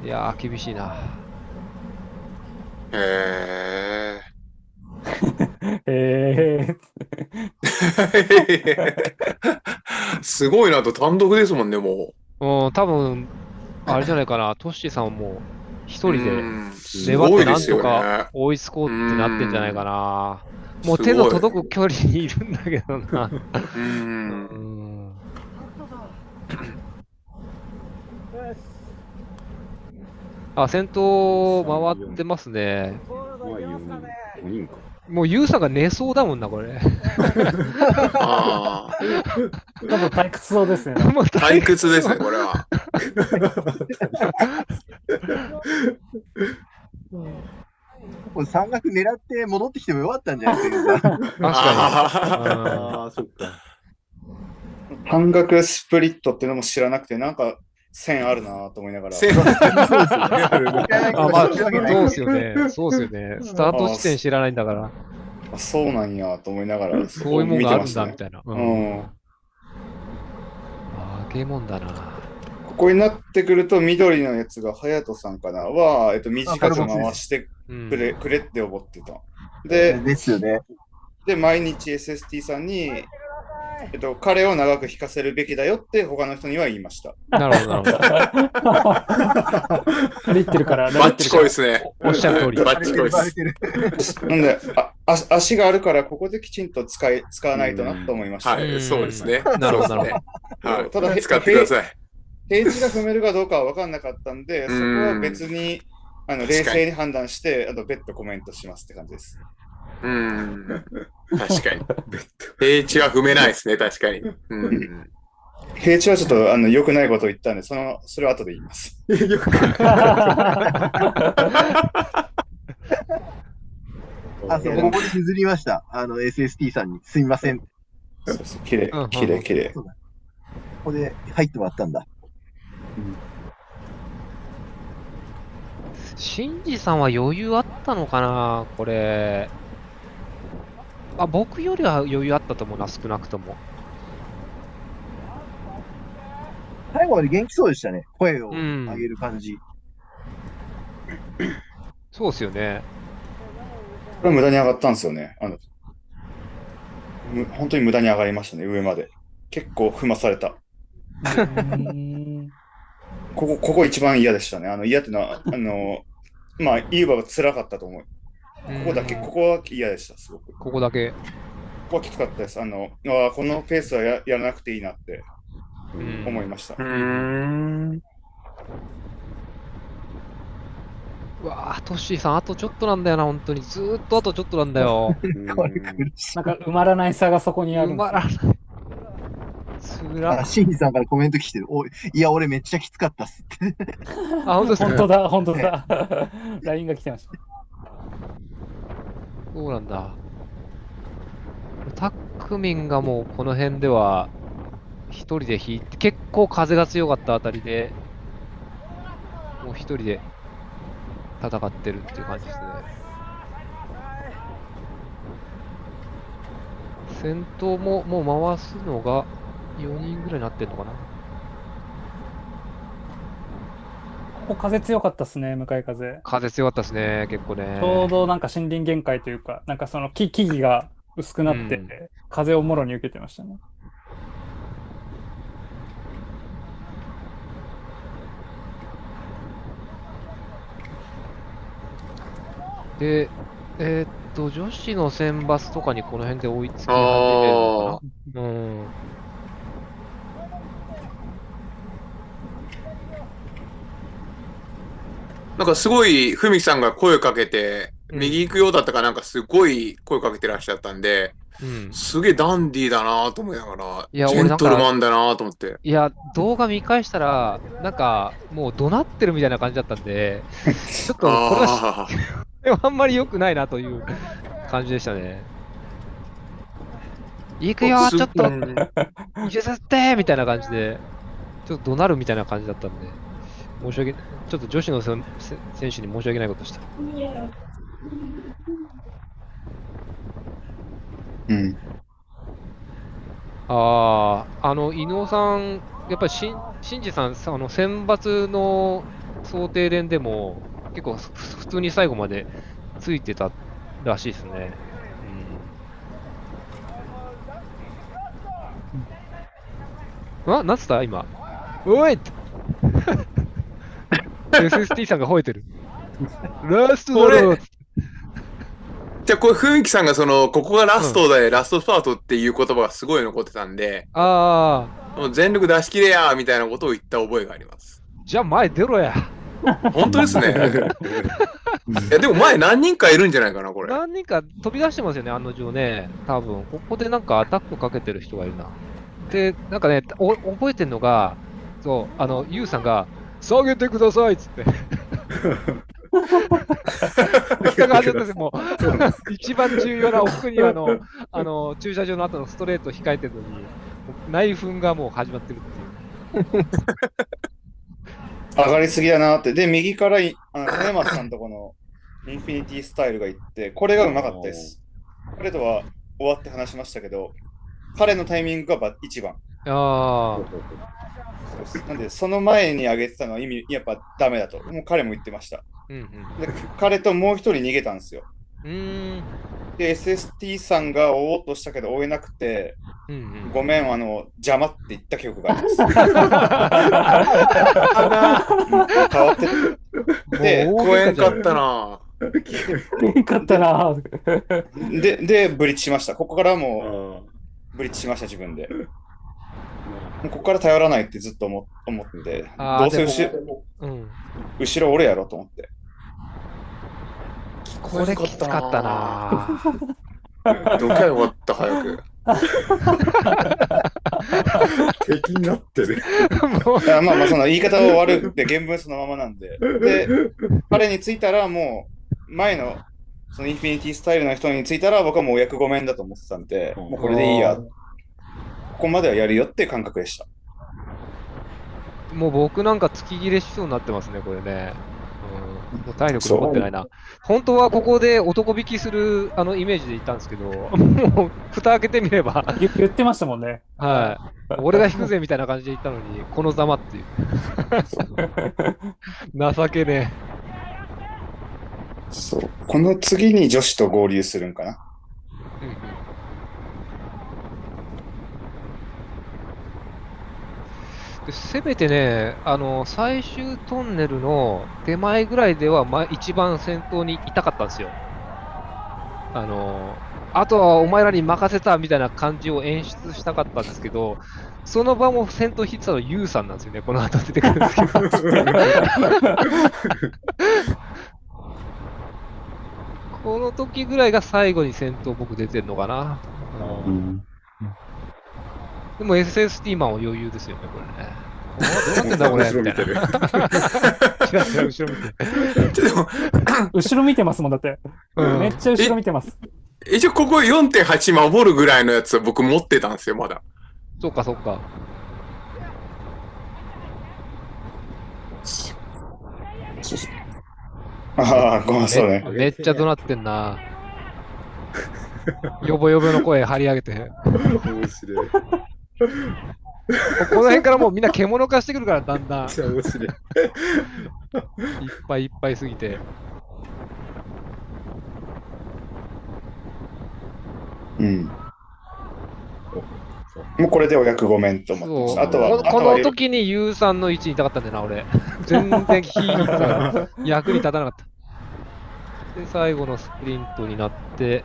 いやー、厳しいな。へええ。すごいなと、単独ですもんね、もうん、多分、あれじゃないかな。トッシーさんはもう、一う。人でうんす粘ってなんとごいですよかね。追いつこうってなってんじゃないかな。もうすごい手の届く距離にいるんだけどな。う。うんん。あ、先頭回ってますね。まあ4人。5人か。もうユウさんが寝そうだもんな、これ。ああ、ちょっと退屈そうですね。もう退屈ですね、これは。これ山岳狙って戻ってきてもよかったんじゃないですか。確かに。ああ、そっか。半額スプリットっていうのも知らなくて、なんか線あるなと思いながら。せそうですよね。あ、まあ、知らないそうですよね。そうですよね。スタート地点知らないんだから、あそうなんやと思いながら、そういうもんがあるんだ、見てましたねみたいな。ううん。ん。ああ、ゲーもんだな。ここになってくると、緑のやつが隼人さんかなは、短く回してうん。くれって思ってた。で、ですよね。毎日 SST さんに、彼を長く弾かせるべきだよって他の人には言いました。なるほど、なるほど。言ってるから、バッチコイですね。おっしゃる通り。バッチコイです。バレてる。なんで、足があるから、ここできちんと使わないとなと思いました。はい、うんそうですね。なるほどそうですねはい。ただ使ってください。平地が踏めるかどうかは分かんなかったんで、そこは別に冷静に判断して、別途コメントしますって感じです。確かに。平地は踏めないですね、確かに。平地はちょっと良くないことを言ったんで、それは後で言います。よくあ、そう、ここで譲りました。SST さんに。すみません。こそうそう、きれいうんうん、きれい、きれい。こで入ってもらったんだ。シンジさんは余裕あったのかな、これ。あ、僕よりは余裕あったと思うな、少なくとも。最後まで元気そうでしたね。声をうん上げる感じ。そうですよね。これ無駄に上がったんですよね。本当に無駄に上がりましたね、上まで。結構踏まされた。ここ一番嫌でしたね。嫌っていうのは、まあ、言えば辛かったと思う。ここは嫌でした、すごく。ここだけ。ここはきつかったです。このペースはやらなくていいなって思いました。うわぁ、トッシーさん、あとちょっとなんだよな、本当に。ずーっとあとちょっとなんだよ。これ苦しい。なんか埋まらない差がそこにあるんですよ埋まらない。つら。シンジさんからコメント来てる。いや、俺めっちゃきつかったっすって。あ、本当ですか。本当だ、本当だ。LINE が来てました。そうなんだ。タックミンがもうこの辺では、一人で引いて、結構風が強かったあたりで、もう一人で戦ってるっていう感じですね。先頭ももう回すのが4人ぐらいになってんのかな。ここ風強かったですね、向かい風。風強かったですね、結構ね。ちょうどなんか森林限界というか、なんかその木々が薄くなって、うん風をもろに受けてましたね。で、女子の選抜とかにこの辺で追いつき始めるのかな。うん。なんかすごい、ふみさんが声かけて、うん右行くようだったかなんかすごい声かけてらっしゃったんで、うん。すげえダンディーだなと思いながら、いやジェントルマンだなと思って。いや、動画見返したら、なんか、もう怒鳴ってるみたいな感じだったんで、ちょっとこれはああんまり良くないなという感じでしたね。行くよあ、ちょっとうん譲ってみたいな感じで、ちょっと怒鳴るみたいな感じだったんで、申し訳ちょっと女子の選手に申し訳ないことした。うん。伊野尾さん、やっぱり新次さん、選抜の想定練でも、結構普通に最後までついてたらしいですね。なんつった今。おいって SST さんが吠えてる。ラストだろじゃあこれ、ふみきさんがここがラストで、ラストスパートっていう言葉がすごい残ってたんで、もう全力出し切れやみたいなことを言った覚えがあります。じゃあ前出ろや。本当ですね。いや、でも前何人かいるんじゃないかな、これ。何人か飛び出してますよね、案の定ね。多分、ここでなんかアタックかけてる人がいるな。で、なんかね、覚えてんのが、そう、ユウさんが、下げてくださいっつって。下が始まったんですよ、もう。一番重要な奥に駐車場の後のストレート控えてるのに、内紛がもう始まってるっていう。上がりすぎだなって。で、右から金松さんとこのインフィニティスタイルが行って、これがうまかったです。彼とは終わって話しましたけど、彼のタイミングが一番。なんで、その前に上げてたのはやっぱダメだと。もう彼も言ってました。で彼ともう一人逃げたんですよ。で、SST さんが追おうとしたけど追えなくて、ごめん、邪魔って言った記憶があります。変わってで、聞こえんかったな。で、ブリッジしました。ここからもう、ブリッジしました、自分で。もうここから頼らないってずっと思ってて、どうせ後ろ俺やろと思って。これきつかったな。どけよかった、早く。敵になってる。まあ、その言い方を悪くて原文そのままなんで。で、彼についたらもう、前のそのインフィニティスタイルの人についたら僕はもうお役御免だと思ってたんで、もうこれでいいや。ここまではやるよっていう感覚でした。もう僕なんか突き切れしそうになってますね、これね。もう体力残ってないな。本当はここで男引きするイメージで言ったんですけど、もう蓋開けてみれば言ってましたもんね。はい。俺が引くぜみたいな感じで言ったのに、このざまっていう。情けねえ。そう。この次に女子と合流するんかな。せめてね、最終トンネルの手前ぐらいでは、一番先頭にいたかったんですよ。あとはお前らに任せたみたいな感じを演出したかったんですけど、その場も先頭引いてたのユウさんなんですよね、この後出てくるんですけど。この時ぐらいが最後に先頭僕出てるのかな。でも SST マンは余裕ですよね、これね。どうなってんだこれ後ろ見てる。後ろ見てる。後ろ見てますもん、だって。めっちゃ後ろ見てます。一応ここ 4.8 守るぐらいのやつは僕持ってたんですよ、まだ。そっかそっか。そうそう。ああ、ごめん、そうね。めっちゃ怒鳴ってんな。よぼよぼの声張り上げて。面白い。この辺からもうみんな獣化してくるから、だんだん。めっちゃ面白い。いっぱいいっぱいすぎて。うん。もうこれでお役御免と思ってます。そう。あとは、この時にユウさんの位置にいたかったんだよな、俺。全然火にさ、役に立たなかった。で、最後のスプリントになって、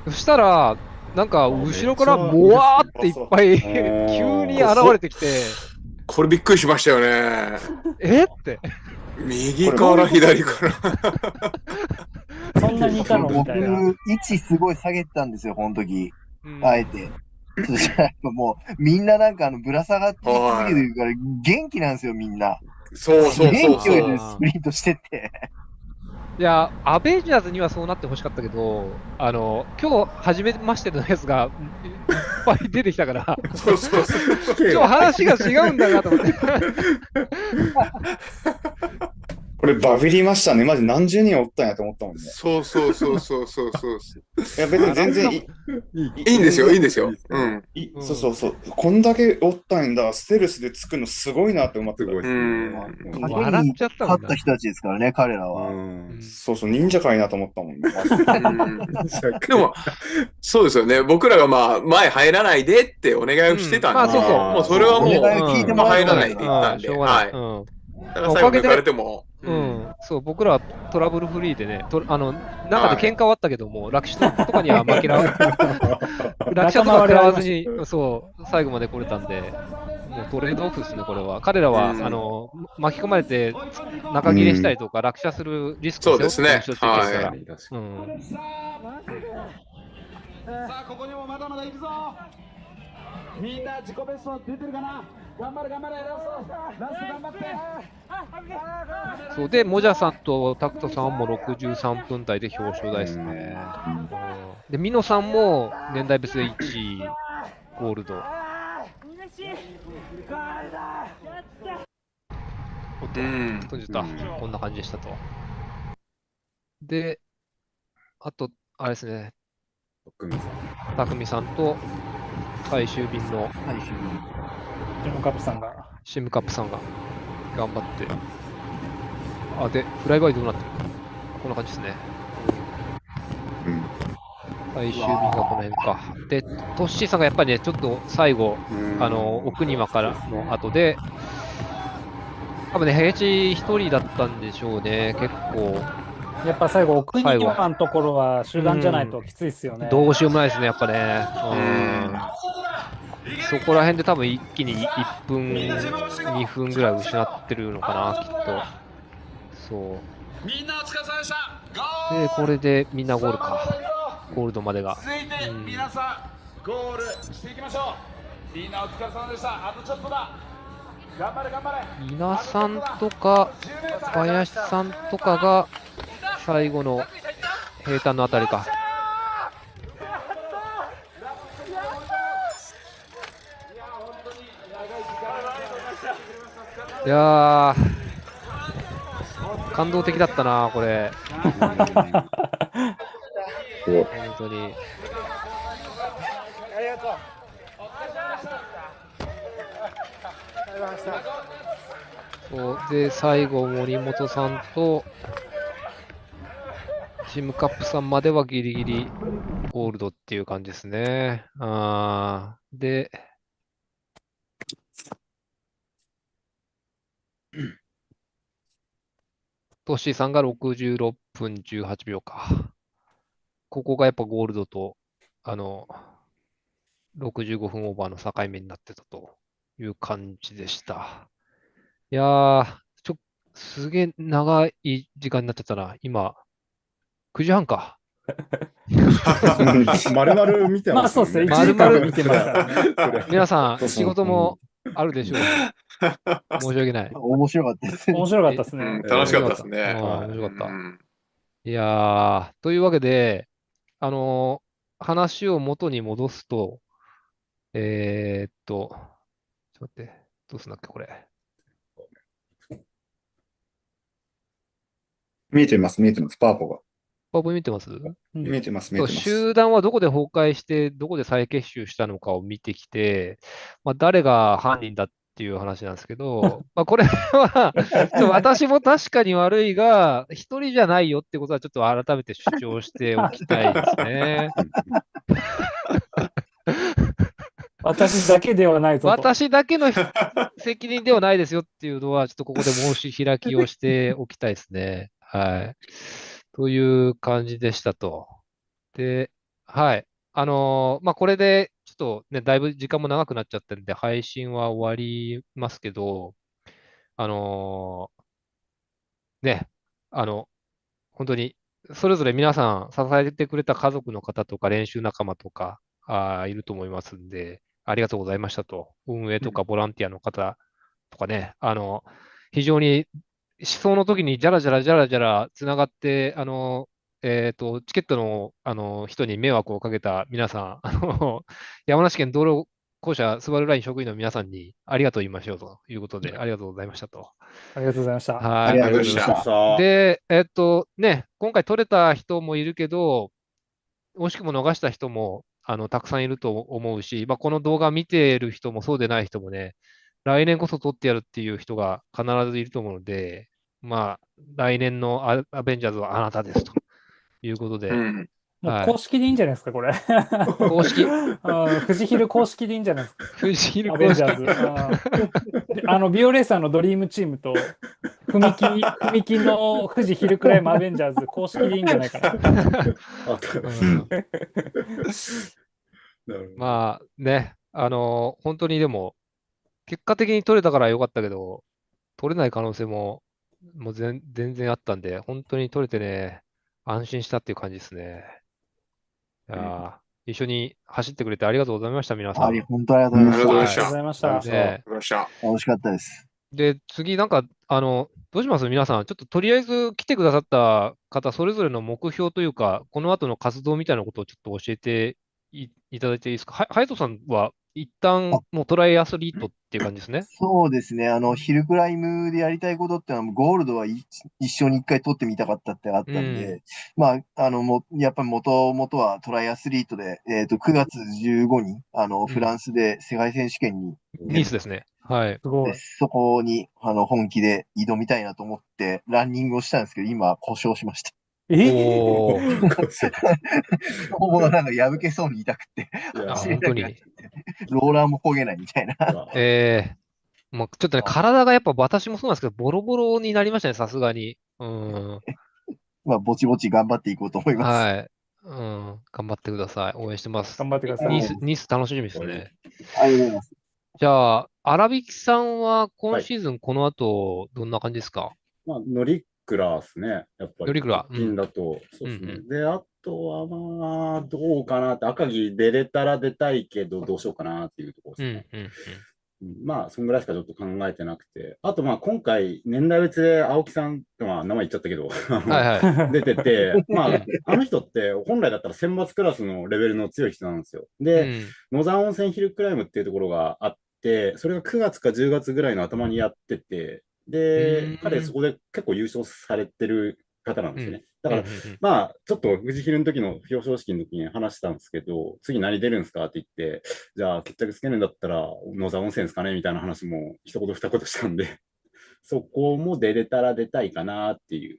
そしたら、なんか後ろからモワーっていっぱい急に現れてきて、これびっくりしましたよね。えって。右から左から。そんなにいたのみ僕、たいな。位置すごい下げてたんですよ、この時。うんあえて。そしたらもう、みんななんかぶら下がってい続けてるから、元気なんですよ、みんな。そうそうそう元気そう。でスプリントしてって。いや、アベンジャーズにはそうなってほしかったけど、今日初めましてのやつがいっぱい出てきたから、そうそうそう。今日話が違うんだなと思って。これバビりましたね。マジ何十人おったんやと思ったもんね。そうそうそうそうそうそう。いや、別に全然いいんですよ、いいんですよ。うん。そうそうそう。こんだけおったんだ。ステルスでつくのすごいなって思ってた。すごいですね。笑っちゃったもんな勝った人たちですからね、彼らは。そうそう、忍者かいなと思ったもんね。でも、そうですよね。僕らがまあ、前入らないでってお願いをしてたんで、まあそうそう。もうそれはもう、お願いを聞いてもら入らえたないって言ったんで、しょうがな。はいい。だから最後抜かれても、そう、僕らはトラブルフリーでね、中で喧嘩はあったけども、楽勝とかには負けら、楽勝とか食らわずに、そう、最後まで来れたんで、もうトレードオフですね、これは。彼らは、巻き込まれて中切れしたりとか、落車するリスクを背負って後ろついてるから。さあ、ここにもまだまだ行くぞ。みんな自己ベスト出てるかな。頑張れ頑張れ、ラスト頑張って。そうで、モジャさんとタクトさんも63分台で表彰台ですね。で、ミノさんも年代別で1位、ゴールド。閉じた。こんな感じでしたと。で、あと、あれですね、匠さんと最終便のシムカップさんが頑張って。で、フライバイどうなってる？こんな感じですね。最終便がこの辺か。で、トッシーさんがやっぱりね、ちょっと最後、奥庭からの後で、多分ね、平地一人だったんでしょうね、結構。やっぱ最後、奥庭のところは集団じゃないときついですよね。どうしようもないですね、やっぱね。そこら辺で多分一気に1分、2分ぐらい失ってるのかな、きっと。そう。みんなお疲れ様でした。で、これでみんなゴールか。ゴールドまでが。続いて皆さん、ゴールしていきましょう。みんなお疲れ様でした。あとちょっとだ。頑張れ頑張れ。皆さんとか、林さんとかが最後の平坦のあたりか。いやー、感動的だったな、これ。本当に。そうで、最後、森本さんと、チームカップさんまではギリギリゴールドっていう感じですね。で、トッシーさんが66分18秒か。ここがやっぱゴールドと、65分オーバーの境目になってたという感じでした。いやー、すげえ長い時間になってたな。今、9時半か。丸々見てます。そうですね。1時間見てますからね。皆さん、仕事もあるでしょう。申し訳ない。面白かったです。面白かったですね。楽しかったですね。面白かった。いやー、というわけで、話を元に戻すと、ちょっと待って、どうすんだっけ、これ。見えてます、見えてます、パワポが。パワポ見てます？見えてます、見そうえてます。集団はどこで崩壊して、どこで再結集したのかを見てきて、まあ、誰が犯人だっていう話なんですけど、まあ、これは私も確かに悪いが、一人じゃないよってことはちょっと改めて主張しておきたいですね。私だけではないぞと。私だけの責任ではないですよっていうのは、ちょっとここで申し開きをしておきたいですね。はい。という感じでしたと。で、はい。まあ、これで、ちょっとね、だいぶ時間も長くなっちゃってるんで、配信は終わりますけど、あのね、あの、本当に、それぞれ皆さん支えてくれた家族の方とか練習仲間とか、いると思いますんで、ありがとうございましたと。運営とかボランティアの方とかね、非常に思想の時にじゃらじゃらじゃらじゃらつながって、チケットの、人に迷惑をかけた皆さん、山梨県道路公社スバルライン職員の皆さんにありがとう言いましょうということで、ありがとうございましたと。ありがとうございました。はい。ありがとうございました。で、今回取れた人もいるけど、惜しくも逃した人も、たくさんいると思うし、まあ、この動画見ている人もそうでない人もね、来年こそ取ってやるっていう人が必ずいると思うので、まあ、来年のアベンジャーズはあなたですということで、うん。もうはい公式でいいんじゃないですか、これ。公式、富士ヒル公式でいいんじゃないですか。富士ヒルアベン公式ジャーズ。ビオレーサーのドリームチームと、踏切の富士ヒルクライムアベンジャーズ公式でいいんじゃないかな。うんなるほど。まあね、本当にでも、結果的に取れたから良かったけど、取れない可能性も、もう全然あったんで、本当に取れてね、安心したっていう感じですね。いや一緒に走ってくれてありがとうございました、皆さん。本当ありがとうございました。ありがとうございました。ありがとうございました。ねわかりました。楽しかったです。で、次、なんか、どうします皆さん。ちょっととりあえず来てくださった方、それぞれの目標というか、この後の活動みたいなことをちょっと教えていただいていいですか。ハヤトさんは一旦もうトライアスリートっていう感じですね。そうですね。ヒルクライムでやりたいことってのは、ゴールドは一生に一回取ってみたかったってあったんで、まあ、やっぱり元々はトライアスリートで、9月15日、フランスで世界選手権にニースですね。はい。すごい。そこに、本気で挑みたいなと思って、ランニングをしたんですけど、今、故障しました。おー。太ももがなんか破けそうに痛くて、走れ本当に。なくなってローラーも焦げないみたいな。もうちょっとね、体がやっぱ私もそうなんですけど、ボロボロになりましたね、さすがに。まあ、ぼちぼち頑張っていこうと思います。はい。頑張ってください。応援してます。頑張ってください。ニース楽しみですね。ありがとうございます。じゃあ、荒引さんは今シーズンこの後、どんな感じですか？まあ、乗りくらですね。やっぱり。乗りくら。直近だと。そうですね。うんで、あとはまあ、どうかなって、赤城出れたら出たいけど、どうしようかなっていうところですね。まあ、そんぐらいしかちょっと考えてなくて。あと、まあ、今回、年代別で青木さん、まあ、名前言っちゃったけど、出てて、まあ、あの人って、本来だったら選抜クラスのレベルの強い人なんですよ。で、野沢温泉ヒルクライムっていうところがあって、それが9月か10月ぐらいの頭にやってて、で、彼そこで結構優勝されてる方なんですよね。だから、まあ、ちょっと富士ヒルの時の表彰式の時に話したんですけど、次何出るんですかって言って、じゃあ決着つけるんだったら野沢温泉ですかねみたいな話も一言二言したんで、そこも出れたら出たいかなっていう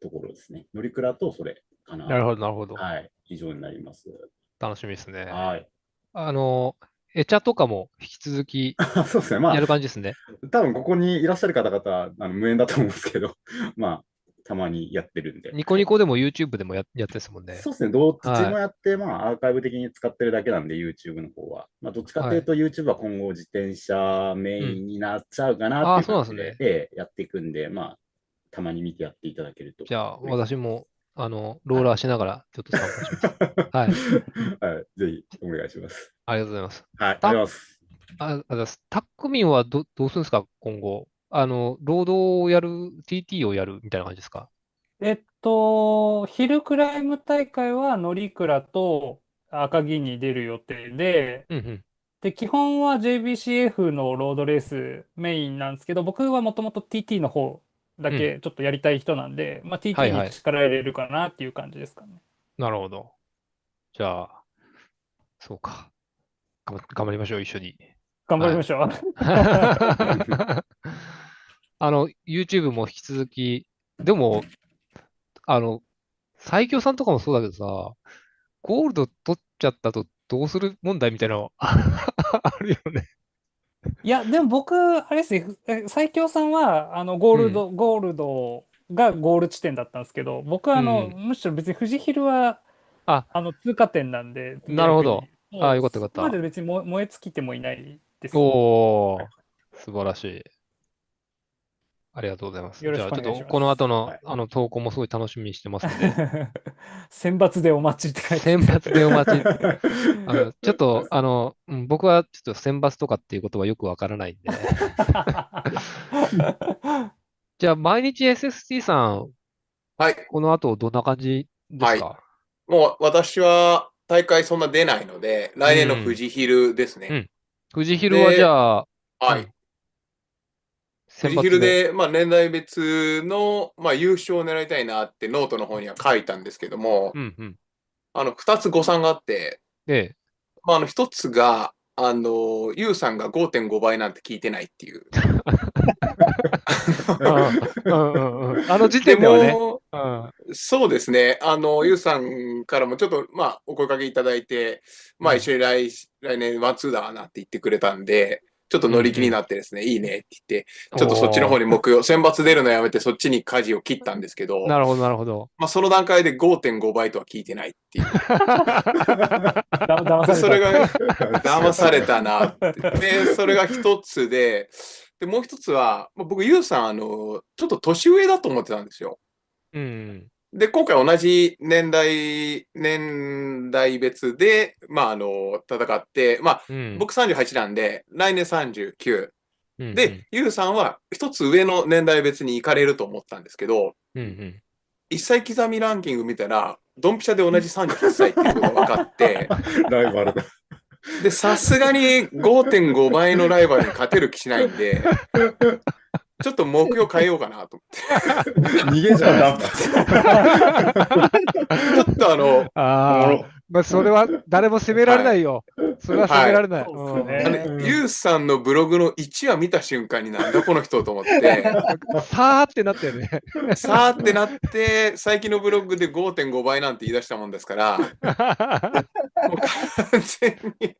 ところですね。乗鞍とそれかな。なるほど、なるほど。はい。以上になります。楽しみですね。はい。エチャとかも引き続きそうですね。まあ、やる感じですね。多分ここにいらっしゃる方々、無縁だと思うんですけど、まあ、たまにやってるんで。ニコニコでも YouTube でもやってですもんね。そうですね。どっちもやって、まあ、アーカイブ的に使ってるだけなんで、YouTube の方は。まあ、どっちかというと、YouTube は今後自転車メインになっちゃうかなっていう感じで、やっていくんで、まあ、たまに見てやっていただけると。じゃあ、私も、ローラーしながら、ちょっと参加します。はい。はい。ぜひ、お願いします。ありがとうございます。はい。ありがとうございます。タックミンはどうするんですか、今後。ロードをやる、TT をやるみたいな感じですか？ヒルクライム大会は乗鞍と赤城に出る予定で、で、基本は JBCF のロードレースメインなんですけど、僕はもともと TT の方だけちょっとやりたい人なんで、まあ、はい TT はいに力入れるかなっていう感じですかね。なるほど。じゃあ、そうか。頑張りましょう、一緒に。頑張りましょう。YouTube も引き続き、でも、最強さんとかもそうだけどさ、ゴールド取っちゃったとどうする問題みたいなのあるよね。いや、でも僕、あれですね、最強さんは、ゴールドがゴール地点だったんですけど、僕はむしろ別に富士ヒルは、あ、通過点なんで、なるほど。逆にあ、よかったよかった。そこまで別に燃え尽きてもいないです。おー、素晴らしい。ありがとうございます。よろじゃあ、しくお願いします。ちょっとこの後の、はい投稿もすごい楽しみにしてますんで。選抜でお待ちって書いて選抜でお待ち。ちょっと、僕はちょっと選抜とかっていうことはよくわからないんで。じゃあ、毎日 SST さん、はい。この後どんな感じですか？もう私は大会そんな出ないので、来年の富士ヒルですね。富士ヒルはじゃあ、はい。富士ヒルで、年代別の、優勝を狙いたいなってノートの方には書いたんですけども、2つ誤算があって、1つが、ユウさんが 5.5 倍なんて聞いてないっていう。あの時点ではね。そうですね。ユウさんからもちょっと、お声かけいただいて、一緒に来年ワンツーだなって言ってくれたんで、ちょっと乗り気になってですね、いいねって言って、ちょっとそっちの方に目標、選抜出るのやめてそっちに舵を切ったんですけど、なるほど、なるほど。その段階で 5.5 倍とは聞いてないっていう。それが、騙されたなって。で、それが一つで、もう一つは、僕、ユウさん、ちょっと年上だと思ってたんですよ。で、今回同じ年代別で、戦って、僕38なんで、来年39。で、ユウさんは一つ上の年代別に行かれると思ったんですけど、一歳刻みランキング見たら、ドンピシャで同じ38歳っていうことが分かって、ライバルだ。で、さすがに 5.5 倍のライバルに勝てる気しないんで、ちょっと目標変えようかなと思って。逃げじゃないですか。ちょっとそれは誰も責められないよ。それは責められない。ユウさんのブログの1話見た瞬間になんだこの人と思って。さーってなったよね。さーってなって、最近のブログで 5.5 倍なんて言い出したもんですから、もう完全に、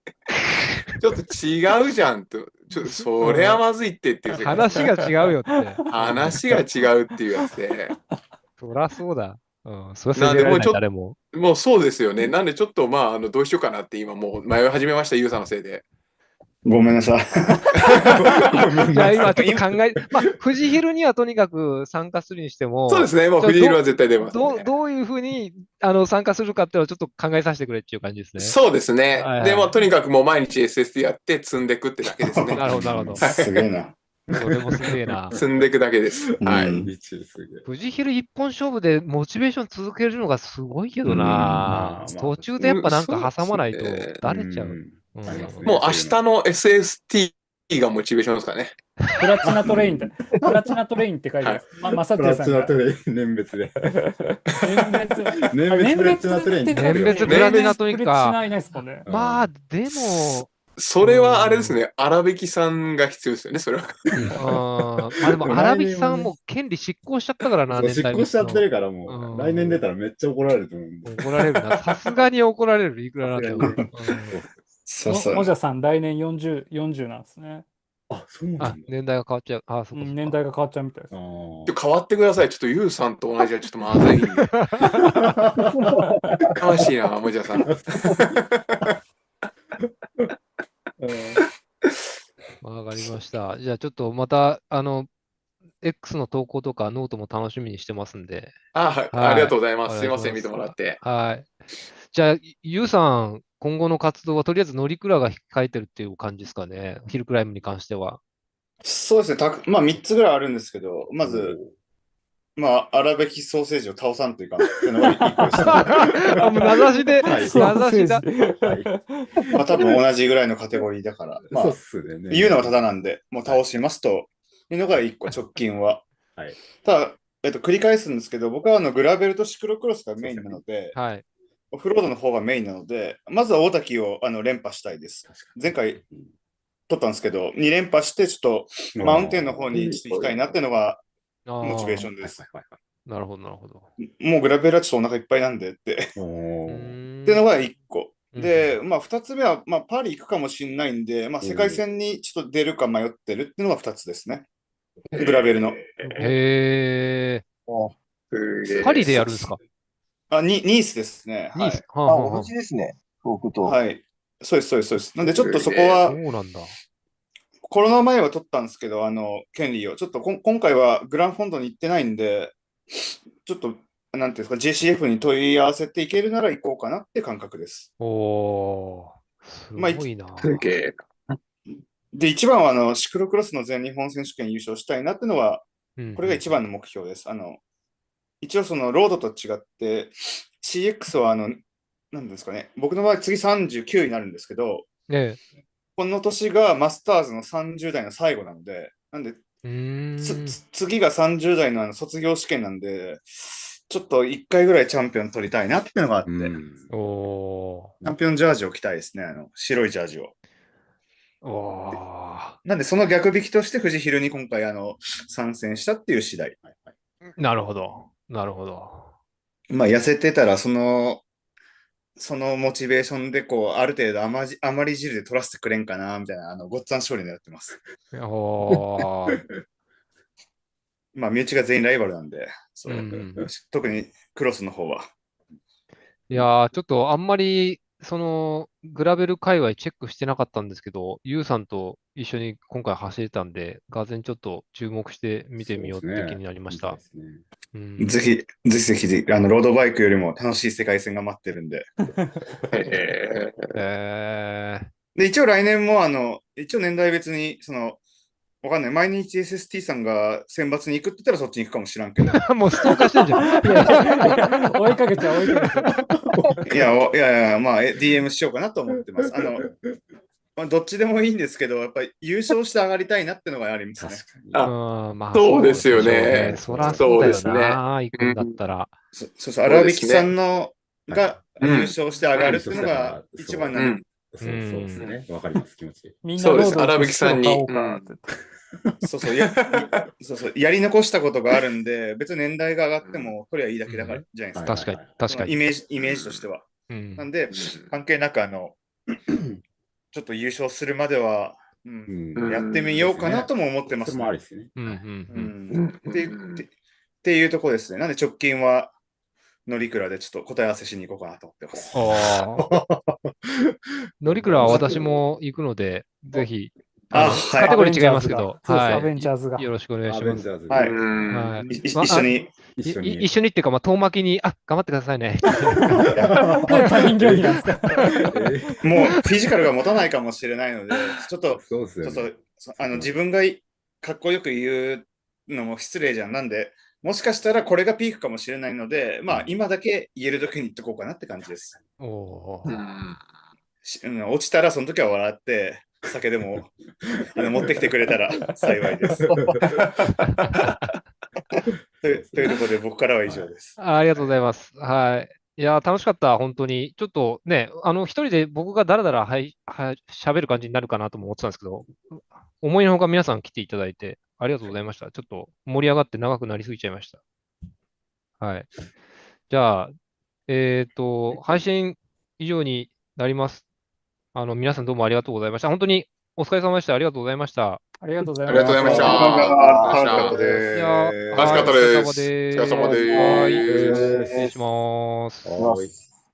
ちょっと違うじゃんと。それはまずいっていう。話が違うよって。話が違うっていうやつで。そりゃそうだ。それは責められない誰も。もうそうですよね。なんでちょっとどうしようかなって今もう迷い始めました、ユウさんのせいで。ごめんなさい。じゃあ今ちょっと考え、富士ヒルにはとにかく参加するにしても、そうですね、もう富士ヒルは絶対出ます、ね。どういうふうに参加するかっていうのをちょっと考えさせてくれっていう感じですね。そうですね。で、とにかくもう毎日 SST やって積んでいくってだけですね。なるほど、なるほど。すげえな。それもすげえな。積んでいくだけです。はい。富士ヒル一本勝負でモチベーション続けるのがすごいけどな。途中でやっぱなんか挟まないとだれちゃう。もう明日の SST がモチベーションですかね。プラチナトレインって書いてます。まさプラチナトレイン、年別で。年別プラチナトレイン。年別プラチナトレインか。でも、それはあれですね、荒引さんが必要ですよね、それは。でも荒引さんも権利執行しちゃったからな、執行しちゃってるからもう、来年出たらめっちゃ怒られると思う。怒られるな。さすがに怒られる、いくらなんでも。もじゃさん、来年40なんですね。あ、そうなんだ。年代が変わっちゃう。年代が変わっちゃうみたいです。変わってください。ちょっとユウさんと同じはちょっとまずいんで。悲しいな、もじゃさん。わかりました。じゃあちょっとまた、X の投稿とかノートも楽しみにしてますんで。ありがとうございます。すいません、見てもらって。はい。じゃあ、ユウさん、今後の活動はとりあえず乗鞍が控えてるっていう感じですかね。ヒルクライムに関しては。そうですね。3つぐらいあるんですけど、まず、まあ、あらべきソーセージを倒さんというか、っていうのが一個ですね。あ、もう名指しで、はい名ソーセ指しだ。ージ。まあ、多分同じぐらいのカテゴリーだから、まそうっあ、すね。言うのはただなんで、もう倒しますというのが一個直近は。はい。ただ、繰り返すんですけど、僕はグラベルとシクロクロスがメインなので、はい。オフロードの方がメインなので、まずは大滝を連覇したいです。確か前回取ったんですけど、2連覇して、ちょっとマウンテンの方にちょっと行きたいなっていうのがモチベーションです。はいはいはいなるほど、なるほど。もうグラベルはちょっとお腹いっぱいなんでって。はい。おうーーんっていうのが1個。うんで、まあ2つ目は、まあパリ行くかもしれないんで、まあ世界戦にちょっと出るか迷ってるっていうのが2つですね。グラベルの。へー。パリでやるんですか？ニースですね。ニース。はい。あ、はあはあは同じですね。僕と。はい。そうです、そうです、そうです。なんでちょっとそこあ。はそ、うなんだ。コロナ前は取ったんですけど、権利を。ちょっと今回はグランフォンドに行ってないんで、ちょっと、なんていうんですか、JCF に問い合わせていけるなら行こうかなって感覚です。おー、すまあごいな。すげえ。で、一番はシクロクロスの全日本選手権優勝したいなっていうのは、うんこれが一番の目標です。一応そのロードと違って、CX はなんですかね、僕の場合次39になるんですけど、ねこの年がマスターズの30代の最後なので、なんで、え。うーん。次が30代の卒業試験なんで、ちょっと1回ぐらいチャンピオン取りたいなっていうのがあって、おチャンピオンジャージを着たいですね、白いジャージを。ー。おなんで、その逆引きとして、富士ヒルに今回参戦したっていう次第。ー。なるほど。なるほど。まあ、痩せてたら、そのモチベーションで、こう、ある程度余り汁で取らせてくれんかな、みたいな、ごっつぁん勝利狙ってます。おー。まあ、身内が全員ライバルなんで、そううん特にクロスの方は。いやー、ちょっとあんまり、グラベル界隈チェックしてなかったんですけど、ユウさんと一緒に今回走れたんで、がぜんちょっと注目して見てみようって気になりました。うんぜひぜひ、ロードバイクよりも楽しい世界線が待ってるんで。えで、一応来年も、一応年代別に、わかんない。毎日 SST さんが選抜に行くって言ったらそっちに行くかもしらんけど。ー、もうストーカーしてんじゃん。いや追いかけちゃう、追いかけちゃう。いや、まあ、DM しようかなと思ってます。まあ、どっちでもいいんですけど、やっぱり優勝して上がりたいなってのがありますね。うん、まあ、そうですよねそうでしょうね。そらそうだよそうですねな、行くんだったら。そう、荒引さんがうん優勝して上がるっていうのが一番なの。そうですね。わかります、気持ち。みんなロードそうです荒引さんに買おうかってそうそう、やり残したことがあるんで、別に年代が上がっても取りゃいいだけだからじゃないですか。確かに、確かに。イメージとしては。うんなんで、関係なくちょっと優勝するまでは、やってみようかなとも思ってますそれもありですね。っていうところですね。なんで直近は乗鞍でちょっと答え合わせしに行こうかなと思ってます。乗鞍は私も行くので、ぜひ、はいカテゴリー違いますけど、そうです、はアベンジャーズが。い、よろしくお願いします。はい。はい一緒に。一緒にっていうか、まあ、遠巻きに、頑張ってくださいね。他人競技なんですか。もうフィジカルが持たないかもしれないので、ちょっと、自分がかっこよく言うのも失礼じゃん。なんで、もしかしたらこれがピークかもしれないので、まあ、今だけ言える時に言っとこうかなって感じです。落ちたらその時は笑って、酒でも持ってきてくれたら幸いです。というところで僕からは以上です。ありがとうございます。はい。いや、楽しかった、本当に。ちょっとね、一人で僕がだらだら喋る感じになるかなとも思ってたんですけど、思いのほか皆さん来ていただいて、ありがとうございました。ちょっと盛り上がって長くなりすぎちゃいました。はい。じゃあ、配信以上になります。皆さんどうもありがとうございました。本当にお疲れ様でした。ありがとうございました。ありがとうございました。ありがとうございました。楽しかったです。楽しかったです。お疲れ様です。はい。失礼します。はい